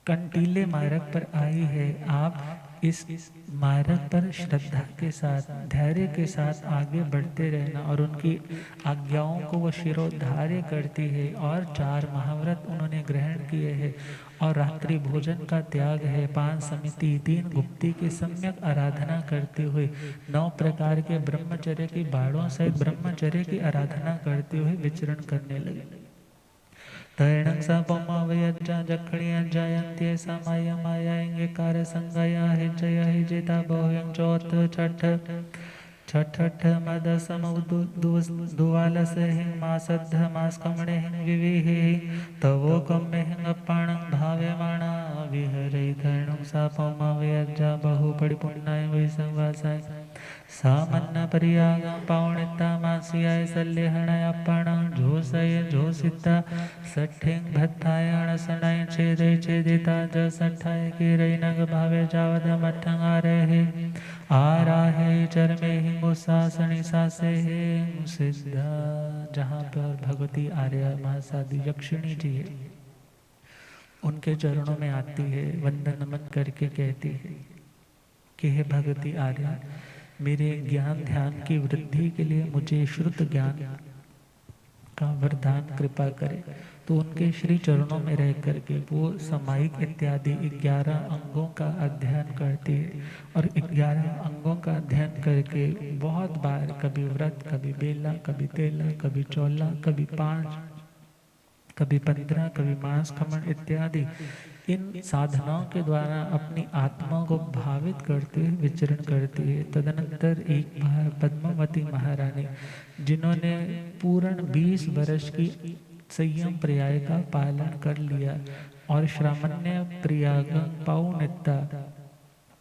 कंटीले मार्ग पर आई है, आप इस मार्ग पर श्रद्धा के साथ, धैर्य के साथ आगे बढ़ते रहना। और उनकी आज्ञाओं को वो शिरोधार्य करती है, और 4 महाव्रत उन्होंने ग्रहण किए हैं, और रात्रि भोजन का त्याग है, 5 समिति 3 गुप्ती की सम्यक आराधना करते हुए 9 प्रकार के ब्रह्मचर्य की बाड़ों सहित ब्रह्मचर्य की आराधना करते हुए विचरण करने लगे। तैणं सा पौमावयज्जा जखणिया जायन्ते समाय मायाएंगे कार्य संगया हिजय हिजिता बहुयं चौथ छठ मद दुवालस हिंग मासद्ध मास्कमणे हिंग विविहे तवो कम्मे हिंग पाणं भावे माणा विहरे तैणं सा पौमावयज्जा बहु परिपुण्याय वैसंवासाय सामन्न परियागं पौणिता मासियाय सल्लेहणयप्पण झोसय झोसिता सठिंग भत्ताय अणसणाय छेदे छेदिता ज सठाय कीरय नग भावे जावद मठंग आ रहे चरमे ही मुसासनी सासे है सिद्धा। जहाँ पर भगवती आर्या महासाधु यक्षिणी जी है, उनके चरणों में आती है, वंदन नमन करके कहती है कि हे भगवती आर्या, मेरे ज्ञान ध्यान की वृद्धि के लिए मुझे श्रुत ज्ञान का वरदान कृपा करे। तो उनके श्री चरणों में रह करके वो समायिक इत्यादि 11 अंगों का अध्ययन करती है और 11 अंगों का अध्ययन करके बहुत बार कभी व्रत, कभी बेला, कभी तेला, कभी चौला, कभी 5, कभी 15, कभी मांस खमन इत्यादि इन साधनाओं के द्वारा अपनी आत्मा को भावित करते हुए विचरण करती है। तदनंतर एक बार पद्मावती महारानी, जिन्होंने पूर्ण 20 वर्ष की संयम पर्याय का पालन कर लिया और श्रामण्य प्रयागं पौनिता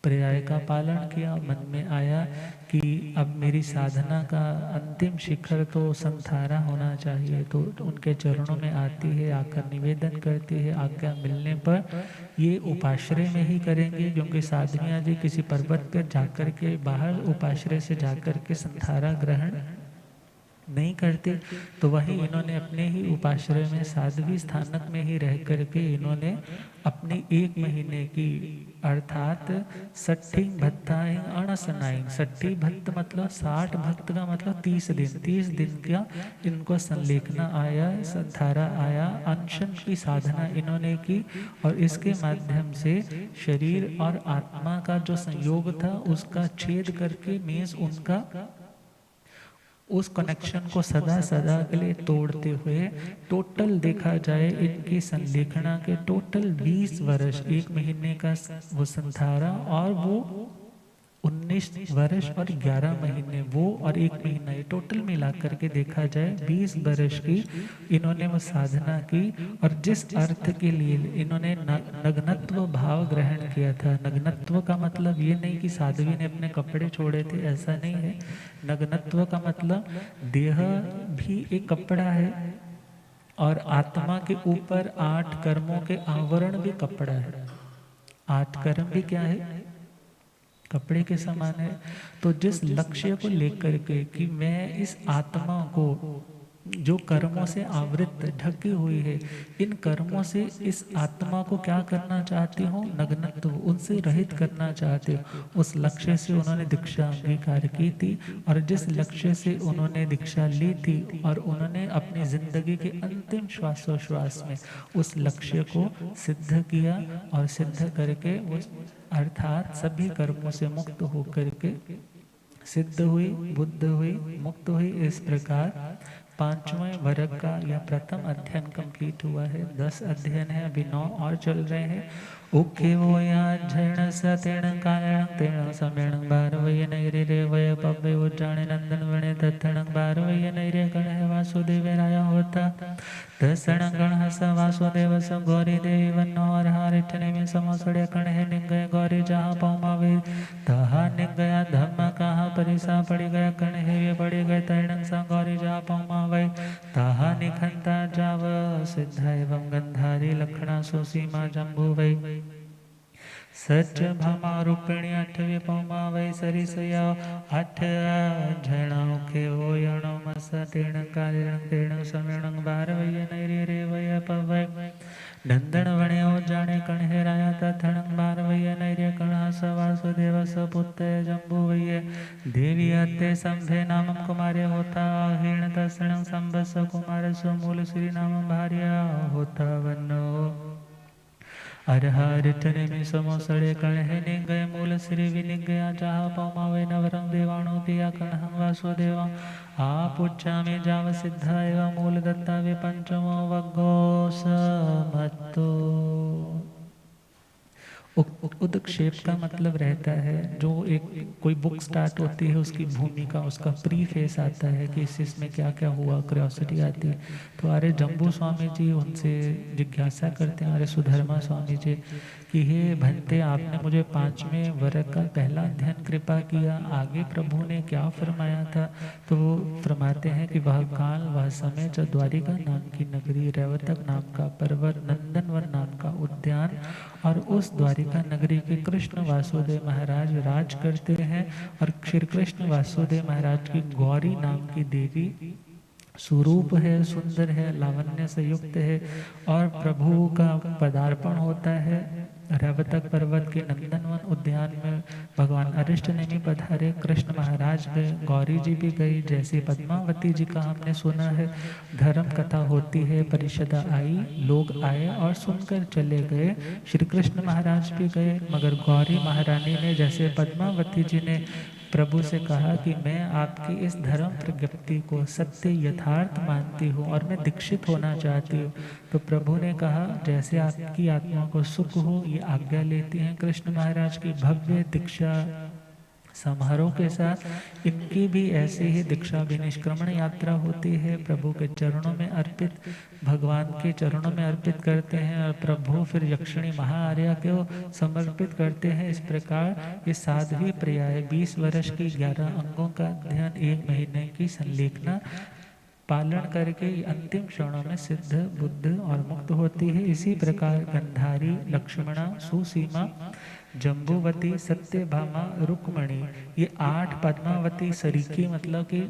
पर्याय का पालन किया, मन में आया कि अब मेरी साधना का अंतिम शिखर तो संथारा होना चाहिए, तो उनके चरणों में आती है, आकर निवेदन करती है। आज्ञा मिलने पर ये उपाश्रय में ही करेंगे, क्योंकि साधनिया जी किसी पर्वत पर जाकर के बाहर उपाश्रय से जाकर के संथारा ग्रहण नहीं करते, तो वही इन्होंने अपने ही उपाश्रय में साध्वी स्थानक में ही रह करके इन्होंने अपनी 1 महीने की अर्थात 60 भत्ताएं अणसनाई। 60 भक्त मतलब 60 भक्त का मतलब 30 दिन, 30 दिन का इनको संलेखना आया, संधारा आया, अनशन की साधना इन्होंने की और इसके माध्यम से शरीर और आत्मा का जो संयोग था उसका छेद करके मीन्स उनका उस कनेक्शन को सदा सदा के लिए तोड़ते हुए टोटल देखा जाए इनकी संलेखना के टोटल 20 वर्ष, 1 महीने का वो संधारा और वो 19 वर्ष और 11 महीने वो और 1 महीना, ये टोटल मिला करके देखा जाए 20 वर्ष की इन्होंने वो साधना की। और जिस अर्थ के लिए इन्होंने नग्नत्व भाव ग्रहण किया था, नग्नत्व का मतलब ये नहीं कि साध्वी ने अपने कपड़े छोड़े थे, ऐसा नहीं है। नग्नत्व का मतलब देह भी एक कपड़ा है और आत्मा के ऊपर 8 कर्मों के आवरण भी कपड़ा है। 8 कर्म भी क्या है? कपड़े के समान है। तो जिस लक्ष्य को लेकर के कि मैं इस आत्मा को जो कर्मों से आवृत ढकी हुई है, इन कर्मों से इस आत्मा को क्या करना चाहती हूँ? नग्नत्व, उनसे रहित करना चाहते हो। उस लक्ष्य से उन्होंने दीक्षा अंगीकार की थी और जिस लक्ष्य से उन्होंने दीक्षा ली थी और उन्होंने अपनी जिंदगी के अंतिम श्वासोश्वास में उस लक्ष्य को सिद्ध किया और सिद्ध करके उस अर्थात सभी कर्मों से मुक्त होकर के सिद्ध हुई, बुद्ध हुई, मुक्त हुई। इस प्रकार 5वें वर्ग का यह प्रथम अध्ययन कंप्लीट हुआ है। 10 अध्ययन है, अभी 9 और चल रहे हैं। उखे वो याण सतेण कायण तेण समेण बारवय नैरे रे वय पब्बे उज्जाणे नंदन वणे तत्थण बारवय नैरे गण है वासुदेव राय होता दसण गण हस वासुदेव स गौरी देवी वनो और हारिठने में समसड़े कण है निगय गौरी जहाँ पौमावे तहा निगया धम्म कहा परिसा पड़ी गया कण है वे पड़ी गए तैणंग सा गौरी जहाँ पौमावे तहा निखंता जाव सिद्ध एवं गंधारी लक्षणा सुसीमा जम्बू वै सच भामा रूपिणी 8वे पौमा वै सरिसया 8 झण के हो यणो मस तेण कालिण तेण समेण 12 वै नैरे रे वै पवै नंदन वणे हो जाने कण है राया तथण 12 वै नैरे कण हस वासुदेव स पुत्र जम्बू वै देवी अते संभे नामम कुमार्य होता हिण तसण संबस कुमार सुमूल श्री नाम भार्या होता वनो अरहर टने में समोसड़े कण है निगय मूल श्री विनिगया जहाँ पौमावे नवरंग देवाणु दिया कण हम वासुदेवा आप उच्चा में जाव सिद्धा एवं मूल दत्ता वे पंचमो वगो समतो। उदक्षेप का मतलब रहता है जो एक कोई बुक स्टार्ट होती है उसकी भूमिका, उसका प्री फेस आता है कि इसमें क्या क्या हुआ, क्यूरियोसिटी आती है। तो आर्य जम्बू स्वामी जी उनसे जिज्ञासा करते हैं, आर्य सुधर्मा स्वामी जी कि हे भंते, आपने मुझे 5वें वर्ग का पहला अध्ययन कृपा किया। आगे प्रभु ने क्या फरमाया था? तो वो फरमाते हैं कि वह काल, वह समय जब द्वारिका नाम की नगरी, रैवतक नाम का पर्वत, नंदनवन नाम का उद्यान और उस द्वारिका नगरी के कृष्ण वासुदेव महाराज राज करते हैं, और श्री कृष्ण वासुदेव महाराज की गौरी नाम की देवी स्वरूप है, सुंदर है, लावण्य से युक्त है, और प्रभु का पदार्पण होता है रैवतक पर्वत के नंदनवन उद्यान में। भगवान अरिष्ट नेमि पधारे, कृष्ण महाराज गए, गौरी जी भी गई, जैसे पद्मावती जी का हमने सुना है। धर्म कथा होती है, परिषदा आई, लोग आए और सुनकर चले गए। श्री कृष्ण महाराज भी गए, मगर गौरी महारानी ने, जैसे पद्मावती जी ने प्रभु से कहा कि मैं आपकी इस धर्म प्रज्ञप्ति को सत्य यथार्थ मानती हूँ और मैं दीक्षित होना चाहती हूँ, तो प्रभु ने कहा जैसे आपकी आत्मा को सुख हो, ये आज्ञा लेती हैं कृष्ण महाराज की भव्य दीक्षा समारोह के साथ इनकी भी ऐसे ही दीक्षा विनिष्क्रमण यात्रा होती है। प्रभु के चरणों में अर्पित, भगवान के चरणों में अर्पित करते हैं और प्रभु फिर यक्षिणी महाआर्या को समर्पित करते हैं। इस प्रकार ये 7वीं पर्याय 20 वर्ष की 11 अंगों का अध्ययन, 1 महीने की संलेखना पालन करके अंतिम क्षणों में सिद्ध, बुद्ध और मुक्त होती है। इसी प्रकार गंधारी, लक्ष्मणा, सुसीमा, जम्बुवती, सत्यभामा, रुक्मणी, ये 8 पद्मावती सरीकी, मतलब कि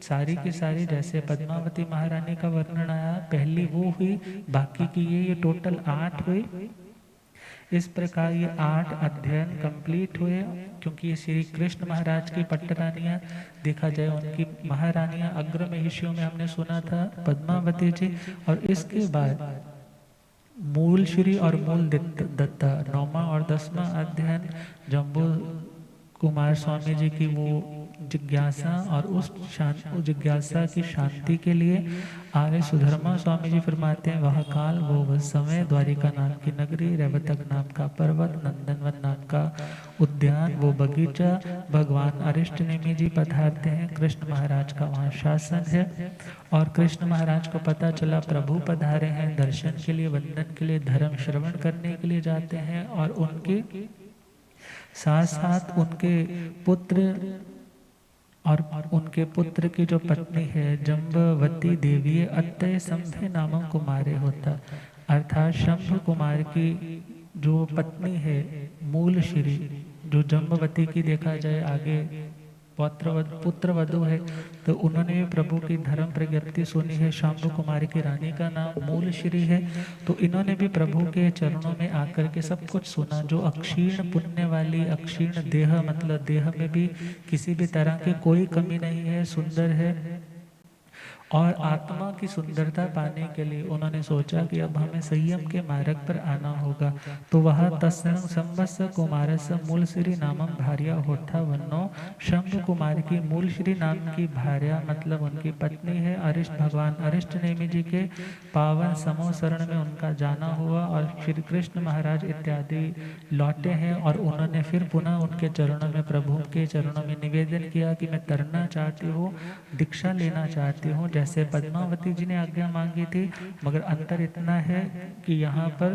सारी की सारी जैसे पद्मावती महारानी का वर्णन आया, पहली वो हुई, बाकी की ये टोटल 8 हुई। इस प्रकार ये 8 अध्ययन कंप्लीट हुए, क्योंकि ये श्री कृष्ण महाराज की पट्टरानियाँ, देखा जाए उनकी महारानियाँ अग्र महिषियों में हमने सुना था पद्मावती जी, और इसके बाद मूल श्री और मूल दत्ता 9वां और 10वां अध्ययन जम्बू कुमार स्वामी जी की वो जिज्ञासा, और उस जिज्ञासा की शांति के लिए आर्य सुधर्मा स्वामी जी फरमाते हैं वह काल, वो समय, द्वारिका नाम की नगरी, रैवतक नाम का पर्वत, नंदनवन नाम का उद्यान, वो बगीचा, भगवान अरिष्ट नेमि जी पधारते हैं, कृष्ण महाराज का वहाँ शासन है। और कृष्ण महाराज को पता चला प्रभु पधारे हैं, दर्शन के लिए, वंदन के लिए, धर्म श्रवण करने के लिए जाते हैं, और उनके साथ साथ उनके पुत्र और उनके पुत्र की जो पत्नी है जम्बवती देवी, अत्य संभे नामम कुमारे होता, अर्थात शंभ कुमार की जो पत्नी है मूल श्री, जो जम्बवती की देखा जाए आगे पुत्र वधु है, तो उन्होंने भी प्रभु की धर्म प्रज्ञप्ति सुनी है। शंभ कुमारी की रानी का नाम मूल श्री है, तो इन्होंने भी प्रभु के चरणों में आकर के सब कुछ सुना। जो अक्षीण पुण्य वाली, अक्षीण देह, मतलब देह में भी किसी भी तरह की कोई कमी नहीं है, सुंदर है, और आत्मा की सुंदरता पाने के लिए उन्होंने सोचा कि अब हमें संयम के मार्ग पर आना होगा। तो वह तत्संग संवत्स कुमारस मूल श्री नामम भार्या होता वन्नो, शंभ कुमार की मूल श्री नाम की भार्या मतलब उनकी पत्नी है। अरिष्ट, भगवान अरिष्ट नेमि जी के पावन समो शरण में उनका जाना हुआ, और श्री कृष्ण महाराज इत्यादि लौटे हैं, और उन्होंने फिर पुनः उनके चरणों में, प्रभु के चरणों में निवेदन किया कि मैं तरना चाहती हूँ, दीक्षा लेना चाहती हूँ, जैसे पद्मावती जी ने आज्ञा मांगी थी। मगर अंतर इतना है कि यहाँ पर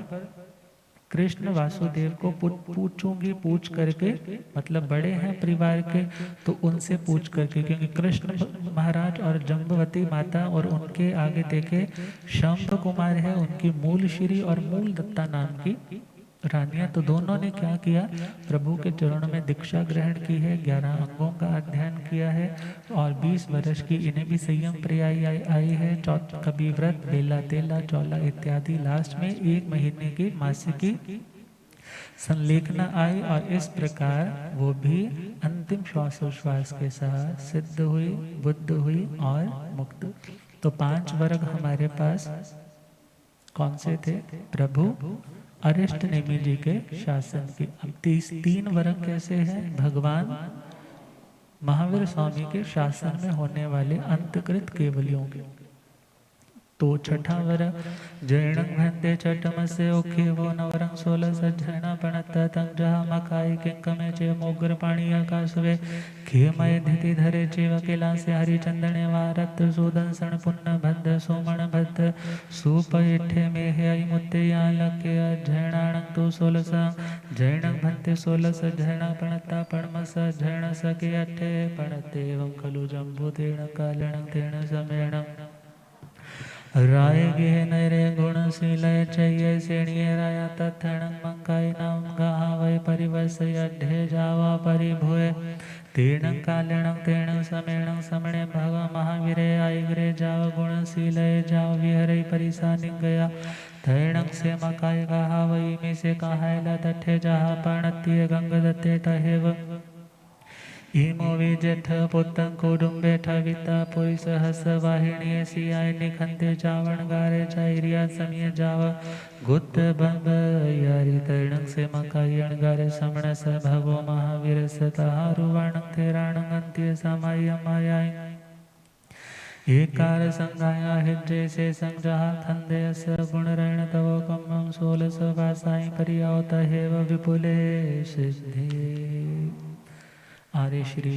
कृष्ण वासुदेव को पूछूंगी, पूछ करके, मतलब बड़े हैं परिवार के, तो उनसे पूछ करके, क्योंकि कृष्ण महाराज और जम्बवती माता और उनके आगे देखे शंभ कुमार है, उनकी मूल श्री और मूल दत्ता नाम की रानियां, तो दोनों ने क्या किया, प्रभु के चरणों में दीक्षा ग्रहण की है, 11 अंगों का अध्ययन किया है, और 20 वर्ष की इन्हें भी संयम पर्याय आई है। कभी व्रत, बेला तेला, चौला इत्यादि, लास्ट में 1 महीने की मासिकी संलेखना आई, और इस प्रकार वो भी अंतिम श्वासोश्वास के साथ सिद्ध हुई, बुद्ध हुई और मुक्त। तो 5 वर्ग हमारे पास कौन से थे? प्रभु अरिष्ट नेमि जी के शासन की। अब 3 वर्ग कैसे हैं? भगवान महावीर स्वामी के शासन में होने वाले अंतकृत केवलियों के। तो छठा वर जैणं भन्ते चटमस्य ओखे वो नवरं 16 सज्जना पणत तंग जहा मकाई किंकमे चे मोगर पाणी आकाशवे खेमय धिति धरे चेव कैलासे हरिचंदने वारत सुदंसन पुन्न भद्द सोमण भद्द सूप इठे में आई मुत्ते यालके जैणाणं तो 16 जैणं भन्ते 16 जैणा पणता पणमस जैण सके अठे पणते एवं खलु जम्बु तेण कालणं तेण समेणं राय गेह नैरे गुणशीलय चय श्रेणीय राया तत्णं मंकाई नाम गावै परिवसय अढे जावा परिभुय तेणं कालेणं तेणं समेणं समणे भग महावीरे आयग्रे जाव गुणशीलय जाव विहरे परिसा निगया तैणं से मकाई गावै में से कहायला तठे जहा पणतीय गंग दत्ते तहेव इमो विजेठ पुत्तं कुडुम्बे ठविता पुरुष हस वाहिणी सियाय निखंते चावण गारे चाइरिया समिय जाव गुत्त बंब यारी तैणं से मकायण गारे समण स भगो महावीर सताहारु वाणं थेराणं अंत्य समाय मायाय एकार संगाया हिज्जे से संजहा खंदे स गुण रण तवो कम्मं 16 वासाई परियावत हेव विपुले सिद्धि। आर्य श्री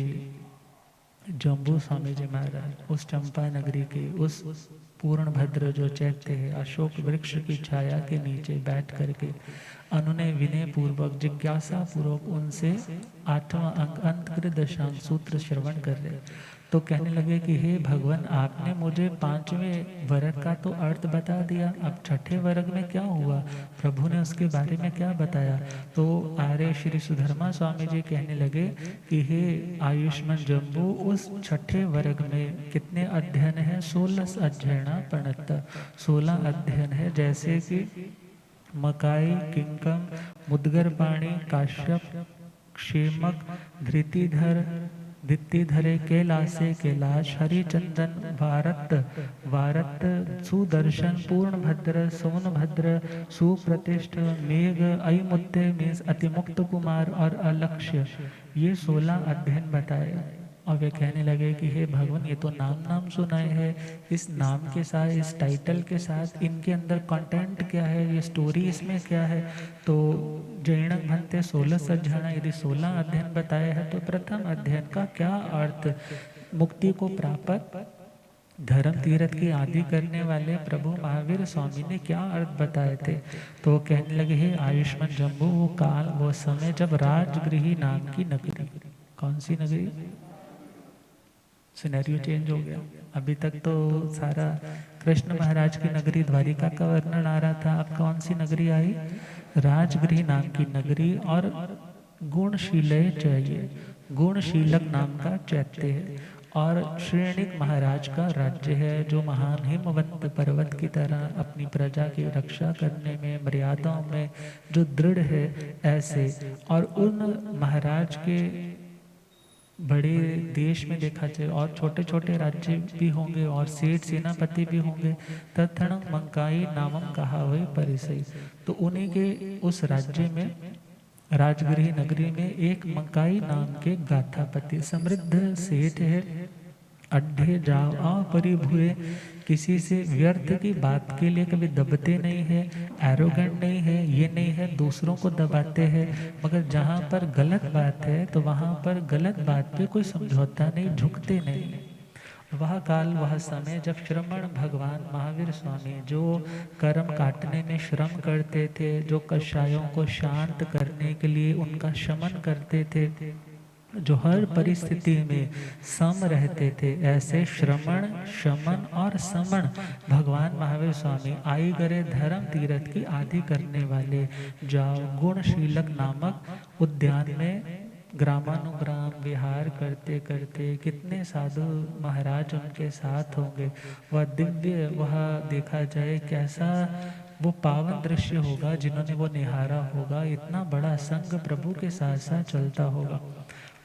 जम्बू स्वामी जी महाराज उस चंपा नगरी के उस पूर्ण भद्र जो चैत्य है अशोक वृक्ष की छाया के नीचे बैठ करके उन्होंने विनय पूर्वक जिज्ञासा पूर्वक उनसे 8वां अंक अंतकृत दशांक सूत्र श्रवण कर रहे तो कहने लगे कि हे भगवान आपने मुझे 5वें वर्ग का तो अर्थ बता दिया, अब छठे वर्ग में क्या हुआ, प्रभु ने उसके बारे में क्या बताया। तो आर्य श्री सुधर्मा स्वामी जी कहने लगे कि हे आयुष्मान जम्बू उस छठे वर्ग में कितने अध्ययन है, 16 अध्ययना पणत 16 अध्ययन है, जैसे कि मकाई, किंकम, मुद्गर पाणी, काश्यप, क्षेमक, धृतिधर, दित्तिधरे, कैलासे कैलाश, हरिचंदन, वारत, सुदर्शन, पूर्णभद्र, सोनभद्र, सुप्रतिष्ठ, मेघ, अयमुत्ते मीन्स अतिमुक्त कुमार और अलक्ष्य, ये 16 अध्ययन बताए। और वे कहने लगे कि हे भगवान ये तो नाम सुनाए हैं, इस नाम के साथ, इस टाइटल के साथ इनके अंदर कंटेंट क्या है, ये स्टोरी इसमें क्या है। तो जैन भन्ते 16 सज्जन, यदि 16 अध्ययन बताए हैं तो प्रथम अध्ययन का क्या अर्थ, मुक्ति को प्राप्त धर्म तीर्थ की आदि करने वाले प्रभु महावीर स्वामी ने क्या अर्थ बताए थे। तो कहने लगे हे आयुष्मान जम्बू वो काल वो समय जब राजगृही नाम की नगरी, कौन सी नगरी, सिनेरियो चेंज हो गया, अभी तक तो सारा कृष्ण महाराज की नगरी द्वारिका का वर्णन आ रहा था, अब कौन सी नगरी आई, राजगृह नाम की नगरी। और गुणशीलय चाहिए, गुणशीलक नाम का चैत्य है और श्रेणिक महाराज का राज्य है, जो महान हिमवंत पर्वत की तरह अपनी प्रजा की रक्षा करने में, मर्यादाओं में जो दृढ़ है ऐसे। और उन महाराज के बड़े देश में देखा जाए और छोटे छोटे राज्य भी होंगे और सेठ सेनापति भी होंगे, तत्णं मंकाई नामम कहा हुए परिसई। तो उन्हीं के उस राज्य में राजगृह नगरी में एक मंकाई नाम के गाथापति समृद्ध सेठ है, अड्ढे जाओ अपरिभुए, किसी से व्यर्थ की बात के लिए कभी दबते नहीं है, एरोगेंट नहीं है, ये नहीं है दूसरों को दबाते हैं, मगर जहाँ पर गलत बात है तो वहाँ पर गलत बात पे कोई समझौता नहीं, झुकते नहीं। वह काल वह समय जब श्रमण भगवान महावीर स्वामी जो कर्म काटने में श्रम करते थे, जो कषायों को शांत करने के लिए उनका शमन करते थे, जो हर परिस्थिति में सम रहते थे, ऐसे श्रमण, शमन और समण भगवान महावीर स्वामी आई गरे धर्म तीर्थ की आदि करने वाले जाओ गुणशीलक नामक उद्यान में ग्रामानुग्राम विहार करते करते कितने साधु महाराज उनके साथ होंगे। वह दिव्य, वह देखा जाए कैसा वो पावन दृश्य होगा जिन्होंने वो निहारा होगा, इतना बड़ा संग प्रभु के साथ साथ चलता होगा।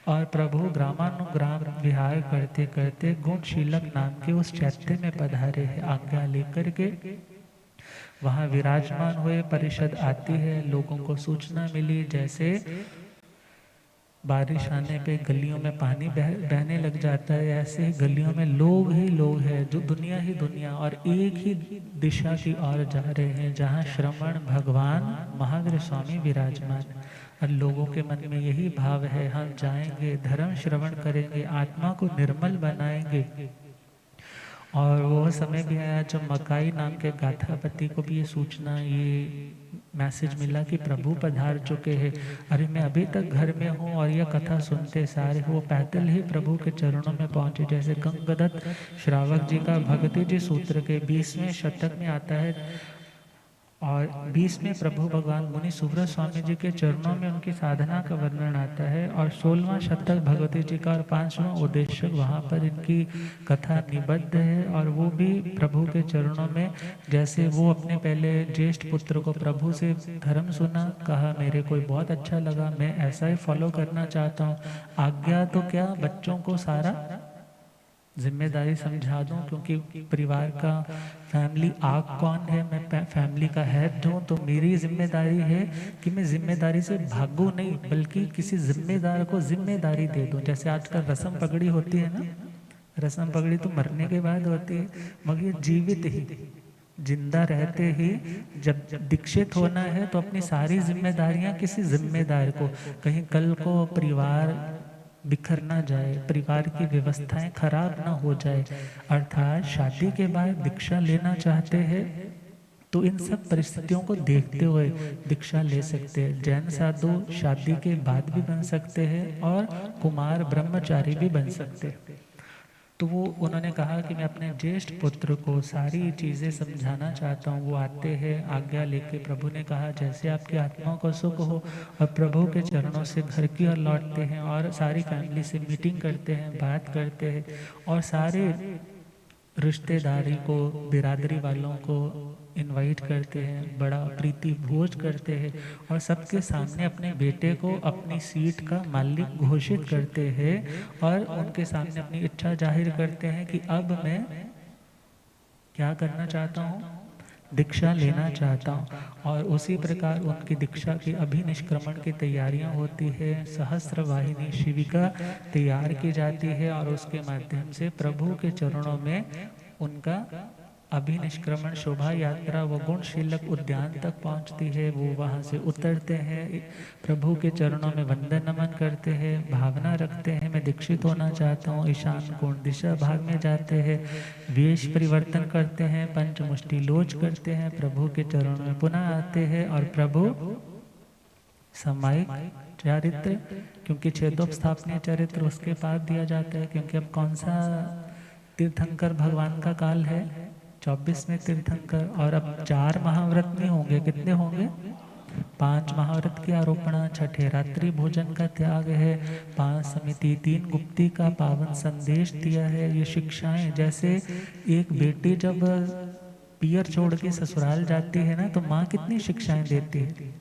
और प्रभु ग्रामानुग्राम विहार करते करते गुणशीलक नाम के उस चैत्य में पधारे हैं, आज्ञा लेकर के वहाँ विराजमान हुए। परिषद आती है, लोगों को सूचना मिली, जैसे बारिश आने पे गलियों में पानी बहने लग जाता है, ऐसे ही गलियों में लोग ही लोग हैं, जो दुनिया ही दुनिया, और एक ही दिशा की ओर जा रहे हैं जहाँ श्रवण भगवान महावीर स्वामी विराजमान है। और लोगों के मन में यही भाव है, हम जाएंगे, धर्म श्रवण करेंगे, आत्मा को निर्मल बनाएंगे। और वो समय भी आया जब मकाई नाम के गाथापति को भी ये सूचना, ये मैसेज मिला कि प्रभु पधार चुके हैं। अरे मैं अभी तक घर में हूँ और यह कथा सुनते सारे वो पैदल ही प्रभु के चरणों में पहुँचे। जैसे गंगदत्त श्रावक जी का भक्ति जी सूत्र के 20वें शतक में आता है, और 20 में प्रभु भगवान मुनि सुब्रत स्वामी जी के चरणों में उनकी साधना का वर्णन आता है, और 16वां शतक भगवती जी का, और 5वां उद्देश्य वहाँ पर इनकी कथा निबद्ध है। और वो भी प्रभु के चरणों में, जैसे वो अपने पहले ज्येष्ठ पुत्र को प्रभु से धर्म सुना, कहा मेरे को बहुत अच्छा लगा, मैं ऐसा ही फॉलो करना चाहता हूँ, आज्ञा तो क्या बच्चों को सारा जिम्मेदारी समझा दूं, क्योंकि परिवार का फैमिली आग कौन है, मैं फैमिली का हेड हूँ, तो मेरी जिम्मेदारी है कि मैं जिम्मेदारी से भागूं नहीं, बल्कि किसी जिम्मेदार को जिम्मेदारी दे दूं। जैसे आजकल रस्म पगड़ी होती है ना, रस्म पगड़ी तो मरने के बाद होती है, मगर ये जीवित ही, जिंदा रहते ही जब दीक्षित होना है तो अपनी सारी जिम्मेदारियां किसी जिम्मेदार को, कहीं कल को परिवार बिखर ना जाए, परिवार की व्यवस्थाएं खराब ना हो जाए, अर्थात शादी के बाद दीक्षा लेना चाहते हैं तो इन सब परिस्थितियों को देखते हुए दीक्षा ले सकते हैं। जैन साधु शादी के बाद भी बन सकते हैं और कुमार ब्रह्मचारी भी बन सकते हैं। तो वो उन्होंने कहा कि मैं अपने ज्येष्ठ पुत्र को सारी चीज़ें समझाना चाहता हूँ। वो आते हैं आज्ञा लेके, प्रभु ने कहा जैसे आपकी आत्मा को सुख हो, और प्रभु के चरणों से घर की ओर लौटते हैं और सारी फैमिली से मीटिंग करते हैं, बात करते हैं, और सारे रिश्तेदारी को, बिरादरी वालों को इनवाइट करते हैं, बड़ा प्रीति भोज करते हैं, और सबके सामने अपने बेटे को अपनी सीट का मालिक घोषित करते हैं, और उनके सामने अपनी इच्छा जाहिर करते हैं कि अब मैं क्या करना चाहता हूँ, दीक्षा लेना चाहता हूँ। और उसी प्रकार उनकी दीक्षा की अभिनिष्क्रमण की तैयारियां होती है, सहस्त्र वाहिनी शिविका तैयार की जाती है, और उसके माध्यम से प्रभु के चरणों में उनका अभिनिष्क्रमण शोभा यात्रा वो गुणशीलक उद्यान तक पहुंचती है। वो वहां से उतरते हैं, प्रभु के चरणों में वंदन नमन करते हैं, भावना रखते हैं मैं दीक्षित होना चाहता हूँ, ईशान कोण दिशा भाग में जाते हैं, वेश परिवर्तन करते हैं, पंचमुष्टि लोच करते हैं, प्रभु के चरणों में पुनः आते हैं, और प्रभु सामायिक चरित्र, क्योंकि छेदोपस्थापनीय चरित्र उसके बाद दिया जाता है, क्योंकि अब कौन सा तीर्थंकर भगवान का काल है, 24 में तीर्थंकर, और अब 4 महाव्रत नहीं होंगे, कितने होंगे, 5 महाव्रत की आरोपणा, 6ठे रात्रि भोजन का त्याग है, 5 समिति, 3 गुप्ती का पावन संदेश दिया है। ये शिक्षाएं, जैसे एक बेटी जब पियर छोड़ के ससुराल जाती है ना, तो माँ कितनी शिक्षाएं देती है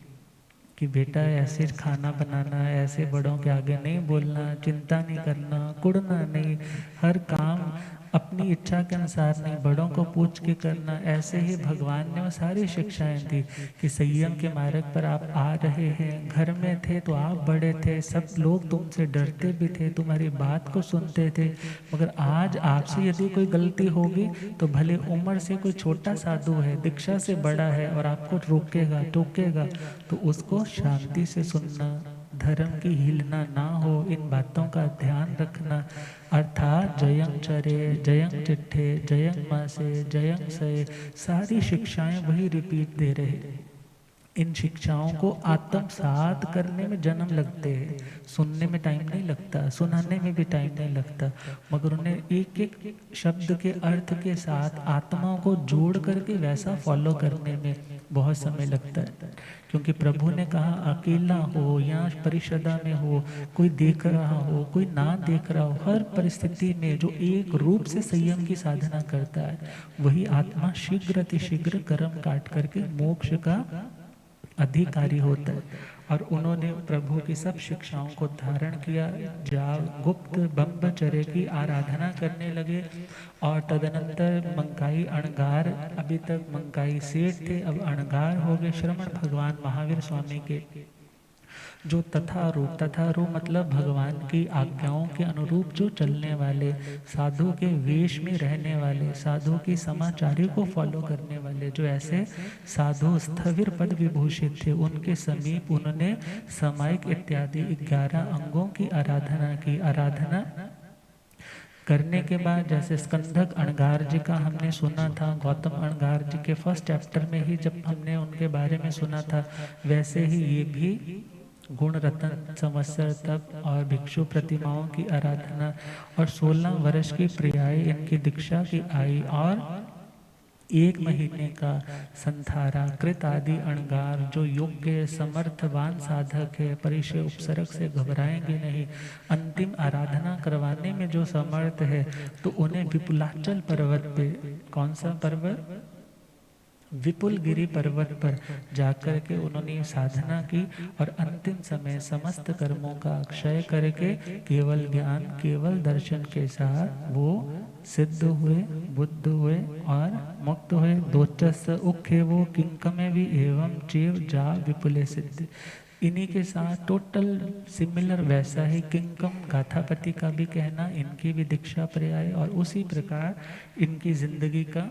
कि बेटा ऐसे खाना बनाना, ऐसे बड़ों के आगे नहीं बोलना, चिंता नहीं करना, कुड़ना नहीं, हर काम अपनी इच्छा के अनुसार नहीं, बड़ों को पूछ के करना। ऐसे ही भगवान ने वो सारी शिक्षाएं दी कि संयम के मार्ग पर आप आ रहे हैं, घर में थे तो आप बड़े थे, सब लोग तुमसे डरते भी थे, तुम्हारी बात को सुनते थे, मगर आज आपसे यदि कोई गलती होगी तो भले उम्र से कोई छोटा साधु है, दीक्षा से बड़ा है, और आपको रोकेगा टोकेगा तो उसको शांति से सुनना, धर्म की हिलना ना हो, इन बातों का ध्यान रखना। अर्थात जयं चरे, जयं चिट्ठे, जयं मासे, जयं सये, सारी शिक्षाएं वही रिपीट दे रहे। इन शिक्षाओं को आत्मसात करने में जन्म लगते हैं, सुनने में टाइम नहीं लगता, सुनाने में भी टाइम नहीं लगता, मगर उन्हें एक एक शब्द के अर्थ के साथ आत्माओं को जोड़ करके वैसा फॉलो करने में बहुत समय लगता है। क्योंकि प्रभु ने कहा अकेला हो या परिषदा में हो, कोई देख रहा हो, कोई ना देख रहा हो, हर परिस्थिति में जो एक रूप से संयम की साधना करता है, वही आत्मा शीघ्र अतिशीघ्र कर्म काट करके मोक्ष का अधिकारी होता है। और उन्होंने प्रभु की सब शिक्षाओं को धारण किया, जाप गुप्त ब्रह्मचर्य की आराधना करने लगे। और तदनंतर मंकाई अणगार, अभी तक मंकाई सेठ थे, अब अणगार हो गए, श्रमण भगवान महावीर स्वामी के। जो तथा रूप मतलब भगवान की आज्ञाओं के अनुरूप जो चलने वाले, साधु के वेश में रहने वाले, साधु की समाचारी को फॉलो करने वाले, जो ऐसे साधु स्थविर पद विभूषित थे, उनके समीप उन्होंने समायिक इत्यादि 11 अंगों की आराधना की। आराधना करने के बाद जैसे स्कंधक अणगार जी का हमने सुना था, गौतम अणगार जी के फर्स्ट चैप्टर में ही जब हमने उनके बारे में सुना था, वैसे ही ये भी गुण रतन संवत्सर तप और भिक्षु प्रतिमाओं की आराधना और 16 वर्ष की प्रियाई इनकी दीक्षा की आई और 1 महीने का संथारा कृत आदि अणगार जो योग्य समर्थवान साधक है, परिचय उपसर्ग से घबराएंगे नहीं, अंतिम आराधना करवाने में जो समर्थ है, तो उन्हें विपुलाचल पर्वत पे, कौन सा पर्वत, विपुल गिरी पर्वत पर जाकर के उन्होंने साधना की और अंतिम समय समस्त कर्मों का क्षय करके केवल ज्ञान, केवल दर्शन के साथ वो सिद्ध हुए, बुद्ध हुए और मुक्त हुए। दोचस उखे वो किंकमे भी एवं चेव जा विपुले सिद्ध। इन्हीं के साथ टोटल सिमिलर वैसा ही किंकम गाथापति का भी कहना, इनकी भी दीक्षा पर्याय और उसी प्रकार इनकी जिंदगी का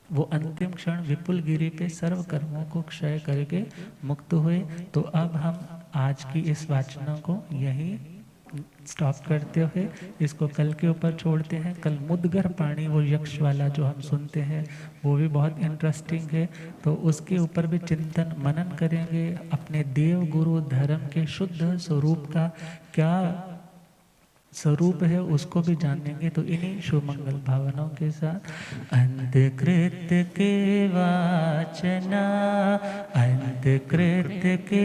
वो अंतिम क्षण विपुल गिरी पे सर्व कर्मों को क्षय करके मुक्त हुए। तो अब हम आज की इस वाचना को यहीं स्टॉप करते हुए इसको कल के ऊपर छोड़ते हैं। कल मुद्गर पाणी वो यक्ष वाला जो हम सुनते हैं वो भी बहुत इंटरेस्टिंग है, तो उसके ऊपर भी चिंतन मनन करेंगे। अपने देव गुरु धर्म के शुद्ध स्वरूप का क्या स्वरूप है उसको भी जानेंगे। तो इन्हीं शुभ मंगल भावनाओं के साथ अंतकृत के वाचना, अंतकृत के